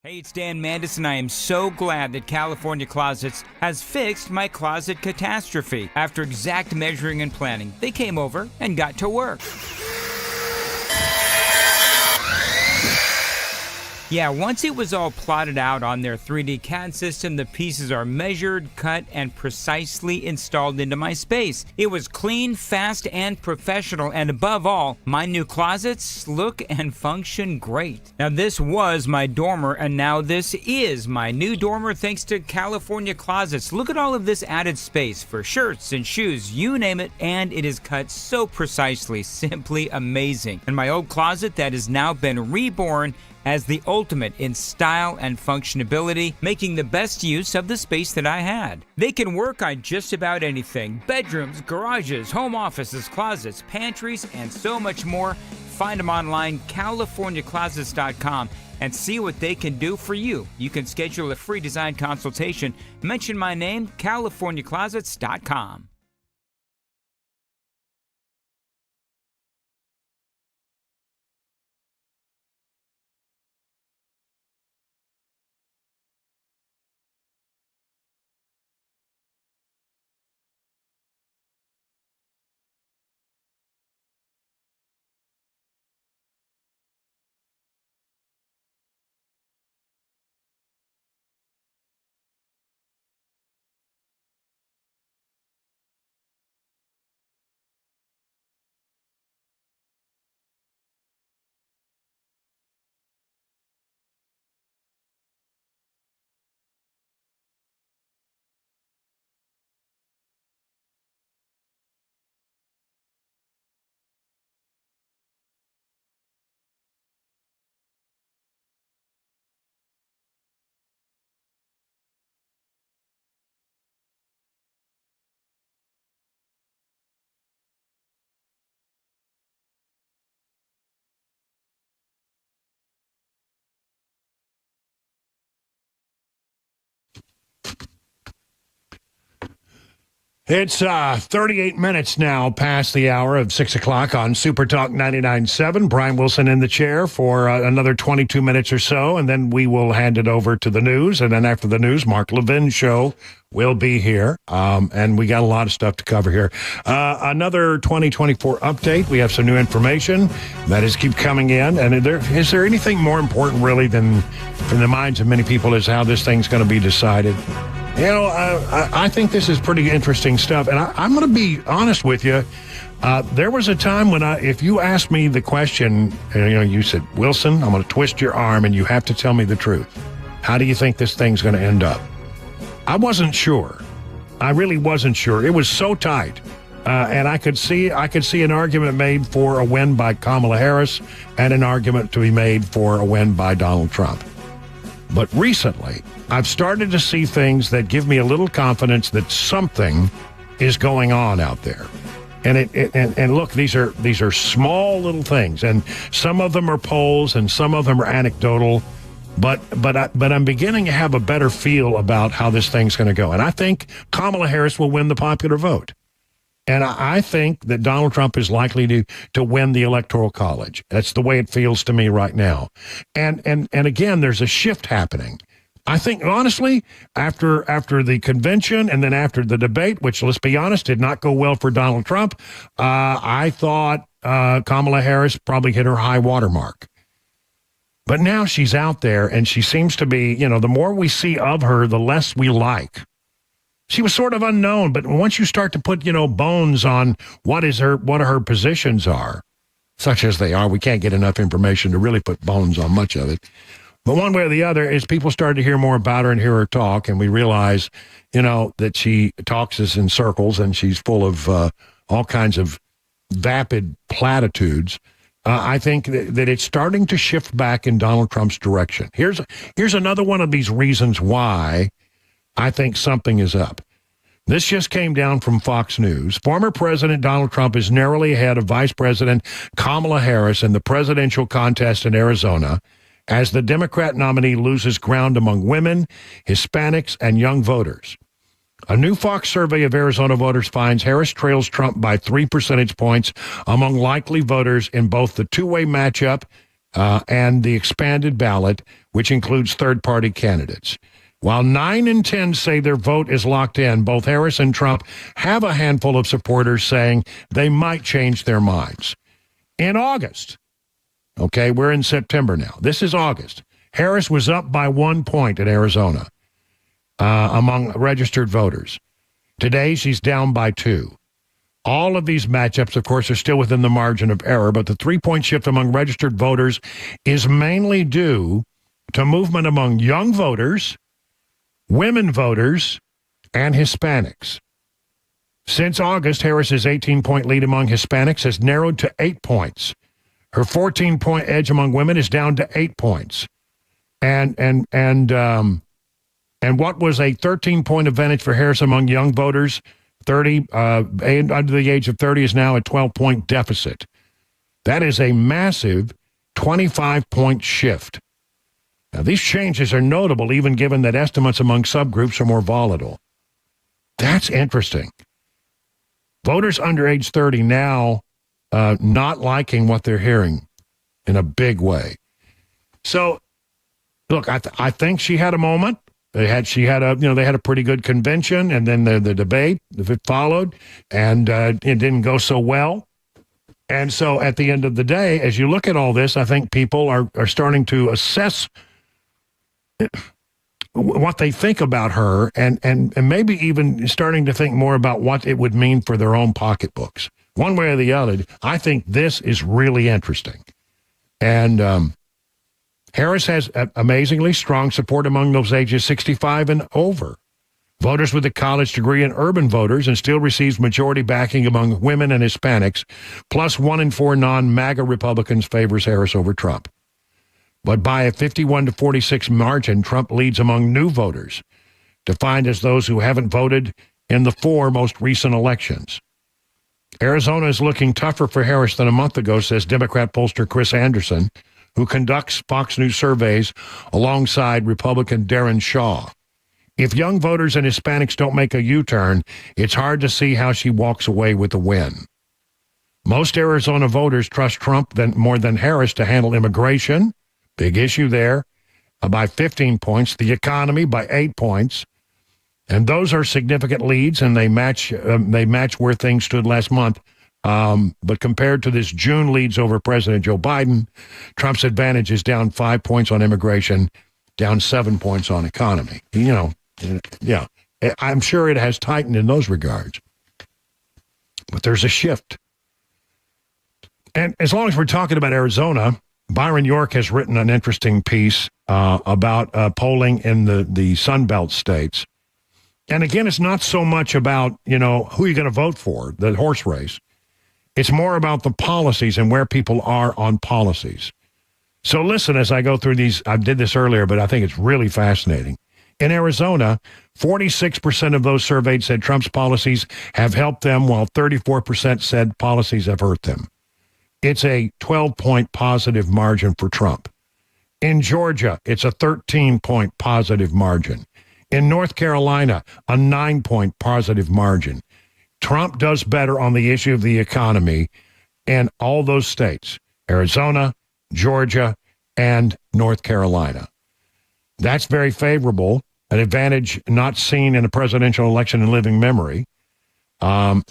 Hey, it's Dan Mandis, and I am so glad that California Closets has fixed my closet catastrophe. After exact measuring and planning, they came over and got to work. Yeah, once it was all plotted out on their 3D CAD system, the pieces are measured, cut, and precisely installed into my space. It was clean, fast, and professional, and above all, my new closets look and function great. Now, this was my dormer, and now this is my new dormer thanks to California Closets. Look at all of this added space for shirts and shoes, you name it, and it is cut so precisely, simply amazing. And my old closet that has now been reborn as the ultimate in style and functionality, making the best use of the space that I had. They can work on just about anything: bedrooms, garages, home offices, closets, pantries, and so much more. Find them online, CaliforniaClosets.com, and see what they can do for you. You can schedule a free design consultation. Mention my name, CaliforniaClosets.com. It's 38 minutes now past the hour of 6 o'clock on Super Talk 99.7. Brian Wilson in the chair for another 22 minutes or so, and then we will hand it over to the news. And then after the news, Mark Levin's show will be here, and we got a lot of stuff to cover here. Another 2024 update. We have some new information that is keep coming in. And is there anything more important, really, than in the minds of many people is how this thing's going to be decided? You know, I think this is pretty interesting stuff, and I'm going to be honest with you. There was a time when if you asked me the question, you said, Wilson, I'm going to twist your arm, and you have to tell me the truth. How do you think this thing's going to end up? I wasn't sure. I really wasn't sure. It was so tight, and I could see an argument made for a win by Kamala Harris and an argument to be made for a win by Donald Trump. But recently, I've started to see things that give me a little confidence that something is going on out there. And look, these are small little things, and some of them are polls and some of them are anecdotal, but I'm beginning to have a better feel about how this thing's going to go. And I think Kamala Harris will win the popular vote. And I think that Donald Trump is likely to win the Electoral College. That's the way it feels to me right now. And again, there's a shift happening. I think, honestly, after the convention and then after the debate, which, let's be honest, did not go well for Donald Trump, I thought Kamala Harris probably hit her high water mark. But now she's out there, and she seems to be, the more we see of her, the less we like. She was sort of unknown, but once you start to put, bones on what her positions are, such as they are, we can't get enough information to really put bones on much of it. But one way or the other, as people started to hear more about her and hear her talk, and we realize, that she talks us in circles and she's full of all kinds of vapid platitudes, I think that it's starting to shift back in Donald Trump's direction. Here's another one of these reasons why I think something is up. This just came down from Fox News. Former President Donald Trump is narrowly ahead of Vice President Kamala Harris in the presidential contest in Arizona as the Democrat nominee loses ground among women, Hispanics, and young voters. A new Fox survey of Arizona voters finds Harris trails Trump by 3 percentage points among likely voters in both the two-way matchup and the expanded ballot, which includes third-party candidates. While 9 in 10 say their vote is locked in, both Harris and Trump have a handful of supporters saying they might change their minds. In August, okay, we're in September now. This is August. Harris was up by 1 point in Arizona among registered voters. Today, she's down by 2. All of these matchups, of course, are still within the margin of error, but the 3-point shift among registered voters is mainly due to movement among young voters, women voters, and Hispanics. Since August, Harris's 18-point lead among Hispanics has narrowed to 8 points. Her 14-point edge among women is down to 8 points. And what was a 13-point advantage for Harris among young voters, 30 and under the age of 30, is now a 12-point deficit. That is a massive 25-point shift. Now, these changes are notable, even given that estimates among subgroups are more volatile. That's interesting. Voters under age 30 now not liking what they're hearing in a big way. So, look, I think she had a moment. They had a pretty good convention, and then the debate, if it followed, and it didn't go so well. And so, at the end of the day, as you look at all this, I think people are starting to assess what they think about her, and maybe even starting to think more about what it would mean for their own pocketbooks. One way or the other, I think this is really interesting. And Harris has amazingly strong support among those ages 65 and over. Voters with a college degree and urban voters, and still receives majority backing among women and Hispanics, plus 1 in 4 non-MAGA Republicans favors Harris over Trump. But by a 51-46 margin, Trump leads among new voters, defined as those who haven't voted in the 4 most recent elections. Arizona is looking tougher for Harris than a month ago, says Democrat pollster Chris Anderson, who conducts Fox News surveys alongside Republican Darren Shaw. If young voters and Hispanics don't make a U-turn, it's hard to see how she walks away with a win. Most Arizona voters trust Trump more than Harris to handle immigration, big issue there, by 15 points, the economy by 8 points. And those are significant leads, and they match where things stood last month. But compared to this June leads over President Joe Biden, Trump's advantage is down 5 points on immigration, down 7 points on economy. Yeah, I'm sure it has tightened in those regards. But there's a shift. And as long as we're talking about Arizona, Byron York has written an interesting piece about polling in the Sun Belt states. And again, it's not so much about, who you're going to vote for, the horse race. It's more about the policies and where people are on policies. So listen, as I go through these, I did this earlier, but I think it's really fascinating. In Arizona, 46% of those surveyed said Trump's policies have helped them, while 34% said policies have hurt them. It's a 12-point positive margin for Trump. In Georgia, it's a 13-point positive margin. In North Carolina, a 9-point positive margin. Trump does better on the issue of the economy in all those states, Arizona, Georgia, and North Carolina. That's very favorable, an advantage not seen in a presidential election in living memory. Then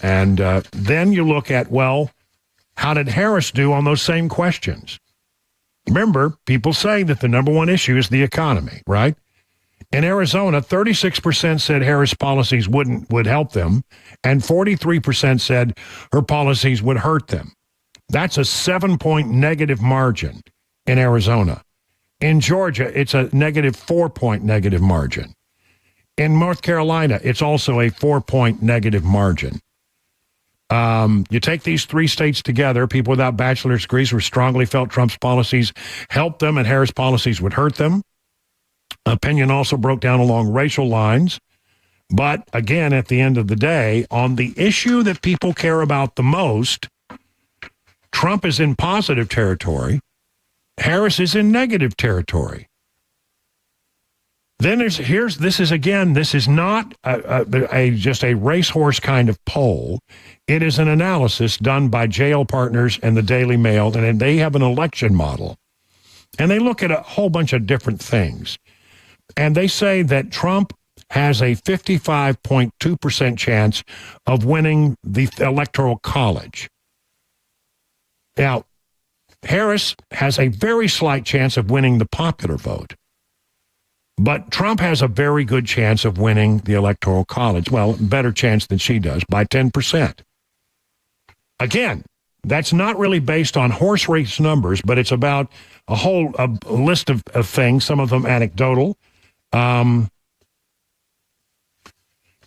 you look at, how did Harris do on those same questions? Remember, people say that the number one issue is the economy, right? In Arizona, 36% said Harris' policies would help them, and 43% said her policies would hurt them. That's a 7-point negative margin in Arizona. In Georgia, it's a negative 4-point negative margin. In North Carolina, it's also a 4-point negative margin. You take these 3 states together, people without bachelor's degrees who strongly felt Trump's policies helped them and Harris' policies would hurt them. Opinion also broke down along racial lines. But again, at the end of the day, on the issue that people care about the most, Trump is in positive territory. Harris is in negative territory. Then this is not just a racehorse kind of poll. It is an analysis done by JL Partners and the Daily Mail, and they have an election model. And they look at a whole bunch of different things. And they say that Trump has a 55.2% chance of winning the Electoral College. Now, Harris has a very slight chance of winning the popular vote. But Trump has a very good chance of winning the Electoral College. Well, better chance than she does, by 10%. Again, that's not really based on horse race numbers, but it's about a list of things, some of them anecdotal. In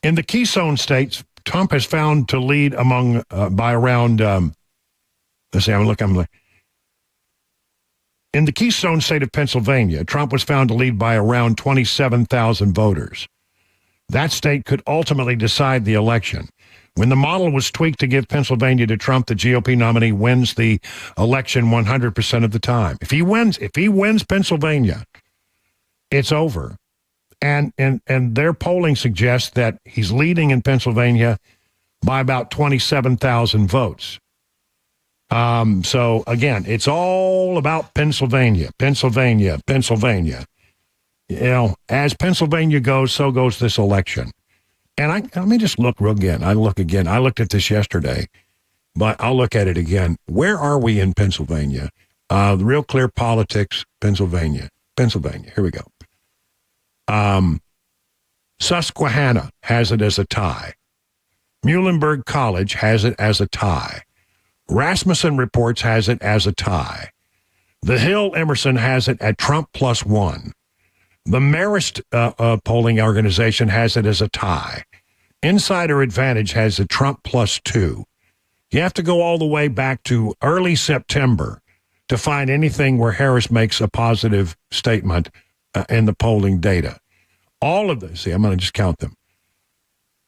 the Keystone states, Trump has found to lead among by around. Let's see. In the Keystone state of Pennsylvania, Trump was found to lead by around 27,000 voters. That state could ultimately decide the election. When the model was tweaked to give Pennsylvania to Trump, the GOP nominee wins the election 100% of the time. If he wins Pennsylvania, it's over. And their polling suggests that he's leading in Pennsylvania by about 27,000 votes. So again, it's all about Pennsylvania. You know, as Pennsylvania goes, so goes this election. And let me just look again. I looked at this yesterday, but I'll look at it again. Where are we in Pennsylvania? The Real Clear Politics, Pennsylvania. Here we go. Susquehanna has it as a tie. Muhlenberg College has it as a tie. Rasmussen Reports has it as a tie. The Hill Emerson has it at Trump +1. The Marist polling organization has it as a tie. Insider Advantage has it Trump +2. You have to go all the way back to early September to find anything where Harris makes a positive statement in the polling data. All of this, I'm going to just count them.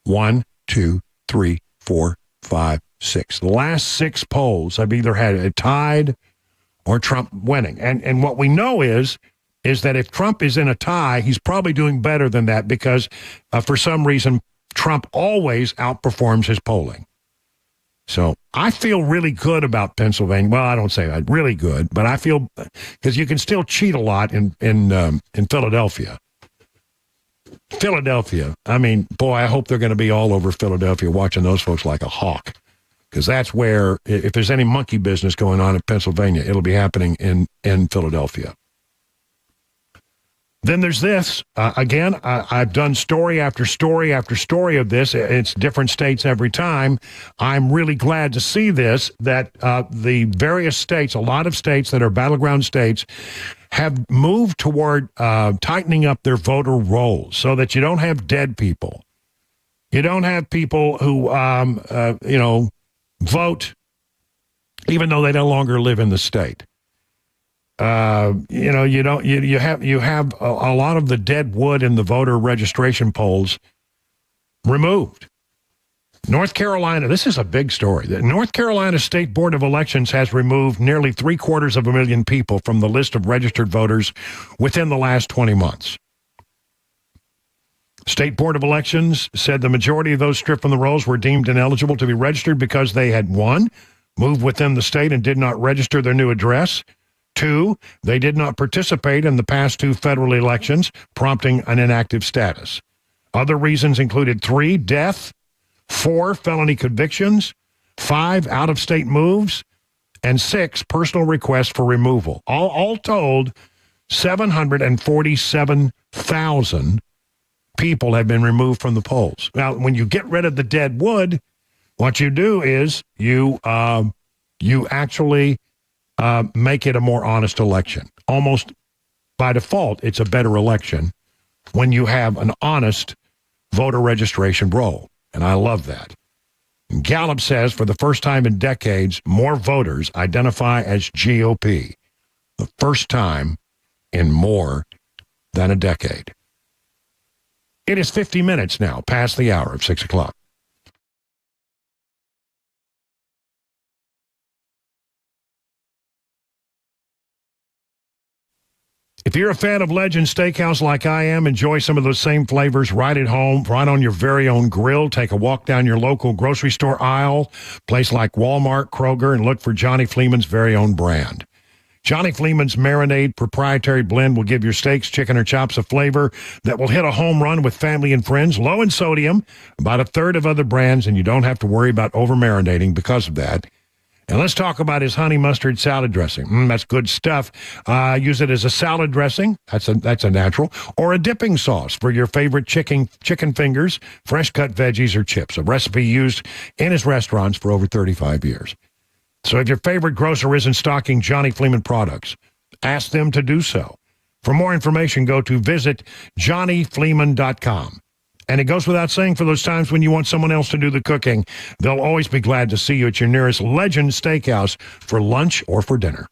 1, 2, 3, 4, 5, 6. The last 6 polls have either had it tied or Trump winning. And what we know is that if Trump is in a tie, he's probably doing better than that because for some reason, Trump always outperforms his polling. So I feel really good about Pennsylvania. Well, I don't say that really good, but I feel because you can still cheat a lot in Philadelphia. I mean, boy, I hope they're going to be all over Philadelphia watching those folks like a hawk. Because that's where, if there's any monkey business going on in Pennsylvania, it'll be happening in Philadelphia. Then there's this. Again, I've done story after story after story of this. It's different states every time. I'm really glad to see this, that the various states, a lot of states that are battleground states, have moved toward tightening up their voter rolls so that you don't have dead people. You don't have people who, vote even though they no longer live in the state. You have a lot of the dead wood in the voter registration polls removed. North Carolina, this is a big story. The North Carolina State Board of Elections has removed nearly 750,000 people from the list of registered voters within the last 20 months. State Board of Elections said the majority of those stripped from the rolls were deemed ineligible to be registered because they had, 1, moved within the state and did not register their new address. 2, they did not participate in the past 2 federal elections, prompting an inactive status. Other reasons included 3, death, 4, felony convictions, 5, out-of-state moves, and 6, personal requests for removal. All told, 747,000 people have been removed from the polls. Now, when you get rid of the dead wood, what you do is you actually make it a more honest election. Almost by default, it's a better election when you have an honest voter registration roll. And I love that. Gallup says for the first time in decades, more voters identify as GOP. The first time in more than a decade. It is 50 minutes now past the hour of 6 o'clock. If you're a fan of Legend Steakhouse like I am, enjoy some of those same flavors right at home, right on your very own grill. Take a walk down your local grocery store aisle, place like Walmart, Kroger, and look for Johnny Fleeman's very own brand. Johnny Fleeman's Marinade proprietary blend will give your steaks, chicken, or chops a flavor that will hit a home run with family and friends. Low in sodium, about a third of other brands, and you don't have to worry about over-marinating because of that. And let's talk about his honey mustard salad dressing. That's good stuff. Use it as a salad dressing. That's a natural. Or a dipping sauce for your favorite chicken fingers, fresh-cut veggies, or chips. A recipe used in his restaurants for over 35 years. So if your favorite grocer isn't stocking Johnny Fleeman products, ask them to do so. For more information, go to visit johnnyfleeman.com. And it goes without saying, for those times when you want someone else to do the cooking, they'll always be glad to see you at your nearest Legend Steakhouse for lunch or for dinner.